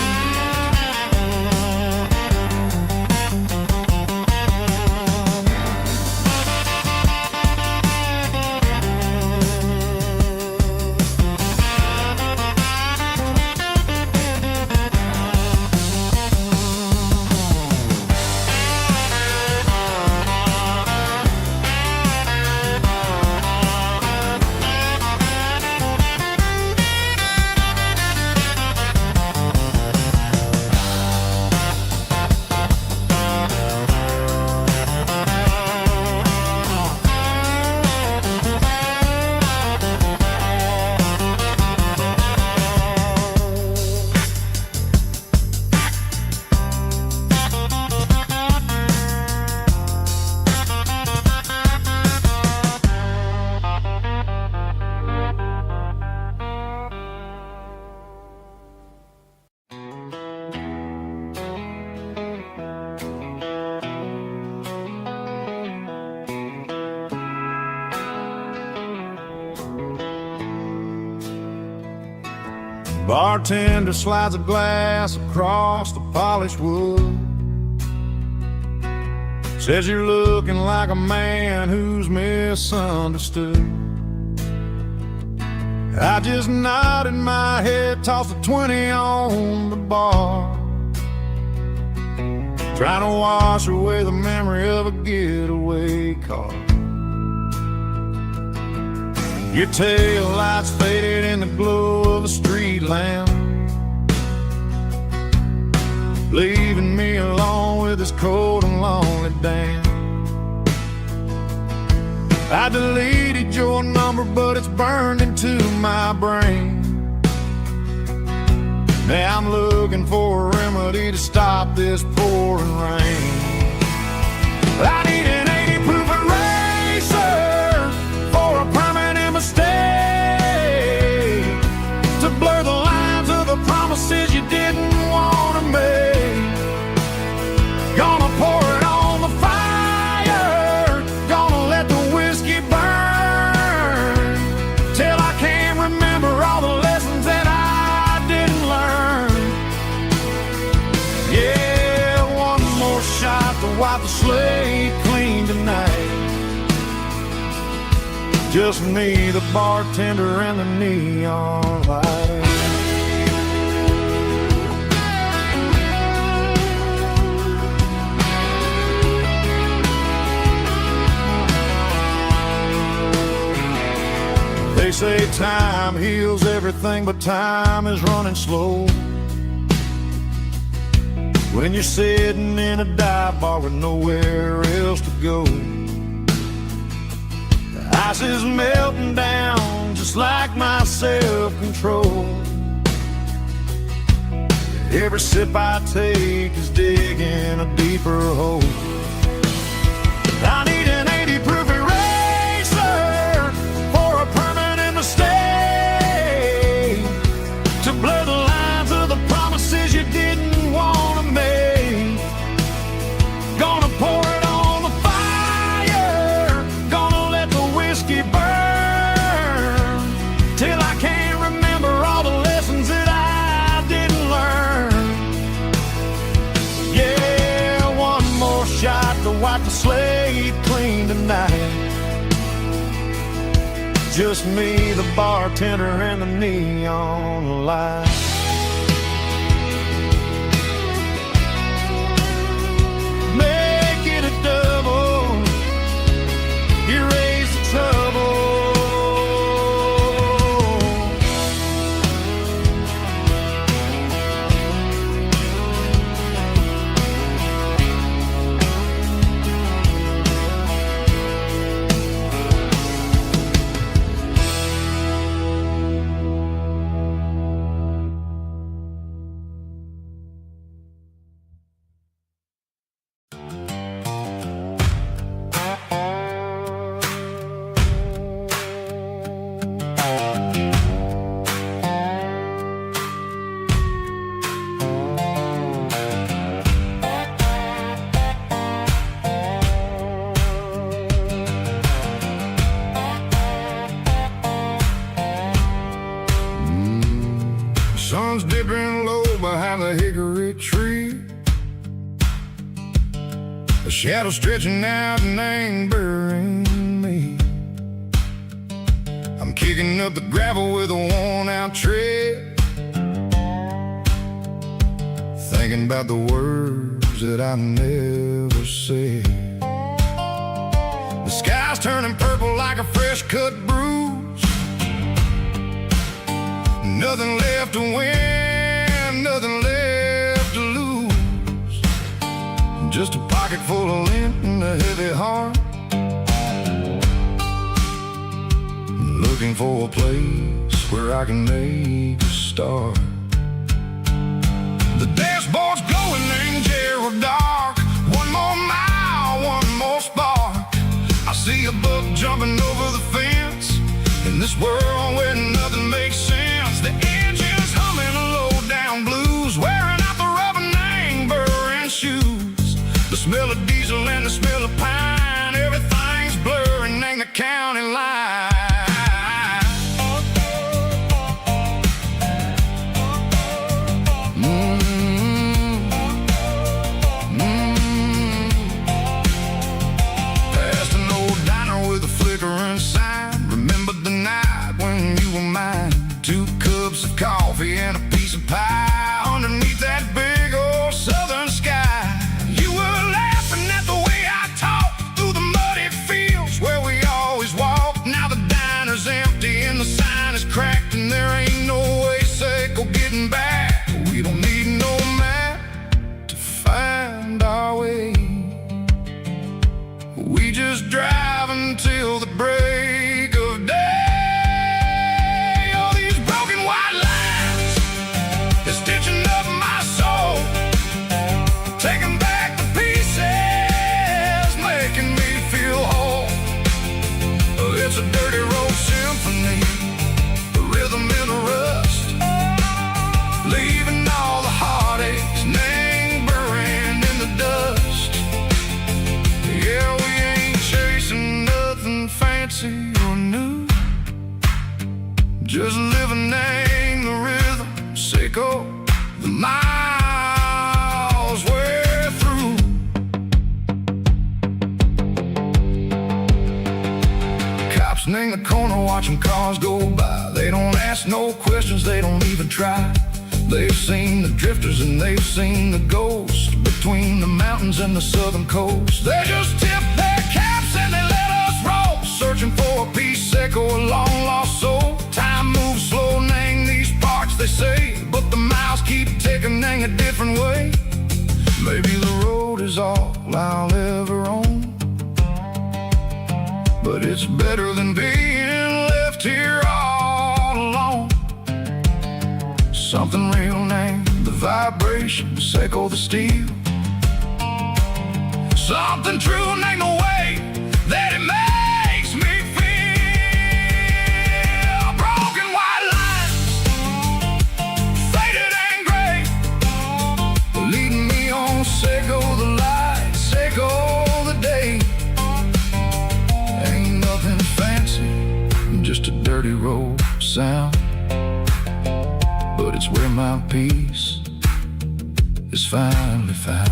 Bartender slides a glass across the polished wood, says you're looking like a man who's misunderstood. I just nodded my head, tossed a 20 on the bar, trying to wash away the memory of a getaway car. Your tail lights faded in the glow of a street lamp, leaving me alone with this cold and lonely damn. I deleted your number, but it's burned into my brain. Now I'm looking for a remedy to stop this pouring rain. I need an 80-proof eraser for a permanent mistake, to blur the lines of the promises you didn't want to make. Gonna pour it on the fire, gonna let the whiskey burn, till I can't remember all the lessons that I didn't learn. Yeah, one more shot shot to wipe the slate clean tonight. Just me, the bartender, and the neon light. They say time heals everything, but time is running slow. When you're sitting in a dive bar with nowhere else to go, the ice is melting down just like my self-control. Every sip I take is digging a deeper hole. I need an 80 proof eraser for a permanent mistake, to blur the lines of the promises you didn't want to make. Gonna pour it on the fire, gonna let the whiskey burn, till I can't remember all the lessons that I didn't learn. Yeah, one more shot to wipe the slate clean tonight. Just me, the bartender, and the neon light. Make it a double, erase the trouble. Sun's dipping low behind the hickory tree, a shadow stretching out and angering me. I'm kicking up the gravel with a worn-out tread, thinking about the words that I never said. The sky's turning purple like a fresh-cut bruise. Nothing left to win, nothing left to lose. Just a pocket full of lint and a heavy heart, looking for a place where I can make a start. The dashboard's glowing angel dark. One more mile, one more spark. I see a buck jumping over the fence, in this world where nothing makes sense. The engine's humming a low-down blues, wearing out the rubber name burring shoes. The smell of diesel and the smell of pine, everything's blurring in the county line. Past an old diner with a flickering sign, remember the night when you were mine. 2 cups of coffee and a piece of pie underneath that big old southern sky. You were laughing at the way I talked through the muddy fields where we always walked. Now the diner's empty and the sign is cracked, and there ain't no way safe or getting back. We don't need no map to find our way. We just drive until the break of day. It's a dirty road symphony, a rhythm in the rust, leaving all the heartaches lingering in the dust. Yeah, we ain't chasing nothing fancy. in the corner watching cars go by. They don't ask no questions, they don't even try. They've seen the drifters and they've seen the ghosts between the mountains and the southern coast. They just tip their caps and they let us roll, searching for a piece echo, a long lost soul. Time moves slow, nang these parts they say, but the miles keep ticking, nang a different way. Maybe the road is all I'll ever own, but it's better than being left here all alone. Something real named the vibrations echo the steel. Something true named the way that it makes me feel. Broken white lines, faded and gray, leading me on, Seiko the light, Seiko the day. Ain't nothing fancy, just a dirty road sound, but it's where my peace is finally found.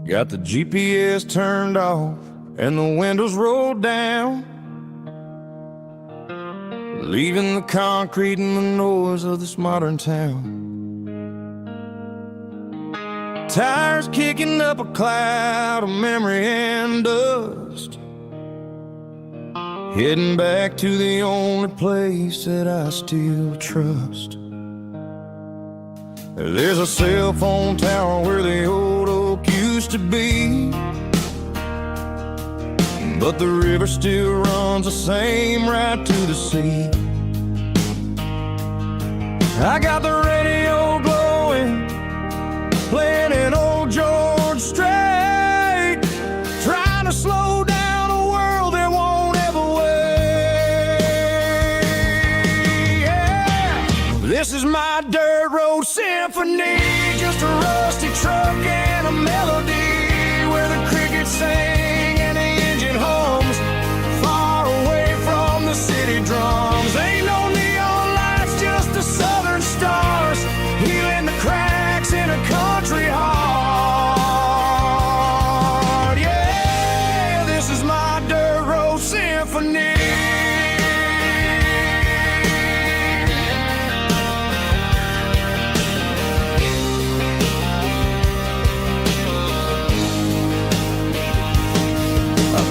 Got the GPS turned off and the windows rolled down, leaving the concrete and the noise of this modern town. Tires kicking up a cloud of memory and dust, heading back to the only place that I still trust. There's a cell phone tower where the old oak used to be, but the river still runs the same right to the sea. I got the radio glowing, playing an old George Strait, trying to slow down a world that won't ever wait. Yeah. This is my dirt road symphony, just a rusty truck and a melody where the crickets sing and the engine hums, far away from the city drums. Ain't no neon lights, just the southern stars, healing the cracks in a country heart. Yeah, this is my dirt road symphony.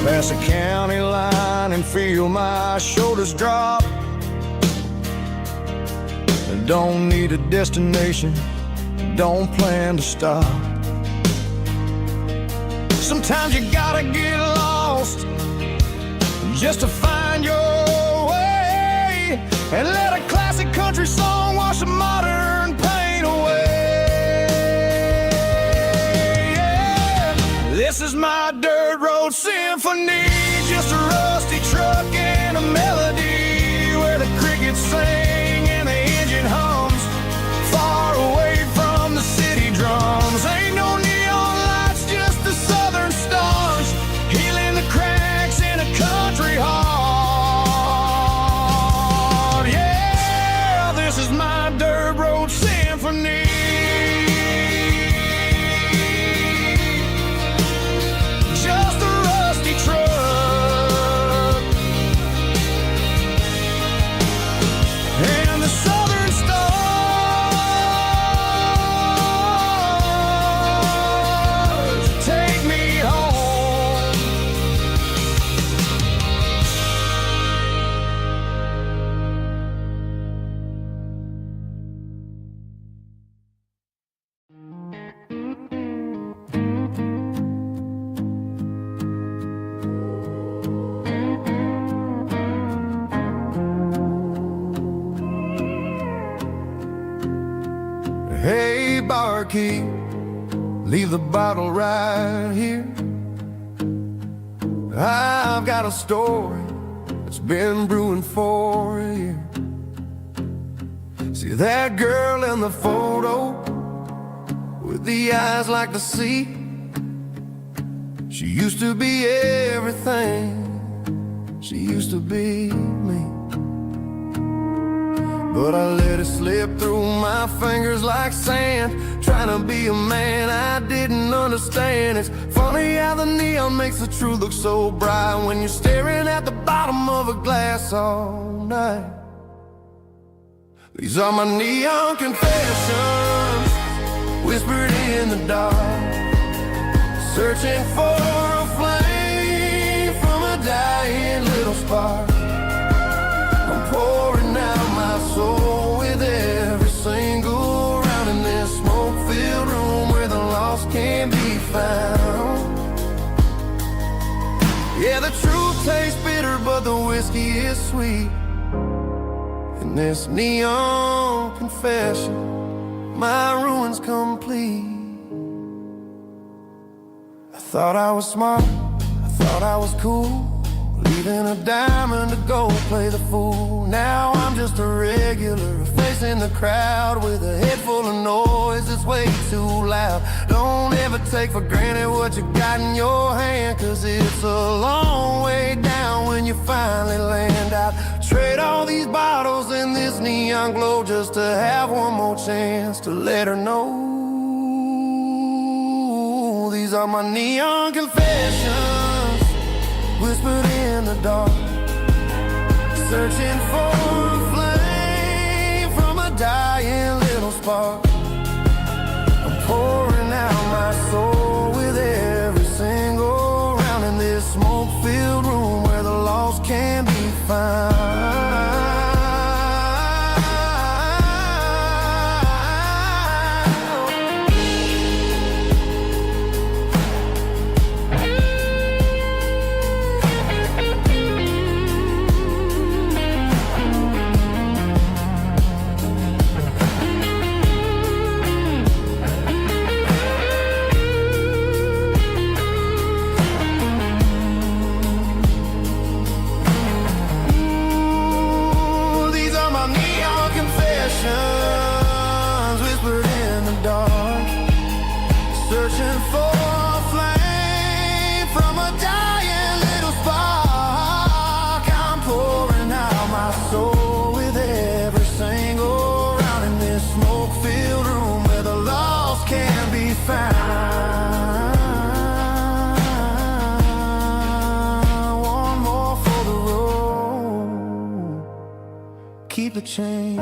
Pass a county line and feel my shoulders drop. Don't need a destination, don't plan to stop. Sometimes you gotta get lost just to find your way, and let a classic country song wash a modern pain away. Yeah. This is my dirt road symphony, just a rusty truck and a melody where the crickets sing and the engine hums, far away from the city drums. Ain't no neon lights, just the southern stars, healing the cracks in a country heart. Yeah. barkeep, leave the bottle right here. I've got a story that's been brewing for a year. See that girl in the photo with the eyes like the sea? She used to be everything, she used to be me. But I let it slip through my fingers like sand, trying to be a man I didn't understand. It's funny how the neon makes the truth look so bright when you're staring at the bottom of a glass all night. These are my neon confessions, whispered in the dark, searching for a flame from a dying little spark. I'm pouring out my soul with every single round in this smoke-filled room where the lost can be found. Yeah, the truth tastes bitter, but the whiskey is sweet. In this neon confession, my ruin's complete. I thought I was smart, I thought I was cool, leaving a diamond to go play the fool. Now I'm just a regular, facing the crowd with a head full of noise that's way too loud. Don't ever take for granted what you got in your hand, cause it's a long way down when you finally land out. Trade all these bottles and this neon glow just to have one more chance to let her know. These are my neon confessions, whispered in the dark, searching for a flame from a dying little spark. I'm pouring out my soul with every single round in this smoke-filled room where the lost can be found. Whispered in the dark, searching for a flame from a dying little spark. I'm pouring out my soul with every single round in this smoke-filled room where the lost can be found. One more for the road, keep the change.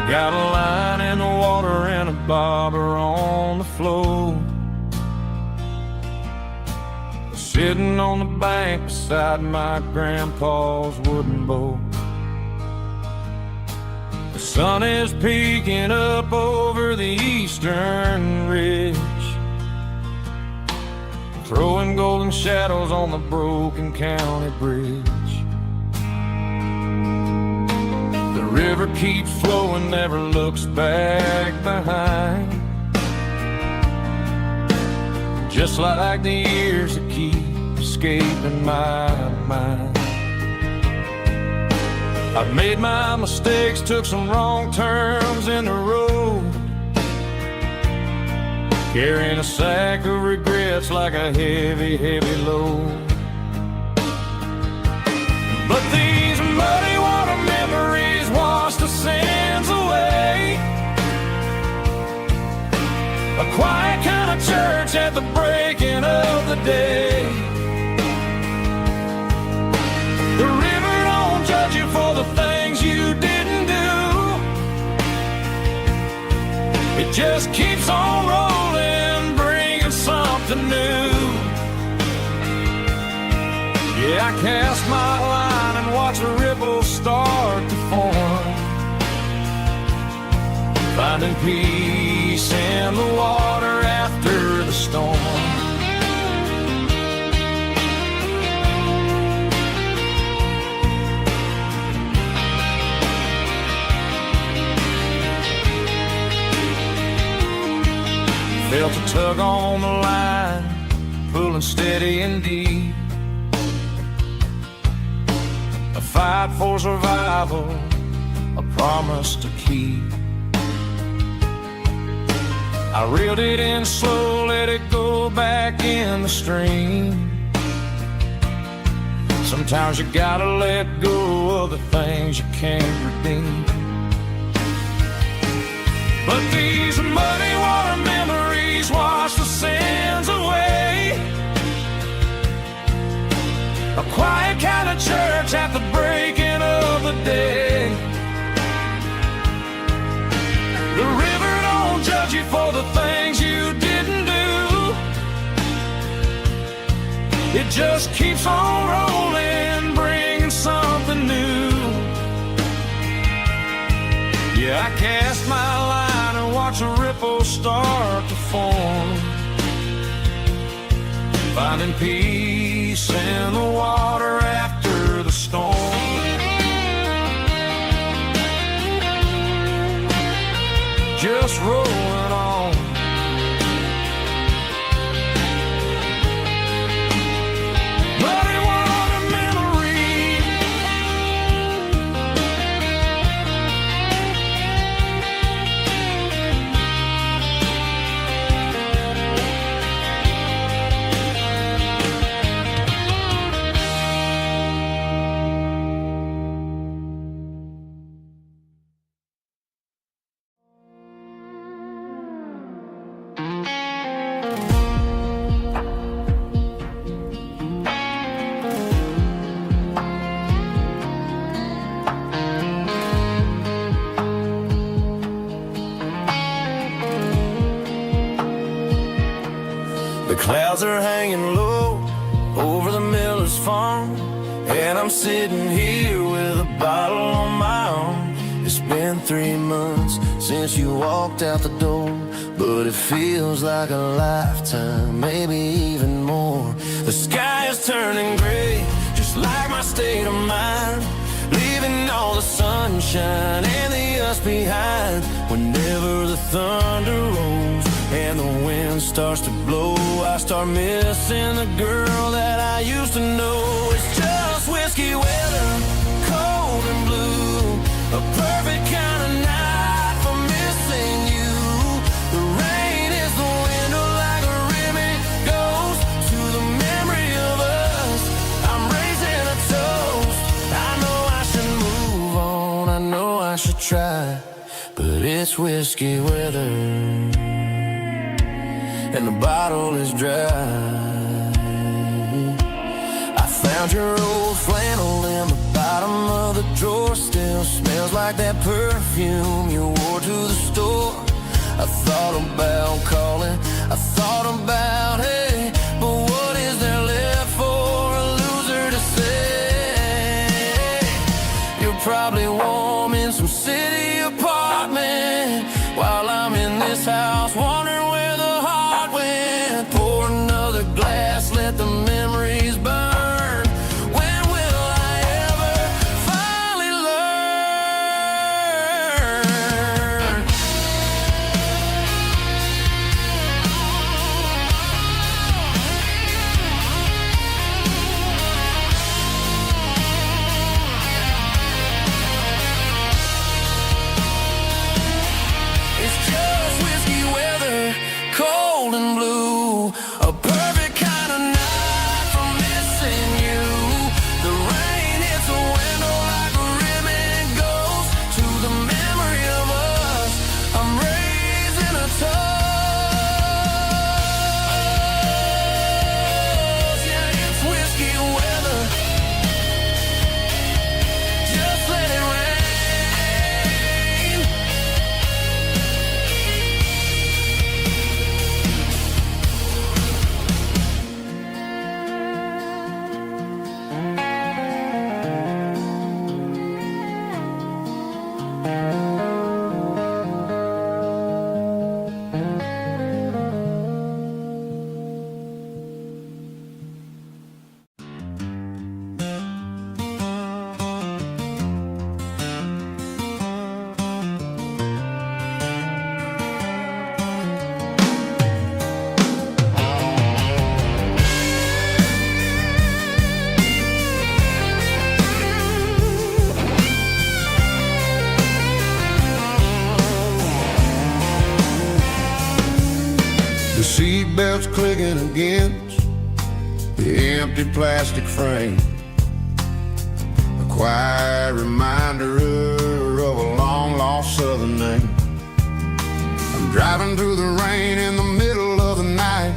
Got a line in the water and a bobber on the floor, sitting on the bank beside my grandpa's wooden boat. The sun is peeking up over the eastern ridge, throwing golden shadows on the broken county bridge. The river keeps flowing, never looks back behind, just like the years that keep escaping my mind. I've made my mistakes, took some wrong turns in the road, carrying a sack of regrets like a heavy, heavy load. But these muddy water memories wash the sins away. A quiet kind of church at the breaking of the day. It just keeps on rolling, bringing something new. Yeah, I cast my line and watch a ripple start to form, finding peace in the water after the storm. Felt a tug on the line, pulling steady and deep. A fight for survival, a promise to keep. I reeled it in slow, let it go back in the stream. Sometimes you gotta let go of the things you can't redeem. But these muddy water memories wash the sins away. A quiet kind of church at the breaking of the day. The river don't judge you for the things you didn't do. It just keeps on rolling, bringing something new. Yeah, I cast my line and watch a ripple start to form, finding peace in the water after the storm. Just rolling on. Muddy water memory. The clouds are hanging low over the miller's farm, and I'm sitting here with a bottle on my arm. It's been 3 months since you walked out the door, but it feels like a lifetime, maybe even more. The sky is turning gray, just like my state of mind, leaving all the sunshine and the us behind. Whenever the thunder rolls and the wind starts to blow, I start missing the girl that I used to know. It's just whiskey weather, cold and blue, a perfect kind of night for missing you. The rain is the window like a ribbon goes to the memory of us. I'm raising a toast. I know I should move on, I know I should try, but it's whiskey weather and the bottle is dry. I found your old flannel in the bottom of the drawer, still smells like that perfume you wore to the store. I thought about calling, I thought about, hey, but what is there left for a loser to say? You're probably warm in some city apartment while I'm in this house wondering where the heart went. Pour another glass, let the memories burn. When will I ever finally learn? It's just whiskey weather, seatbelts clicking against the empty plastic frame, a quiet reminder of a long-lost southern name. I'm driving through the rain in the middle of the night,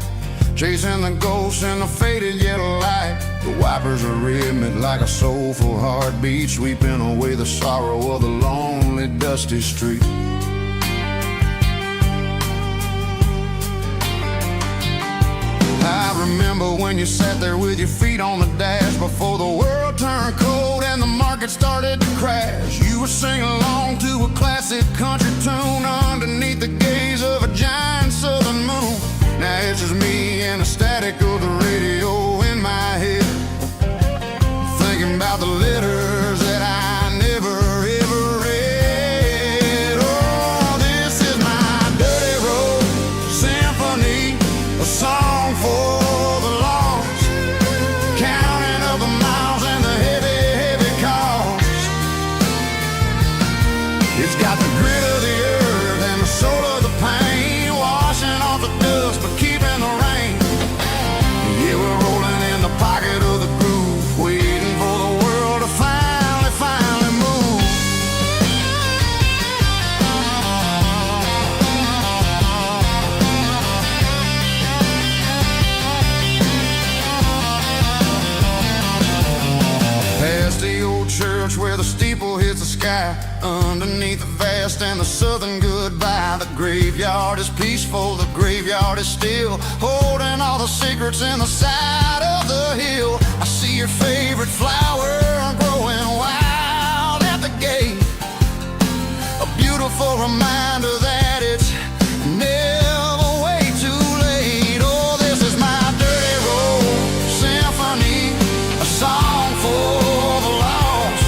chasing the ghosts in the faded yellow light. The wipers are rhythmic like a soulful heartbeat, sweeping away the sorrow of the lonely, dusty street. I remember when you sat there with your feet on the dash before the world turned cold and the market started to crash. You were singing along to a classic country tune underneath the gaze of a giant southern moon. Now it's just me and the static of the radio in my head, thinking about the letters that I never ever read. Oh, this is my dirty road symphony, a song for the lost, counting up the miles and the heavy, heavy cost. It's got the grit of the earth and the soul of the pain, washing off the dust but keeping the rain. Yeah, we're rolling in the pocket of the groove, waiting for the world to finally move. Past the old church where the steeple hits the sky, underneath the vast and the southern goodbye. The graveyard is peaceful, the graveyard is still, holding all the secrets in the side of the hill. I see your favorite flower growing wild at the gate, a beautiful reminder that it's never way too late. Oh, this is my dirty road symphony, a song for the lost,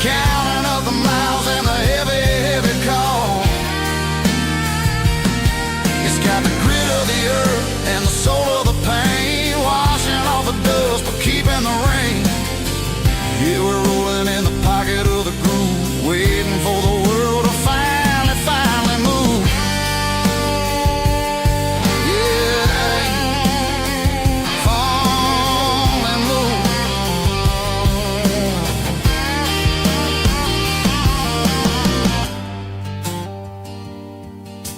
counting up the miles and the heavy, heavy call. It's got the grit of the earth and the soul of the pain, washing off the dust but keeping the rain. Yeah, we're rolling in the pocket of the groove, waiting for the world to finally move. Yeah, fall and move.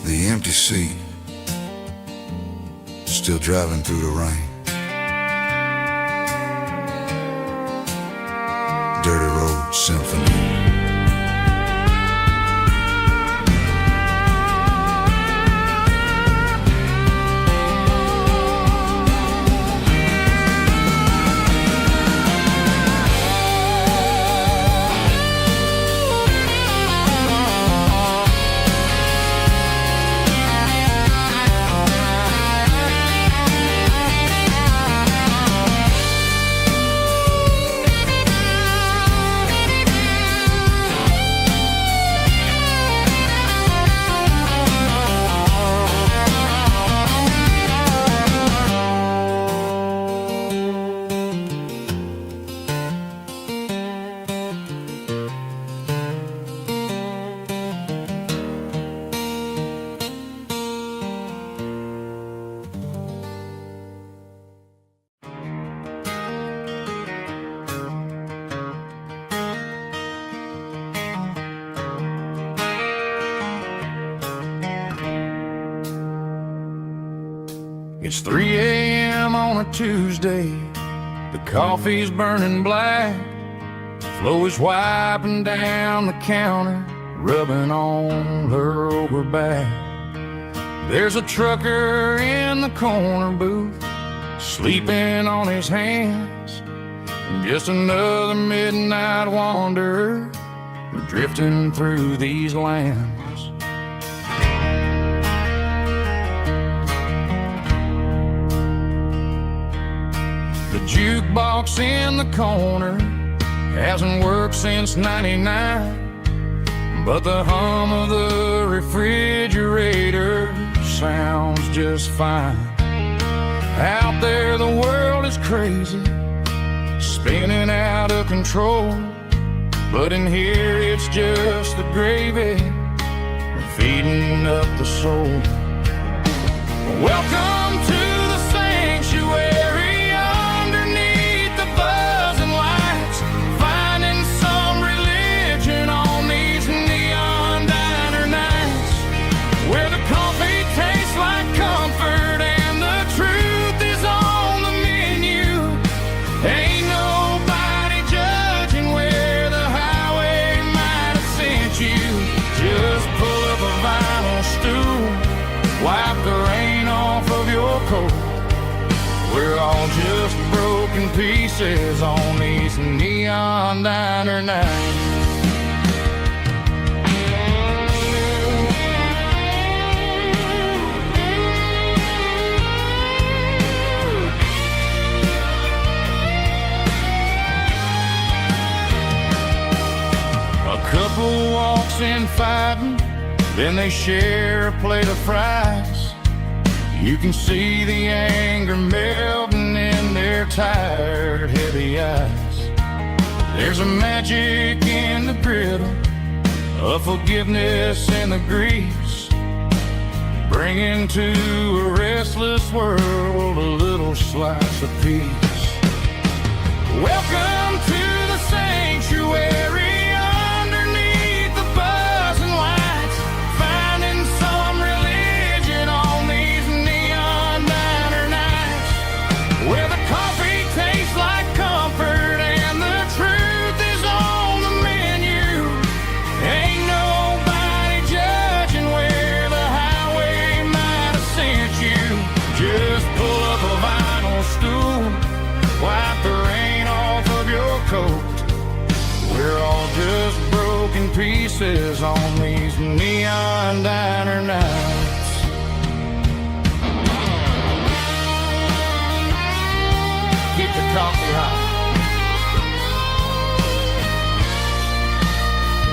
The empty seat, still driving through the rain. Dirty Road Symphony. It's 3 a.m. on a Tuesday, the coffee's burning black, Flo is wiping down the counter, rubbing on her over back. There's a trucker in the corner booth, sleeping on his hands, and just another midnight wanderer drifting through these lands. The jukebox in the corner hasn't worked since '99, but the hum of the refrigerator sounds just fine. Out there the world is crazy, spinning out of control, but in here it's just the gravy feeding up the soul. Welcome to the sanctuary underneath the buzzing lights, finding some religion on these neon diner nights, where the coffee tastes like comfort and the truth is on the menu. Ain't nobody judging where the highway might have sent you. Just pull up a vinyl stool, wipe the rain off of your coat. We're all just broken pieces on these neon diner nights. A couple walks in fighting, then they share a plate of fries. You can see the anger melting in their tired, heavy eyes. There's a magic in the griddle, a forgiveness in the grease, bringing to a restless world a little slice of peace. Welcome to the sanctuary underneath the buzzing lights, finding some religion on these neon diner nights, where the coffee tastes like comfort and the truth is on the menu. Ain't nobody judging where the highway might have sent you. Just pull up a vinyl stool, wipe the rain off of your coat. We're all just broken pieces on these neon diner nights. Keep the coffee hot.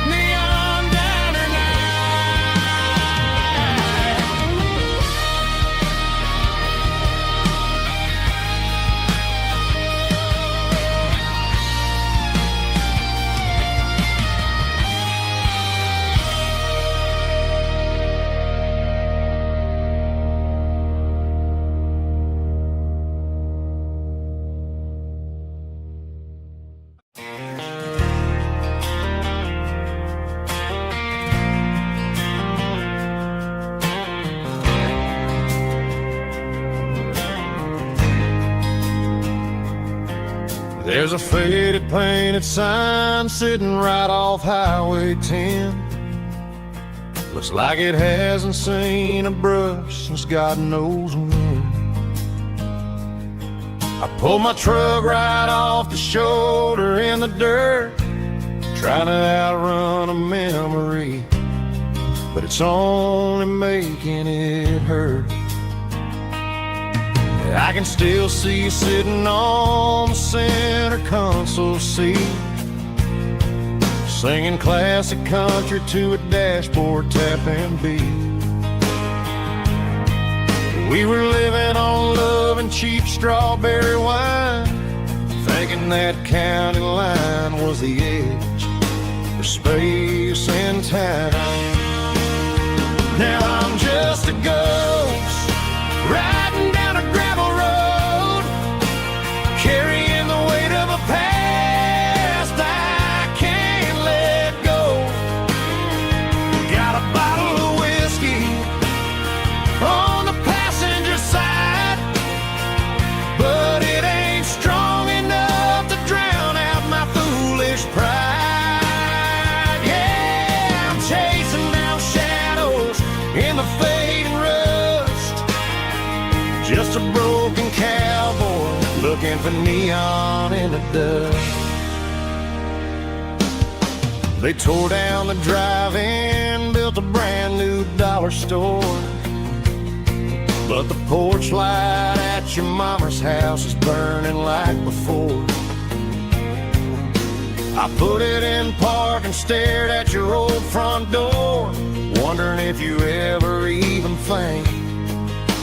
Neon diner There's a faded painted sign sitting right off Highway 10. Looks like it hasn't seen a brush since God knows when. I pulled my truck right off the shoulder in the dirt, trying to outrun a memory, but it's only making it hurt. I can still see you sitting on the center console seat, singing classic country to a dashboard tapping beat. We were living on love and cheap strawberry wine, thinking that county line was the edge for space and time. Now I'm just a ghost riding down a gravel road, carrying the weight of a past I can't let go. Got a bottle of whiskey on the passenger side, but it ain't strong enough to drown out my foolish pride. Yeah, I'm chasing down shadows in the fading rust, just a broken cowboy looking for neon in the dust. They tore down the drive-in, built a brand new dollar store, but the porch light at your mama's house is burning like before. I put it in park and stared at your old front door, wondering if you ever even think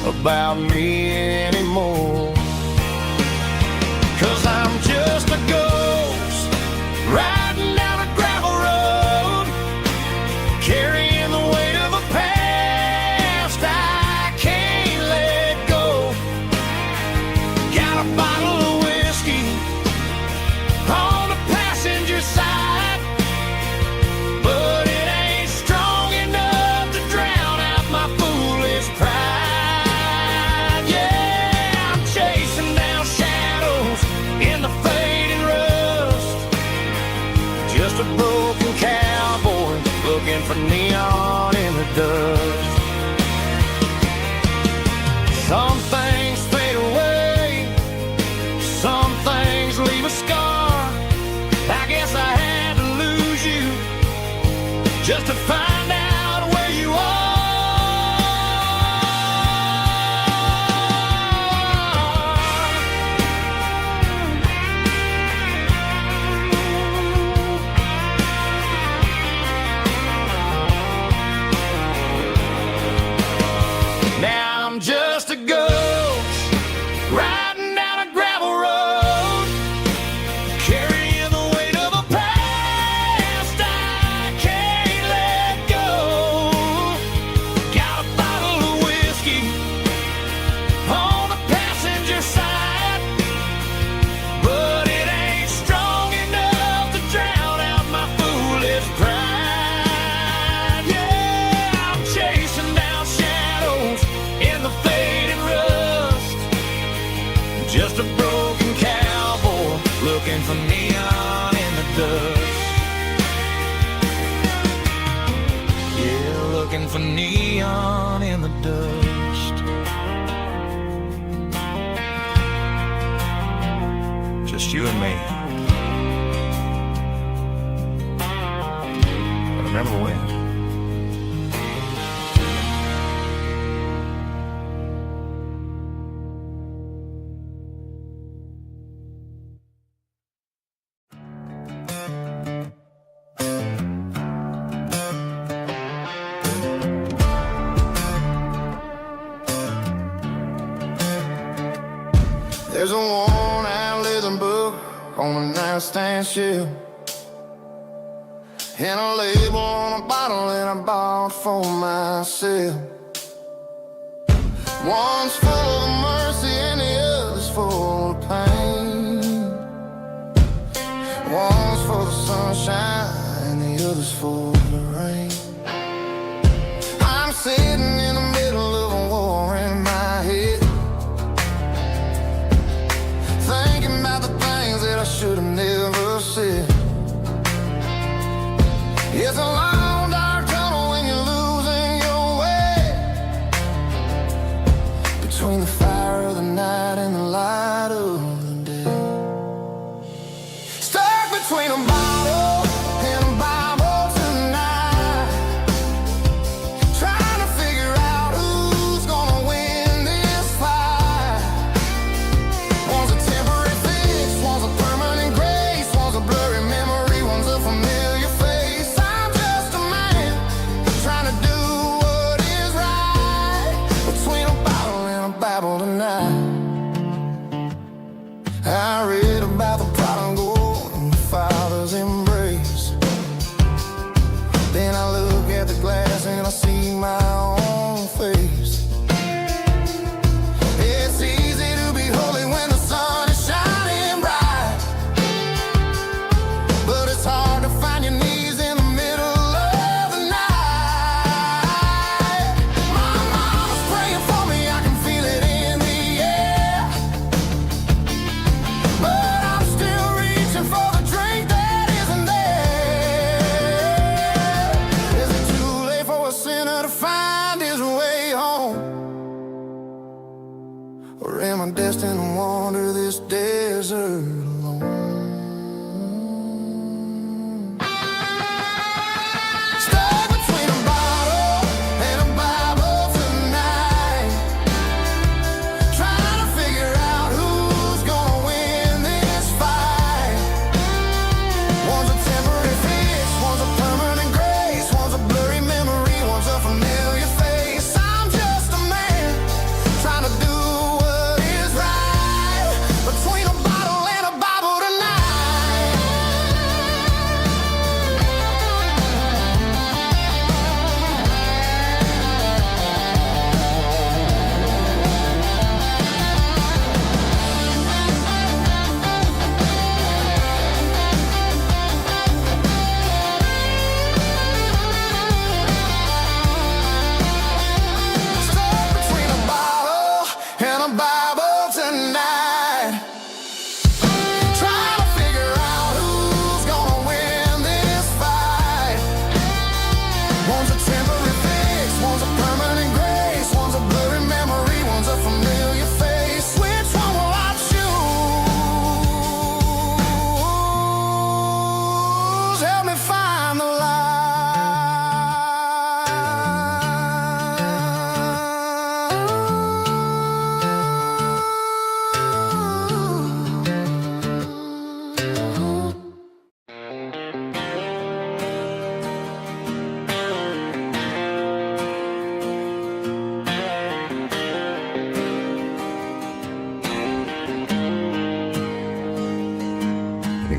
about me anymore. 'Cause I'm just a ghost riding down a gravel road, carrying the weight of a past I can't let for neon in the dust. Some things fade away, some things leave a scar. I guess I had to lose you just to find out where you are. Now I'm just a ghost riding down a gravel road, carrying the weight of a past I can't let go. Got a bottle of whiskey on the passenger side, but it ain't strong enough to drown out my foolish pride. Yeah, I'm chasing down shadows in the fading rust, just a broken cowboy looking for neon in the dust. Yeah, looking for neon in the dust. Just you and me. But remember when? There's a worn-out leather book on the nightstand shelf, and a label on a bottle that I bought for myself. One's full of mercy and the other's full of pain. One's full of sunshine and the other's full of rain. I'm sitting in the middle of a war in my head, thinking about the things that I should have never said. It's a long dark tunnel when you're losing your way, between the fire of the night and the light of the day. Stuck between a bottle and a Bible tonight, trying to figure out who's gonna win this fight. One's a temporary fix, one's a permanent grace, one's a blurry memory, one's a familiar face. I'm just a man trying to do what is right, between a bottle and a Bible tonight. I read about the prodigal and the father's embrace. Then I look at the glass and I see my own face. It's easy to be holy when the sun is shining bright, but it's hard to find your knees in the middle of the night. My mama's praying for me, I can feel it in the air, but I'm still reaching for the drink that isn't there. Is it too late for a sinner to find his way home? Or am I destined to wander this desert alone? Stuck between a bottle and a Bible tonight, trying to figure out who's gonna win this fight. One's a temporary fix, one's a permanent grace, one's a blurry memory, one's a familiar face. I'm just a man trying to do what is right, between a bottle and a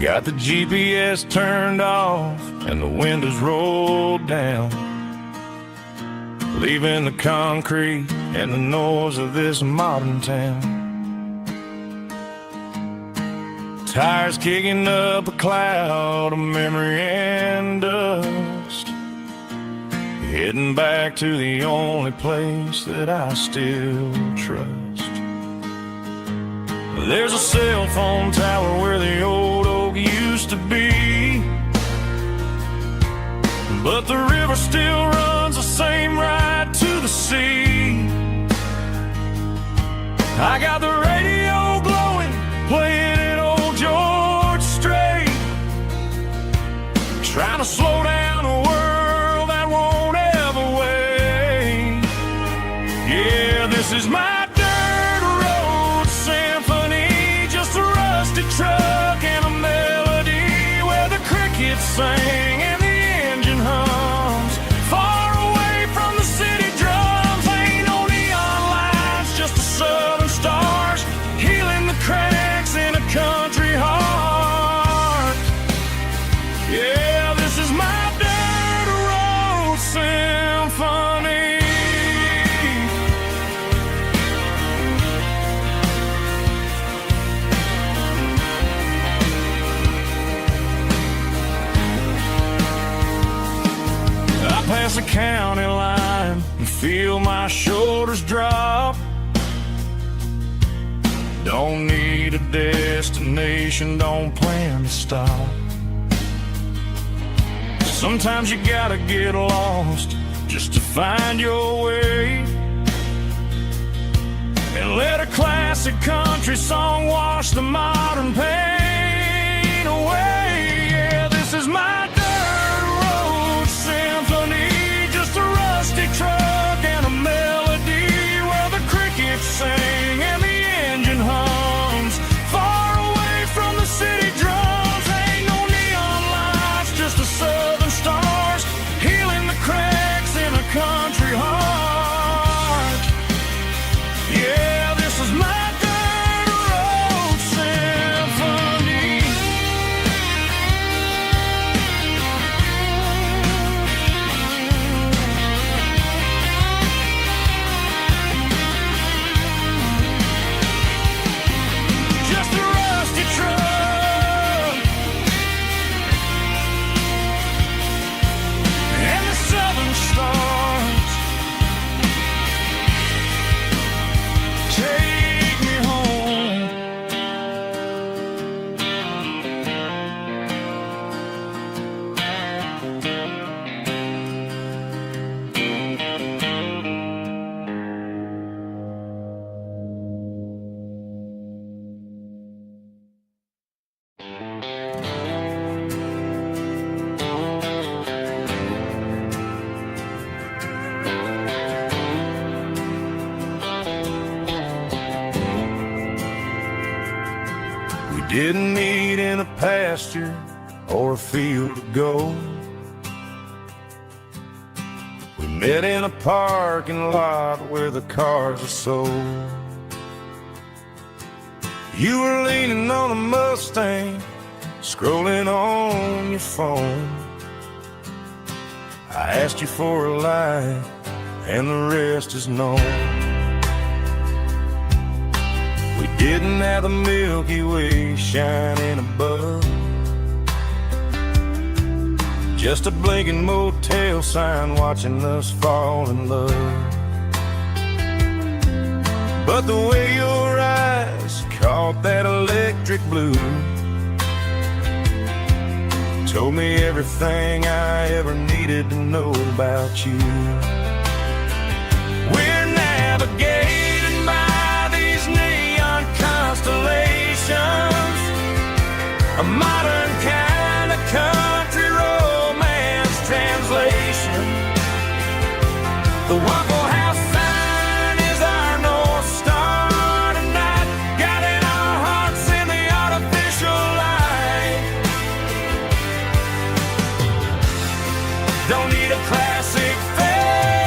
Got the GPS turned off and the windows rolled down, leaving the concrete and the noise of this modern town. Tires kicking up a cloud of memory and dust, heading back to the only place that I still trust. There's a cell phone tower where the old oak used to be, but the river still runs the same right to the sea. I got the radio glowing, playing it old George Strait, trying to slow down a world that won't ever wait. Yeah, this is my truck and a melody where the crickets sing and the engine hums, far away from the city drums. Ain't no neon lights, just the southern stars healing the cracks in a country heart. Yeah, this is my dirt road symphony. Past the county line and feel my shoulders drop. Don't need a destination, don't plan to stop. Sometimes you gotta get lost just to find your way, and let a classic country song wash the modern pain away. Yeah, this is my truck and a melody where the crickets sing and the engine hums, far away from the city drums. Ain't no neon lights, just the southern stars healing the cracks in a country heart. Yeah, this is my dirt road symphony. Didn't meet in a pasture or a field of gold. We met in a parking lot where the cars are sold. You were leaning on a Mustang, scrolling on your phone. I asked you for a light, and the rest is known. We didn't have the Milky Way shining above, just a blinking motel sign watching us fall in love. But the way your eyes caught that electric blue told me everything I ever needed to know about you. We're navigated by these neon constellations, a modern kind of country romance translation. The Waffle House sign is our North Star tonight, guiding our hearts in the artificial light. Don't need a classic fair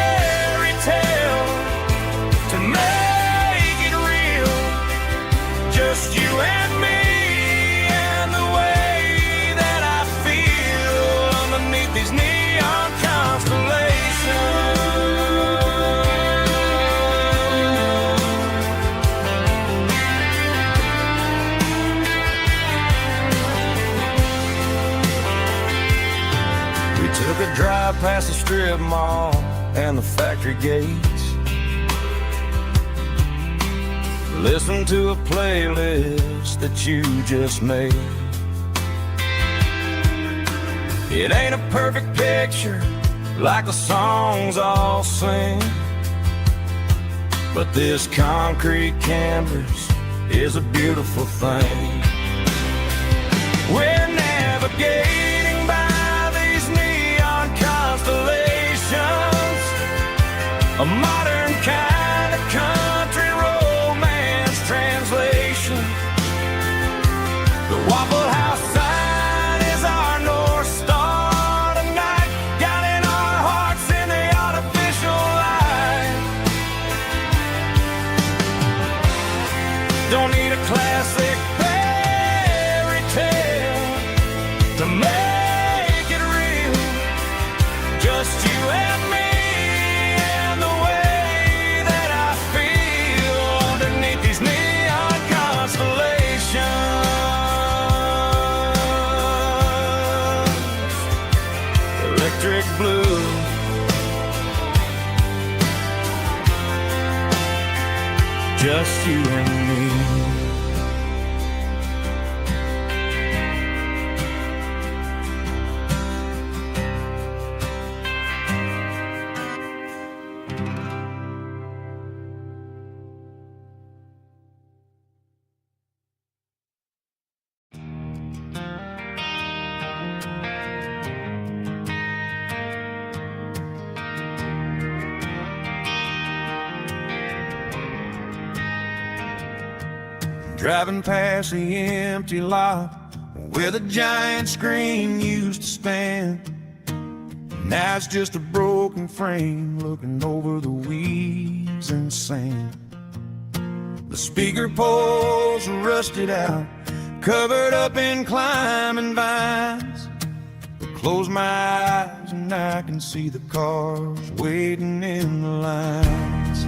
past the strip mall and the factory gates. Listen to a playlist that you just made. It ain't a perfect picture like the songs all sing, but this concrete canvas is a beautiful thing. We're navigating by these neon constellations, a modern kind of country romance translation. The Waffle House sign is our North Star tonight, guiding our hearts in the artificial light. Don't need a classic fairy tale to make it real, just you and me and the way that I feel underneath these neon constellations. Electric blue, just you and me. Driving past the empty lot where the giant screen used to stand. Now it's just a broken frame looking over the weeds and sand. The speaker poles are rusted out, covered up in climbing vines. I close my eyes and I can see the cars waiting in the lines.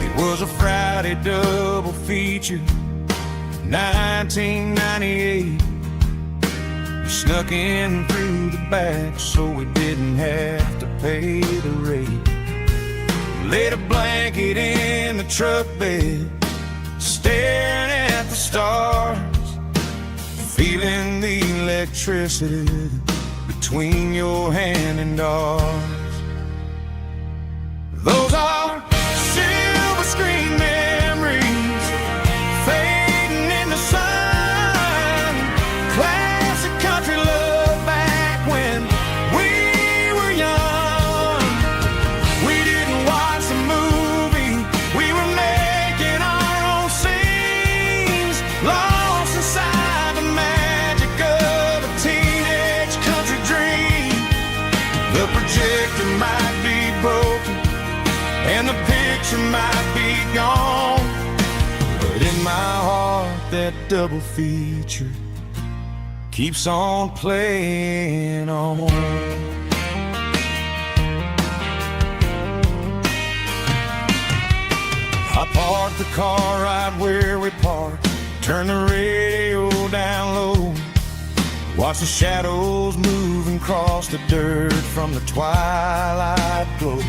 It was a Friday double feature, 1998. We snuck in through the back so we didn't have to pay the rate. Laid a blanket in the truck bed, staring at the stars, feeling the electricity between your hand and ours. Those are silver screen memories fading in the sun. Classic country love back when we were young. We didn't watch the movie, we were making our own scenes, lost inside the magic of a teenage country dream. The projector might be broken and the picture might be gone, but in my heart that double feature keeps on playing on. I parked the car right where we parked, turned the radio down low, watch the shadows moving across the dirt from the twilight glow.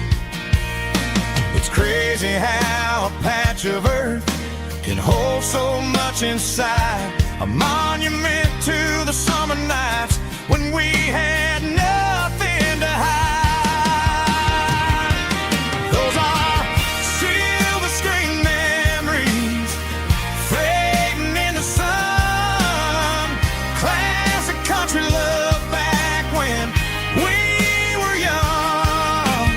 It's crazy how a patch of earth can hold so much inside, a monument to the summer nights when we had nothing to hide. Those are silver screen memories fading in the sun. Classic country love back when we were young.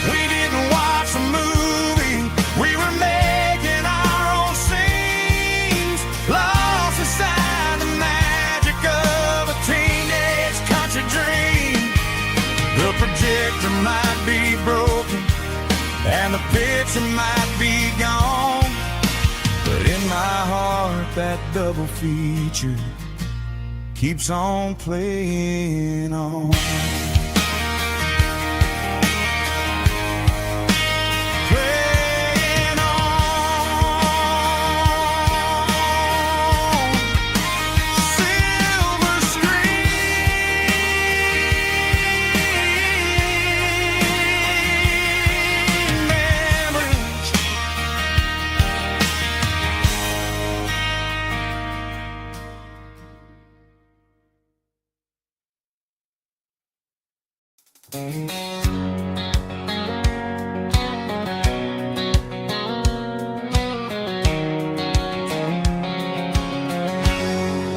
We didn't watch the movie, we were making our own scenes, lost inside the magic of a teenage country dream. The projector might be broken and the picture might be gone, but in my heart that double feature keeps on playing on. Playing on.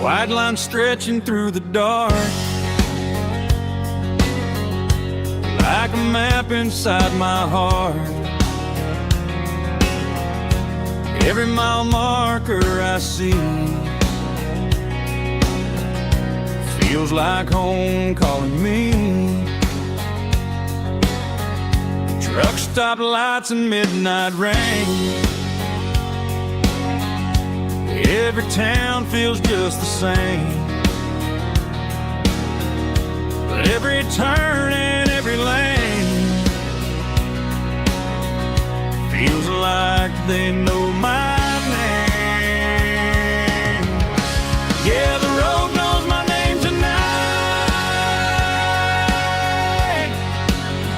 White line stretching through the dark, like a map inside my heart. Every mile marker I see feels like home calling me. Truck stop lights and midnight rain. Every town feels just the same, but every turn and every lane feels like they know my name. Yeah, the road knows my name tonight,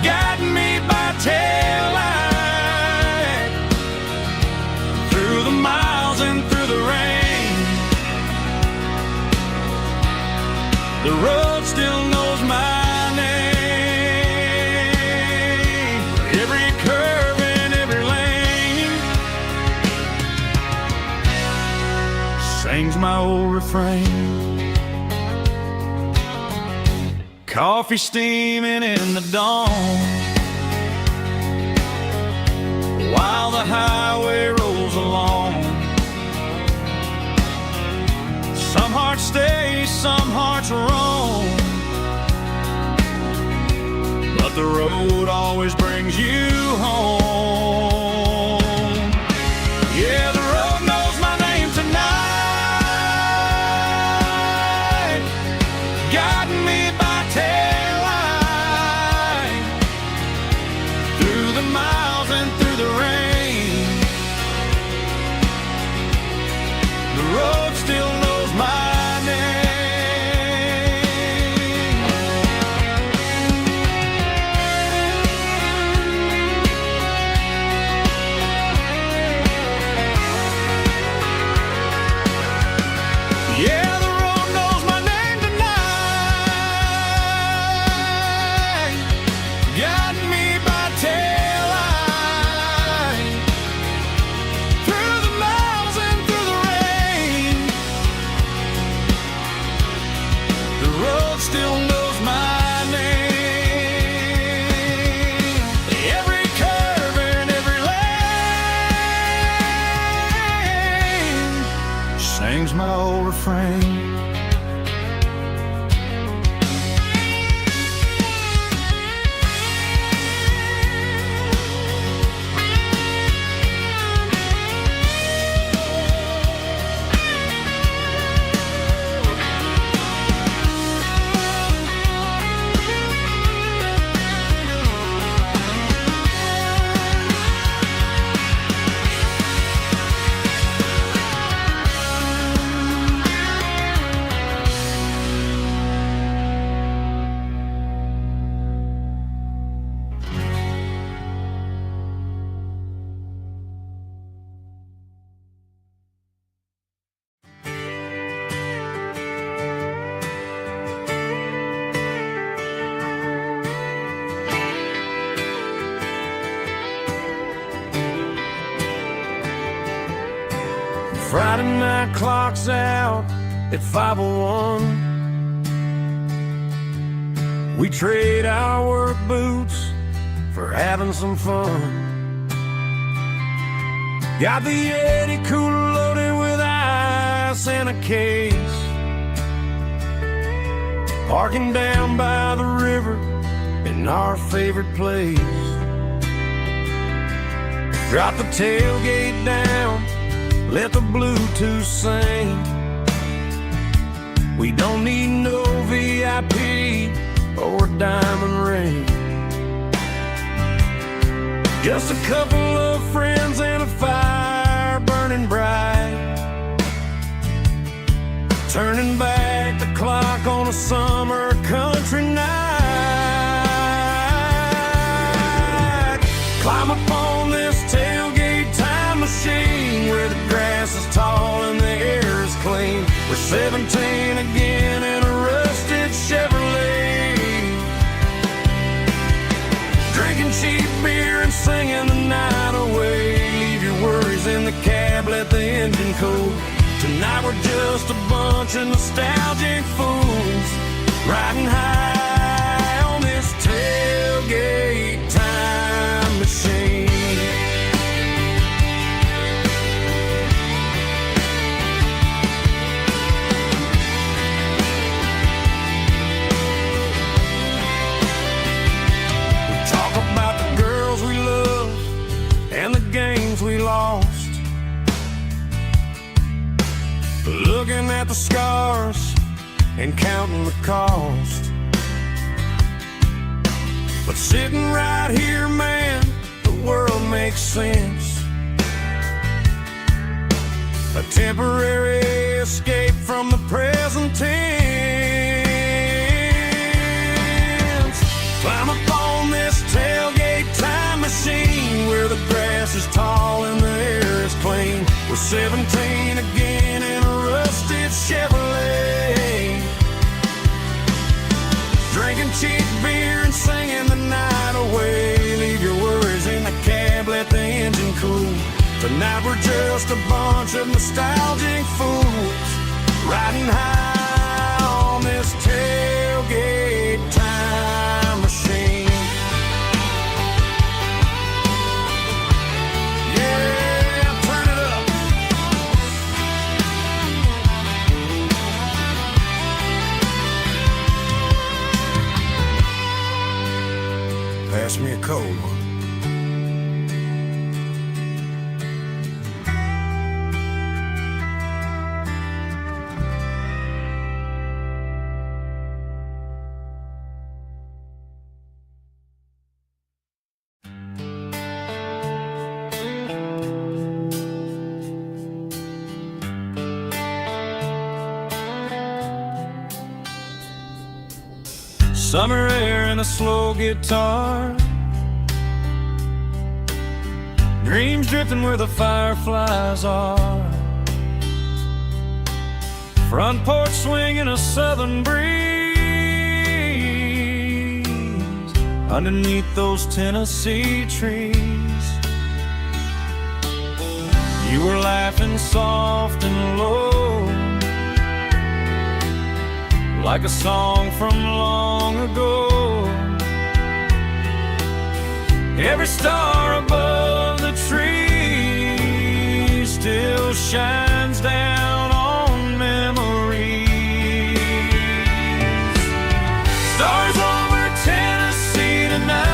guiding me by taillight through the miles and through the rain. The road still knows my name. Every curve and every lane sings my old refrain. Coffee steaming in the dawn, while the highway rolls along. Some hearts stay, some hearts roam, but the road always brings you home. Yeah, the road knows my name tonight, guiding me by taillight through the miles and through the rain. The road still knows my name. Yeah, the road knows my name tonight, guiding me by taillight through the miles and through the rain. The road still knows my name. Every curve and every lane sings my old refrain. Friday night clock's out at 5:01. We trade our work boots for having some fun. Got the Yeti cooler loaded with ice and a case, parking down by the river in our favorite place. Drop the tailgate down, let the Bluetooth sing. We don't need no VIP or diamond ring. Just a couple of friends and a fire burning bright, turning back the clock on a summer country night. Climb up on this tailgate time machine where the grass is tall and the air is clean. We're 17 again in a rusted Chevrolet. Drinking cheap beer and singing the night away. Leave your worries in the cab, let the engine cool. Tonight we're just a bunch of nostalgic fools, riding high on this tailgate time machine. We talk about the girls we love and the games we lost, looking at the scars and counting the cost. But sitting right here, man, the world makes sense. A temporary escape from the present tense. Climb up on this tailgate time machine, where the grass is tall and the air is clean. We're 17 again in a rusted Chevrolet, drinking cheap beer and singing the night away. Leave your worries in the cab, let the engine cool. Tonight we're just a bunch of nostalgic fools, riding high on this tailgate time machine. Yeah, turn it up. Pass me a cold one. Summer air and a slow guitar, dreams drifting where the fireflies are. Front porch swinging a southern breeze underneath those Tennessee trees. You were laughing soft and low, like a song from long ago. Every star above the tree still shines down on memories. Stars over Tennessee tonight,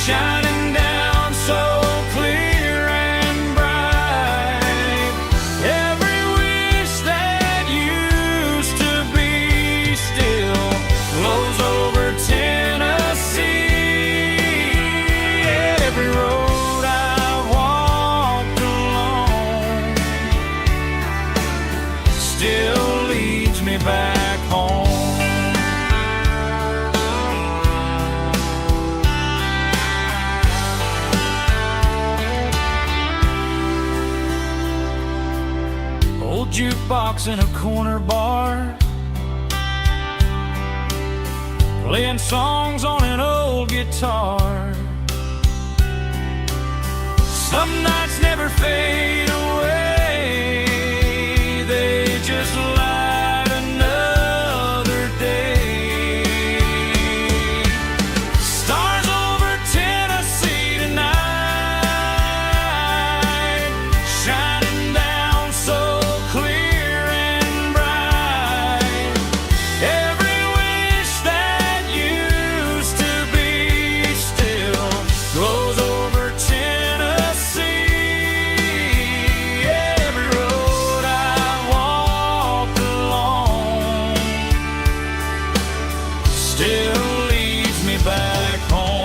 shining down so clear and bright. Every wish that used to be still flows over Tennessee. Every road I walked along still leads me back home. Old jukebox in a corner bar, playing songs on an old guitar. Some nights never fade away, they just light another day. Stars over Tennessee tonight, shining down so clear and bright. Every wish that used to be still glows over Tennessee. Every road I walked along still leads me back home.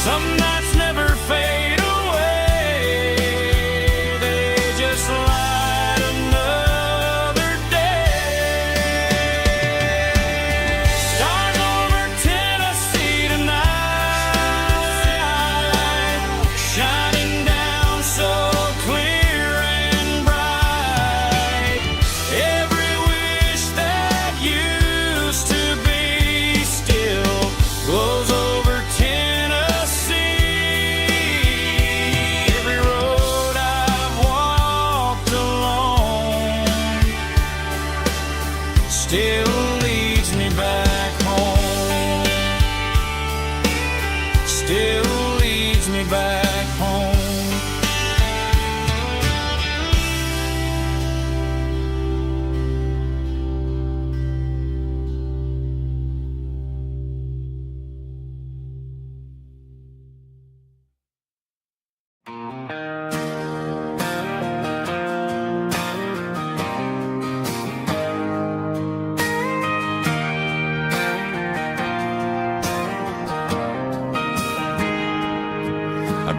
Some nights never fade away, they just light another day. Stars over Tennessee tonight, leads me back home.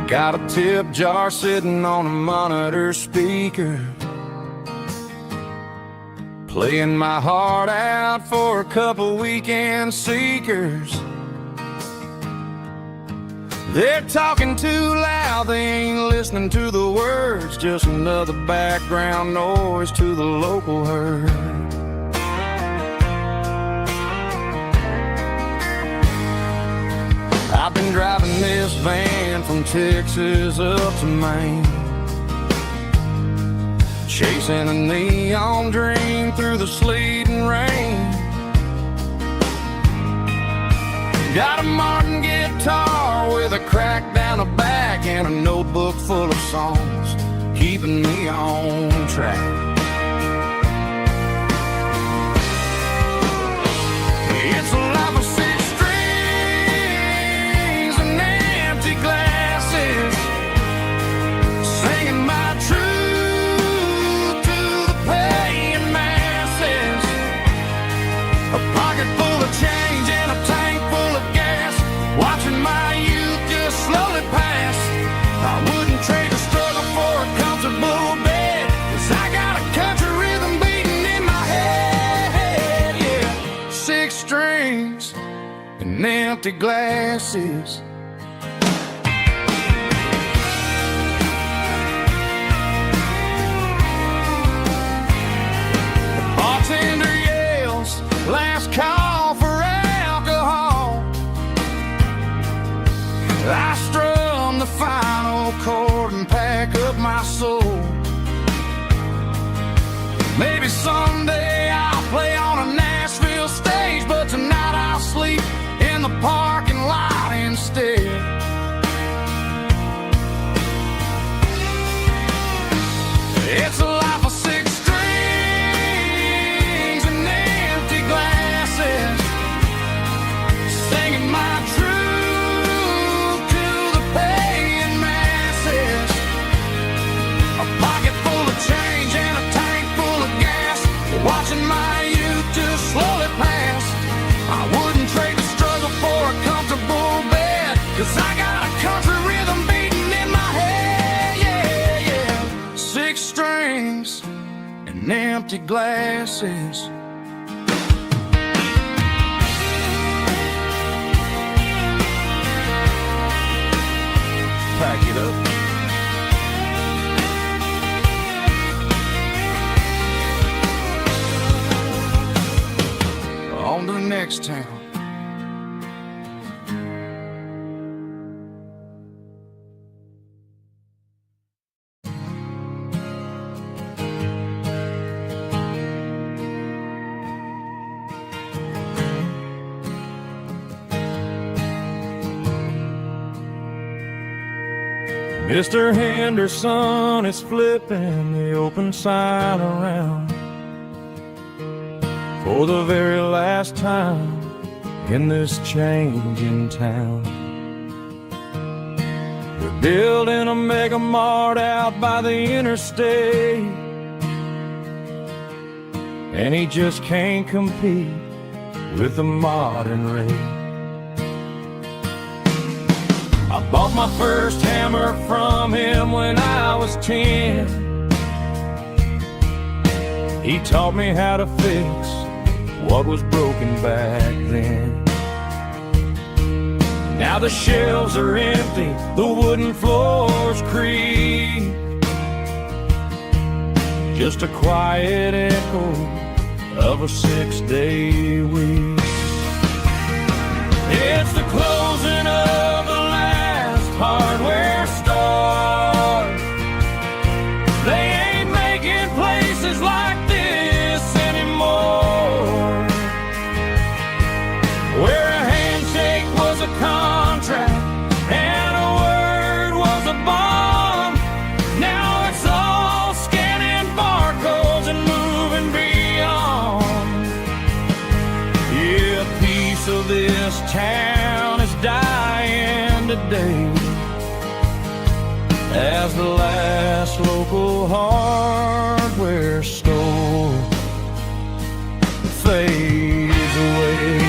Got a tip jar sitting on a monitor speaker, playing my heart out for a couple weekend seekers. They're talking too loud, they ain't listening to the words, just another background noise to the local herd. I've been driving this van from Texas up to Maine, chasing a neon dream through the sleet and rain. Got a Martin guitar with a crack down the back and a notebook full of songs, keeping me on track. It's a life of six strings and empty glasses, singing my truth to the paying masses. A pocket full of change and a tank full of gas, watching my youth just slowly pass. I wouldn't trade the struggle for a comfortable bed, 'cause I got a country rhythm beating in my head, yeah. Six strings and empty glasses. The bartender yells, last call for alcohol. I strum the final chord and pack up my soul. Maybe someday I'll play on a Nashville stage, but tonight I'll sleep in the parking lot instead. It's a life of six strings and empty glasses, singing my truth to the paying masses. A pocket full of change and a tank full of gas, watching my youth just slowly pass. I wouldn't trade the struggle for a comfortable bed, 'cause I got a country rhythm beating in my head, yeah, yeah. Six strings and empty glasses. Pack it up. On to the next town. Mr. Henderson is flipping the open sign around for the very last time in this changing town. They're building a mega mart out by the interstate, and he just can't compete with the modern rate. I bought my first hammer from him when I was 10. He taught me how to fix what was broken back then. Now the shelves are empty, the wooden floors creak, just a quiet echo of a 6-day week. It's the closing of the last hardware store. They ain't making places like this anymore, where a handshake was a contract and a word as the last local hardware store fades away.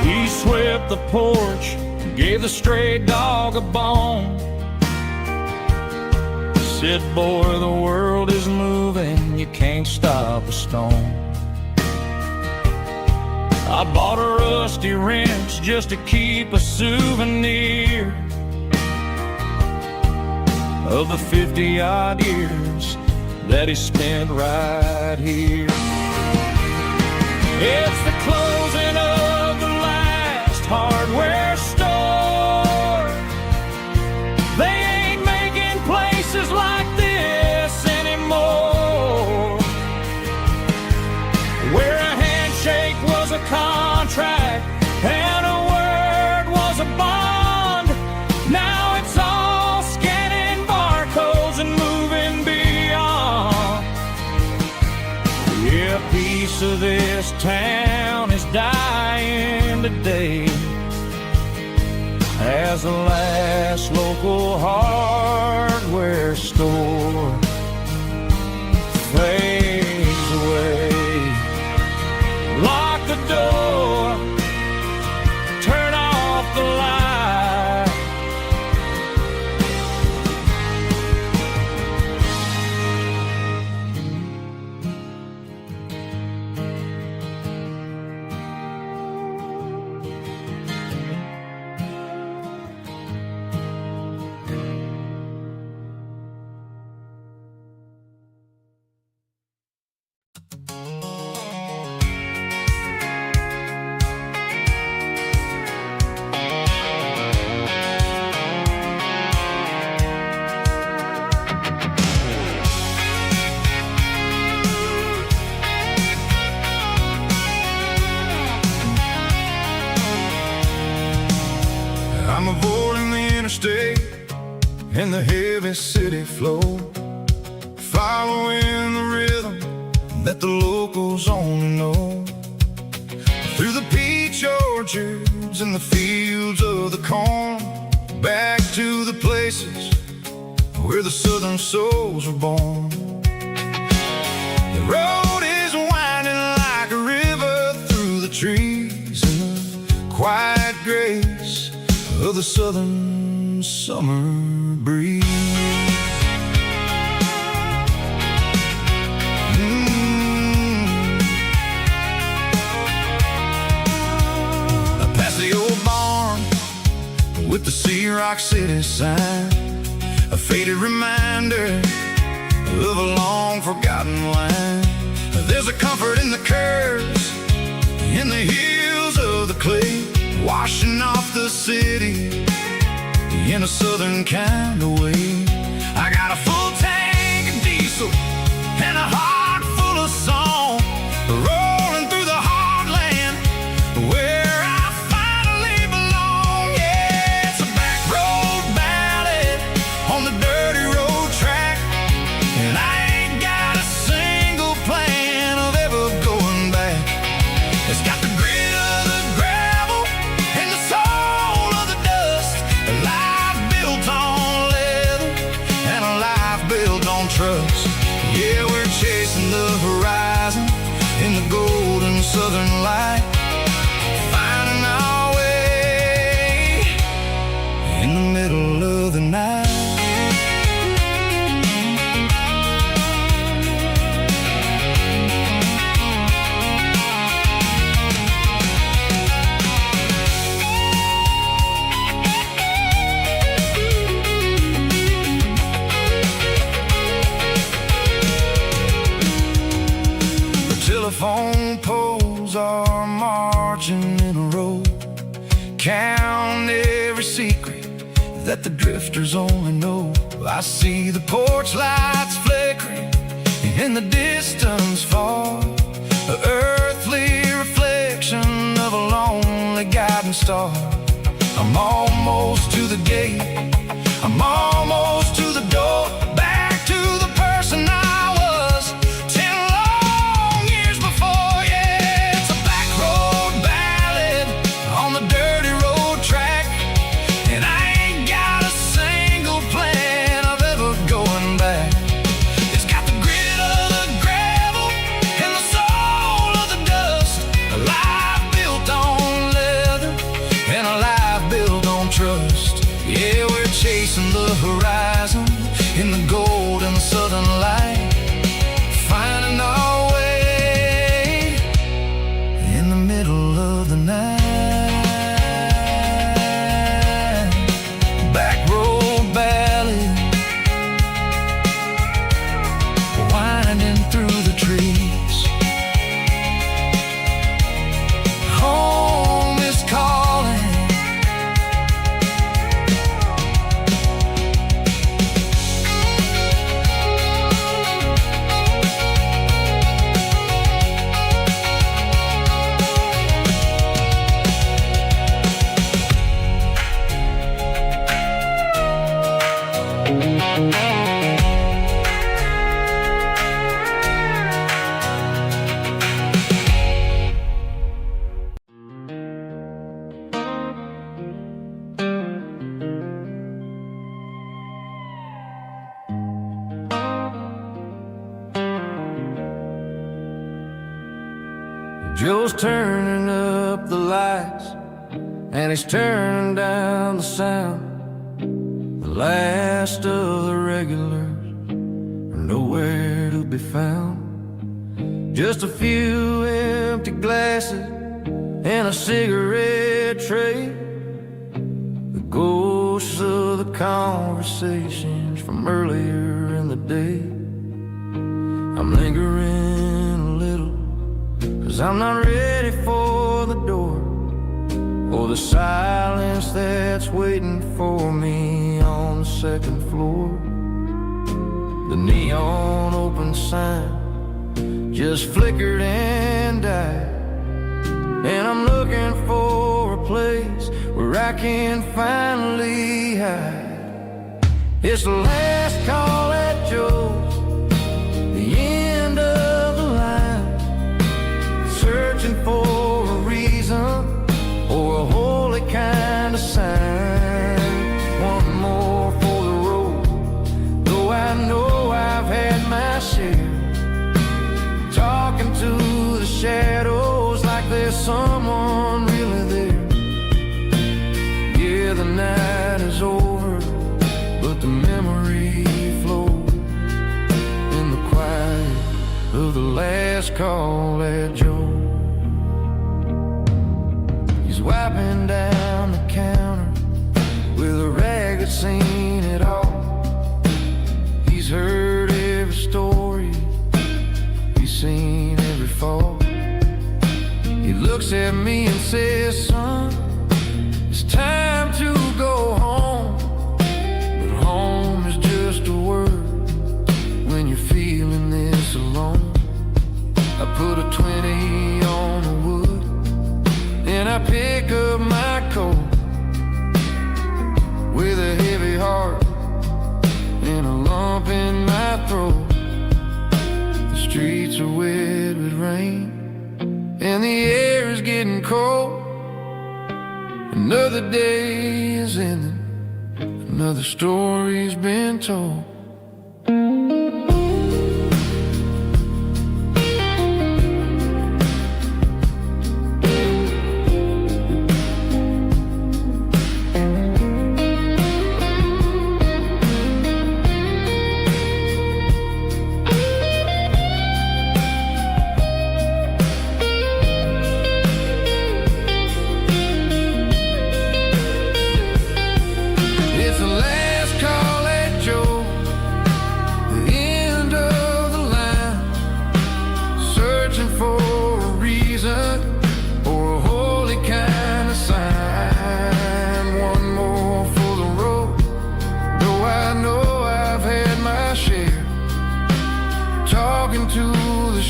He swept the porch, gave the stray dog a bone. Said, boy, the world is moving, you can't stop a stone. I bought a rusty wrench just to keep a souvenir of the 50-odd years that he spent right here. It's the closing of the last hardware store. They ain't making places like this anymore, where a handshake was a contract and a word was a bond. Now it's all scanning barcodes and moving beyond. Yeah, a piece of this town is dying today as the last local hardware store fades away. Lock the door, turn off the light. I'm avoiding the interstate and the heavy city flow, following the rhythm that the locals only know. Through the peach orchards and the fields of the corn, back to the places where the southern souls were born. The road is winding like a river through the trees in the quiet grace of the southern summer breeze. Past the old barn with the Sea Rock City sign, a faded reminder of a long forgotten line. There's a comfort in the curves, in the hills of the clay, washing off the city in a southern kind of way. I got a full tank of diesel and a heart full of song, rolling through the heartland where I finally belong. Yeah, it's a back road ballad on the dirty road track, and I ain't got a single plan of ever going back. It's got the grit of the gravel and the soul of the dust, a life built on leather and a life built on trust. Yeah, we're chasing the horizon in the golden southern light, finding our way in the middle of the night. Telephone poles are marching in a row, count every secret that the drifters only know. I see the porch lights flickering in the distance far, an earthly reflection of a lonely guiding star. I'm almost to the gate, I'm almost to the door, back to the person I was, Joe's turning up the lights, and he's turning down the sound. The last of the regulars are nowhere to be found. Just a few empty glasses and a cigarette tray, the ghosts of the conversations from earlier in the day. I'm lingering a little, 'cause I'm not ready for the door, or the silence that's waiting for me on the second floor. The neon open sign just flickered and died, and I'm looking for a place where I can finally hide. It's the last call at Joe's, the end of the line, searching for a reason or a holy kind of sign. One more for the road, though I know I've had my share. Talking to the shadows like there's someone really there. Yeah, the night is over, but the memory flows in the quiet of the last call at Joe. He's wiping down the counter with a rag that's seen it all. He's heard every story, seen every fall. He looks at me and says, son, it's time to go home. But home is just a word when you're feeling this alone. I put a 20 on the wood, and I pick up my coat with a heavy heart and a lump in my throat. Streets are wet with rain, and the air is getting cold. Another day is ending, another story's been told.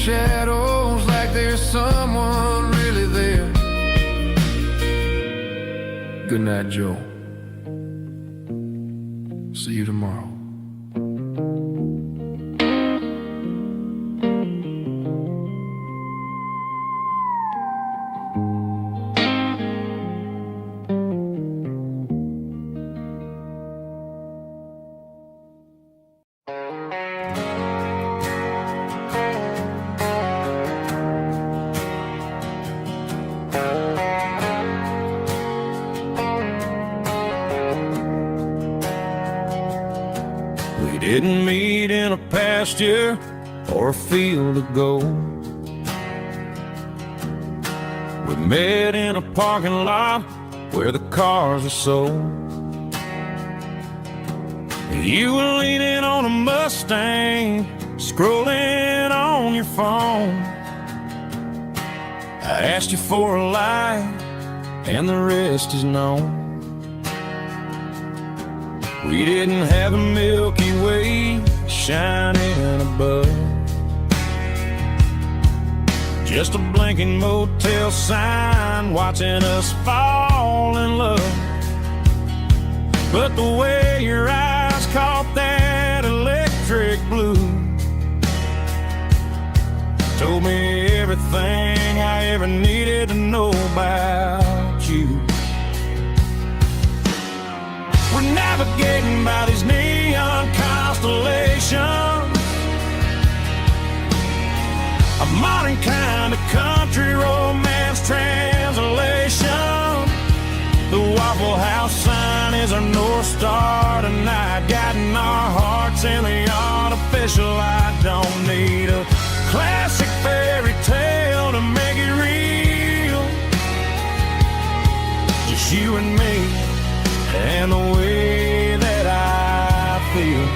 Shadows like there's someone really there. Good night, Joe. See you tomorrow. Didn't meet in a pasture or a field of gold. We met in a parking lot where the cars are sold. You were leaning on a Mustang, scrolling on your phone. I asked you for a light, and the rest is known. We didn't have a Milky Way shining above, just a blinking motel sign watching us fall in love. But the way your eyes caught that electric blue told me everything I ever needed to know about you. We're navigating by these neon constellations, a modern kind of country road star tonight, guiding our hearts in the artificial light. Don't need a classic fairy tale to make it real. Just you and me and the way that I feel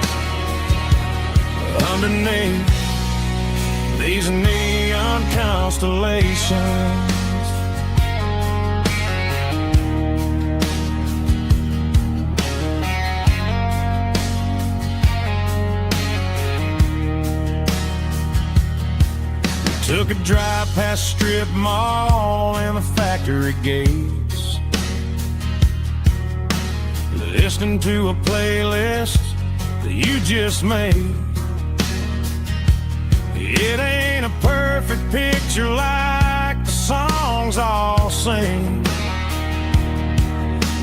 underneath these neon constellations. Took a drive past Strip Mall and the factory gates, listening to a playlist that you just made. It ain't a perfect picture like the songs all sing,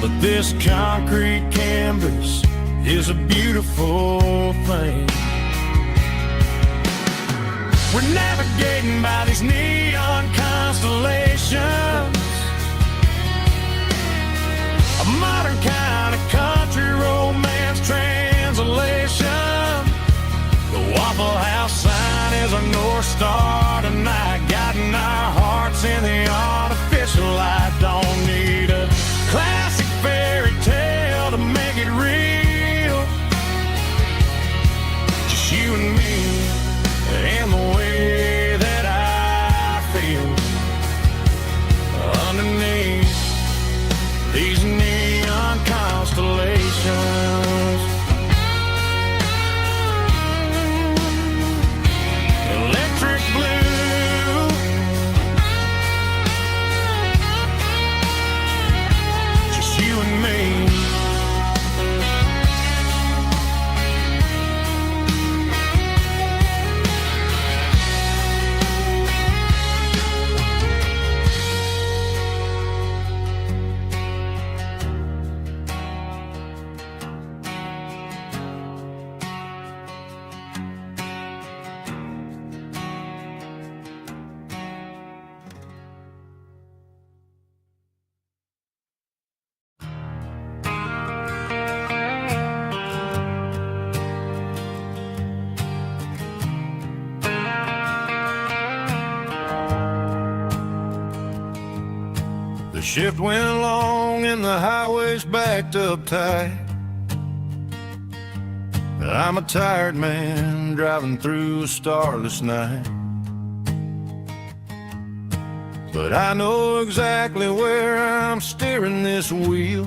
but this concrete canvas is a beautiful thing. We're navigating by these neon constellations, a modern kind of country romance translation. The Waffle House sign is a North Star tonight, guiding our hearts in the artificial light. Don't need a classic fairy tale to make it real. Just you and me and the way that I feel underneath these neon constellations. Electric blue, just you and me. The shift went long and the highway's backed up tight. I'm a tired man driving through a starless night, but I know exactly where I'm steering this wheel,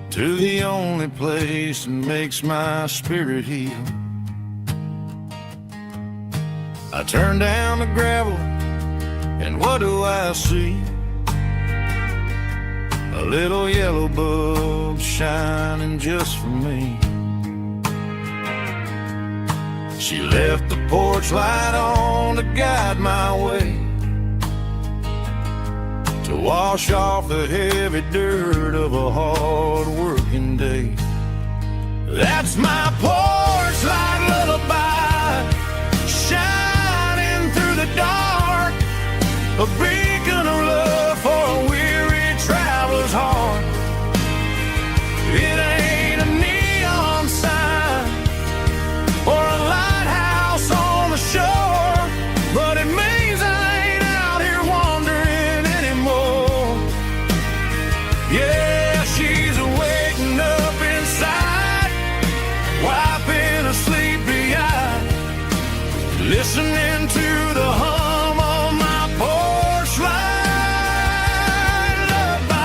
to the only place that makes my spirit heal. I turn down the gravel and what do I see? A little yellow bulb shining just for me. She left the porch light on to guide my way, to wash off the heavy dirt of a hard working day. That's my porch light lullaby, shining through the dark, a beacon of love for a weary traveler's heart. It ain't a neon sign or a lighthouse on the shore, but it means I ain't out here wandering anymore. Yeah, she's waking up inside, wiping a sleepy eye, listening to the hum of my porch light lullaby.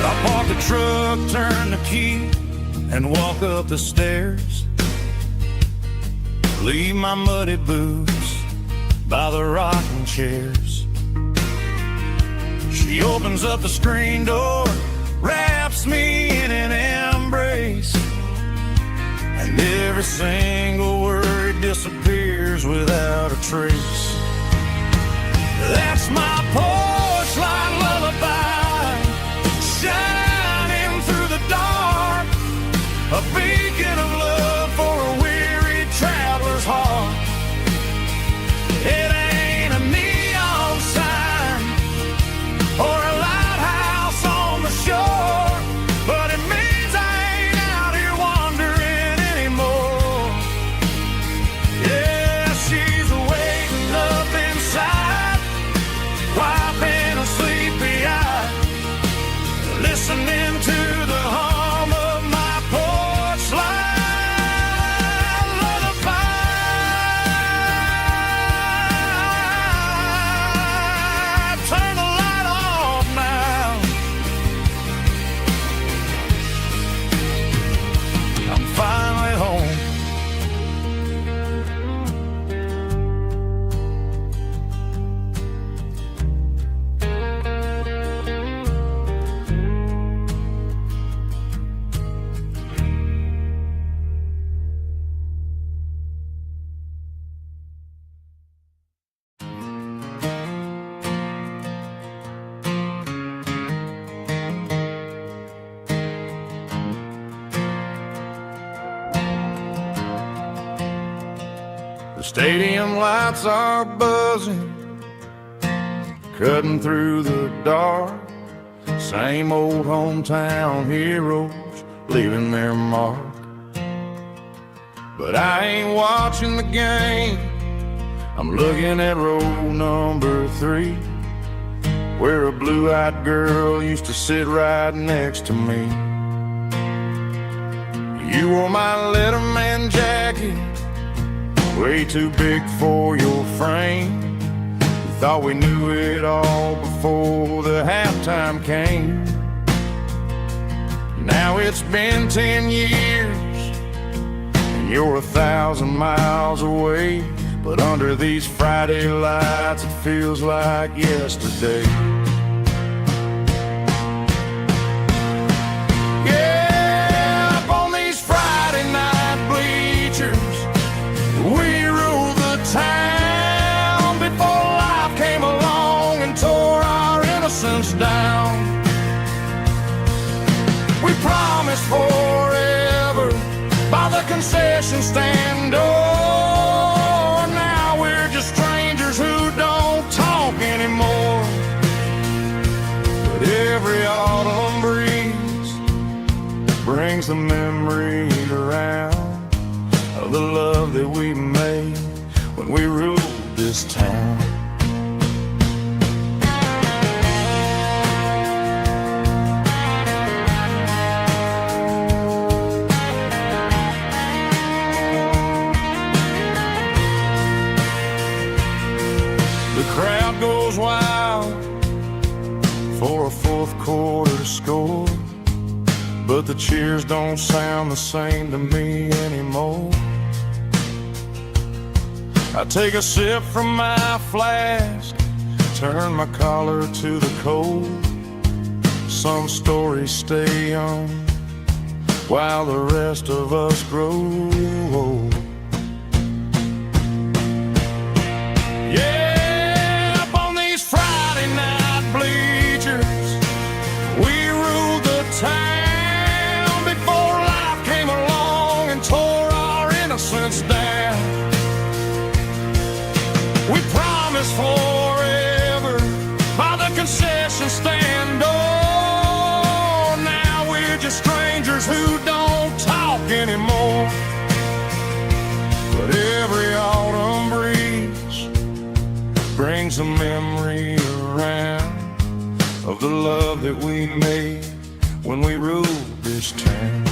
I park the truck, turn the key, and walk up the stairs. Leave my muddy boots by the rocking chairs. She opens up the screen door, wraps me in an embrace, and every single word disappears without a trace. That's my porch light lullaby, shining through the dark, a beacon of love Stadium lights are buzzing, cutting through the dark. Same old hometown heroes leaving their mark. But I ain't watching the game, I'm looking at row number 3, where a blue-eyed girl used to sit right next to me. You wore my Letterman jacket, way too big for your frame. We thought we knew it all before the halftime came. Now it's been 10 years, and you're 1,000 miles away. But under these Friday lights, it feels like yesterday. Yeah, up on these Friday night bleachers, we rule the town before life came along and tore our innocence down. We promised forever by the concession stand door. Now we're just strangers who don't talk anymore. But every autumn breeze brings the memory around of the love that we made when we ruled this town. The crowd goes wild for a fourth quarter score, but the cheers don't sound the same to me anymore. I take a sip from my flask, turn my collar to the cold. Some stories stay young while the rest of us grow old. Yeah, up on these Friday night bleachers, we ruled the town before life came along and tore our innocence down. We promised forever by the concession stand door. Now we're just strangers who don't talk anymore. But every autumn breeze brings a memory around of the love that we made when we ruled this town.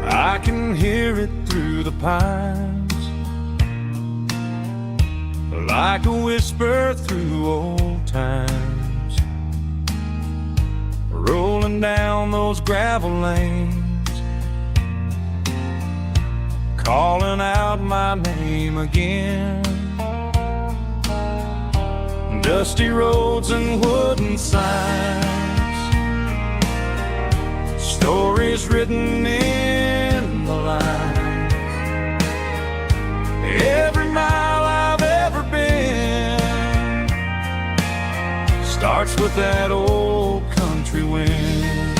I can hear it through the pines, like a whisper through old times, rolling down those gravel lanes, calling out my name again. Dusty roads and wooden signs, stories written in the lines, dance with that old country wind.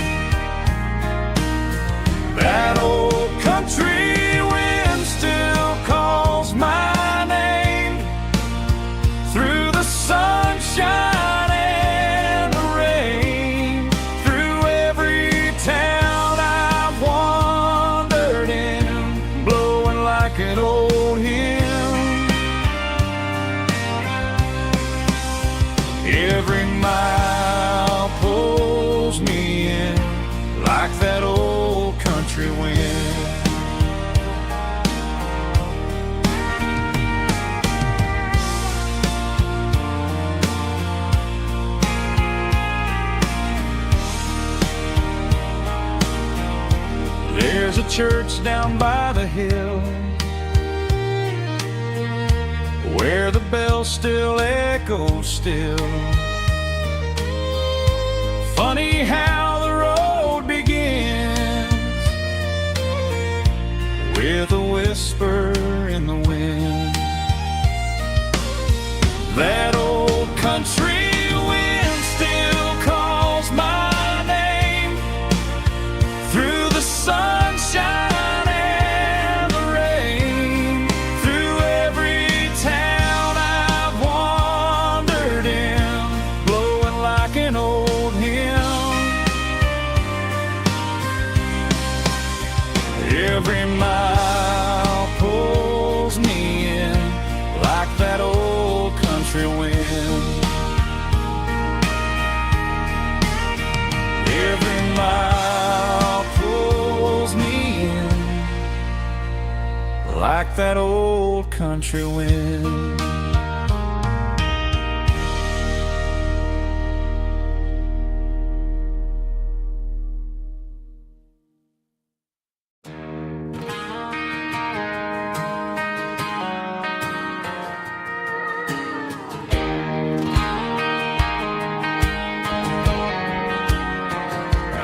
That old country wind still calls my name through the sunshine and the rain, through every town I've wandered in, blowing like an old hymn. Every mile pulls me in like that old country wind. There's a church down by the hill where the bell still echoes still. Funny how the road begins with a whisper in the wind. That old country wind still calls my name through the sunshine and the rain, through every town I've wandered in, blowing like an old hymn. Every mile pulls me in like that old country wind. Every mile pulls me in like that old country wind.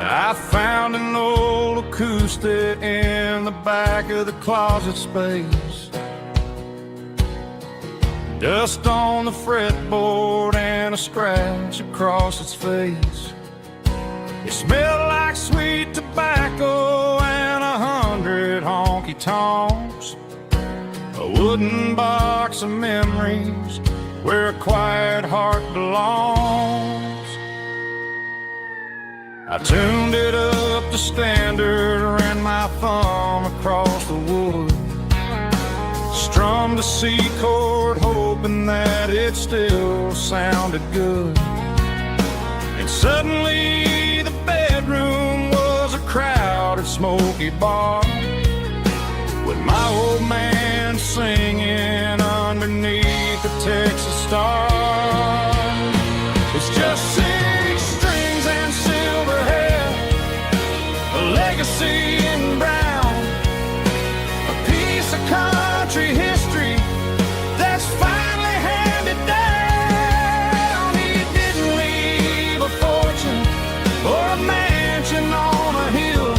I found an old acoustic in the back of the closet space. Dust on the fretboard and a scratch across its face. It smelled like sweet tobacco and 100 honky-tonks. A wooden box of memories where a quiet heart belongs. I tuned it up to standard, ran my thumb across the wood, strummed a C chord, hoping that it still sounded good. And suddenly the bedroom was a crowded, smoky bar, with my old man singing underneath the Texas star. It's just 6 strings and silver hair, a legacy in brown, a piece of country history that's finally handed down. He didn't leave a fortune or a mansion on a hill,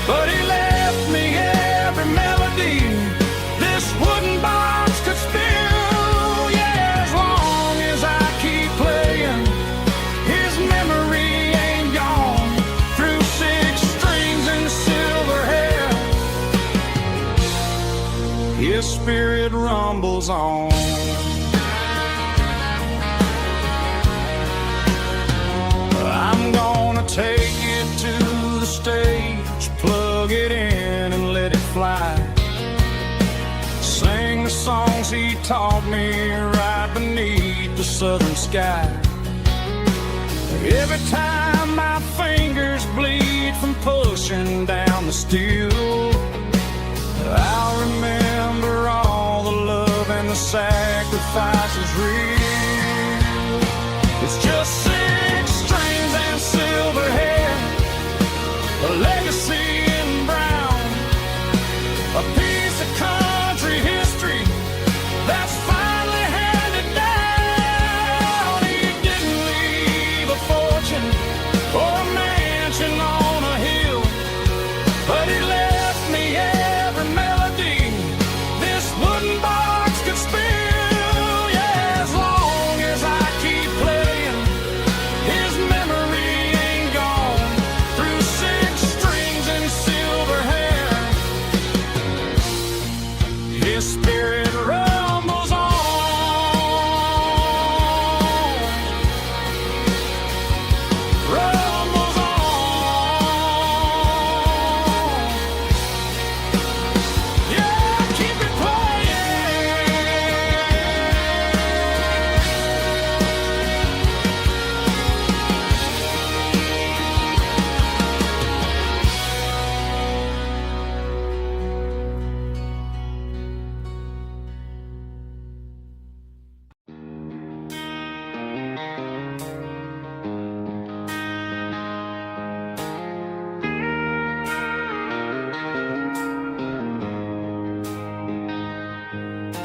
but he left me every melody this wooden box could spill. Yeah, as long as I keep playing, his memory ain't gone. Through 6 strings and silver hair, his spirit rumbles on. I'm gonna take it to the stage, plug it in and let it fly. Sing the songs he taught me right beneath the southern sky. Every time my fingers bleed from pushing down the steel, I'll remember all the love and the sacrifices real. It's just 6 strings and silver hair, a legacy in brown, a piece of country history that's finally handed down. He didn't leave a fortune or a mansion on a hill, but he left me every melody this wooden box could spill. Yeah, as long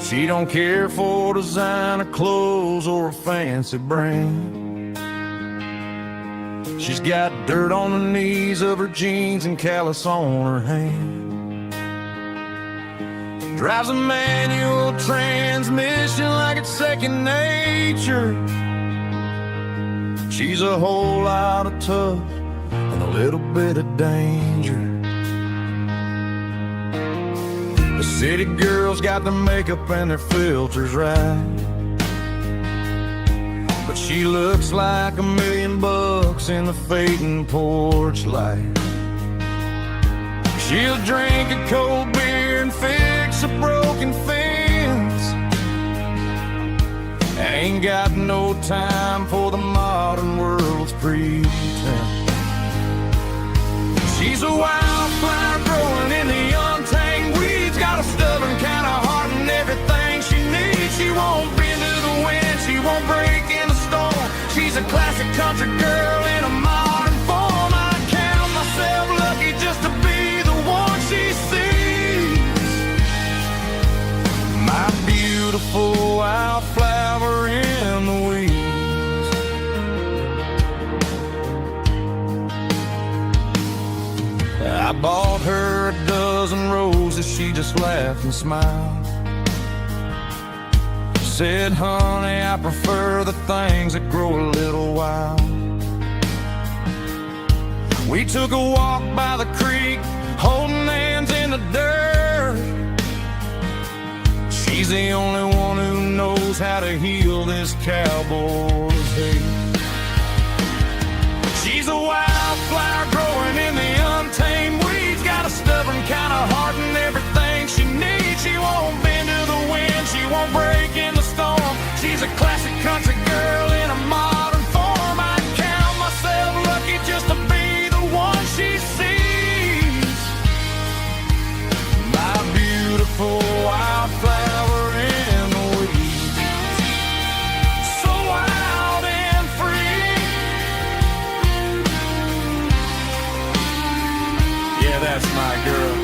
She don't care for designer clothes or a fancy brand. She's got dirt on the knees of her jeans and callus on her hand. Drives a manual transmission like it's second nature. She's a whole lot of tough and a little bit of danger. The city girls got their makeup and their filters right, but she looks like $1,000,000 in the fading porch light. She'll drink a cold beer and fix a broken fence. Ain't got no time for the modern world's pretense. She's a wildflower growing in the untamed weeds. Got a stubborn kind of heart and everything she needs. She won't bend to the wind, she won't break in the storm. She's a classic country girl in a modern form. I count myself lucky just to be the one she sees. My beautiful wildflower in the weeds. I bought her a dozen roses, she just laughed and smiled. Said, honey, I prefer the things that grow a little wild. We took a walk by the creek, holding hands in the dirt. She's the only one who knows how to heal this cowboy's hate. She's a wildflower growing in the untamed weeds. Got a stubborn kind of heart and everything she needs. She won't bend to the wind, she won't break in the storm. She's a classic country girl in a modern form. I count myself lucky just to be the one she sees. My beautiful wildflower in the weeds. So wild and free. Yeah, that's my girl.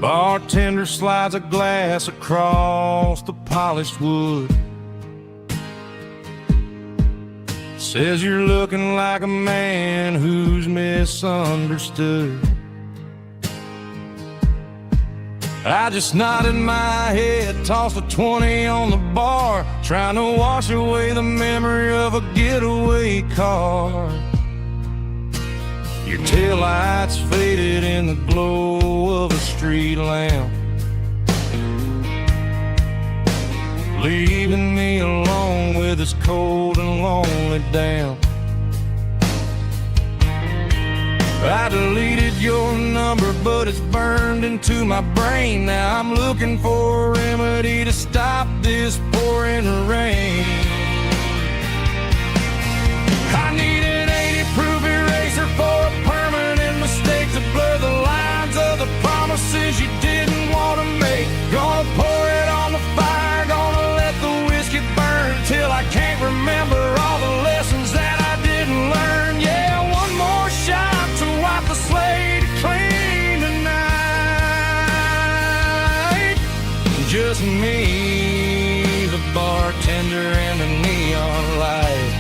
Bartender slides a glass across the polished wood. Says you're looking like a man who's misunderstood. I just nodded my head, tossed a 20 on the bar, trying to wash away the memory of a getaway car. Your taillights faded in the glow of a street lamp, leaving me alone with this cold and lonely damp. I deleted your number, but it's burned into my brain. Now I'm looking for a remedy to stop this pouring rain. I need an 80-proof eraser for a permanent mistake to blur the lines of the promises you didn't want to make. Gonna pour it on the fire, gonna let the whiskey burn till I can't remember all the lessons that I didn't learn. Yeah, one more shot to wipe the slate clean tonight. Just me, the bartender, and the neon light.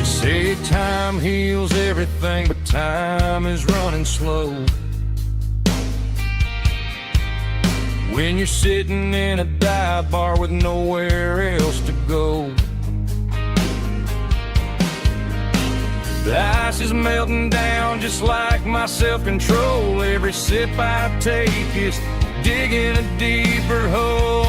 Say time Time heals everything, but time is running slow. When you're sitting in a dive bar with nowhere else to go. The ice is melting down just like my self-control. Every sip I take is digging a deeper hole.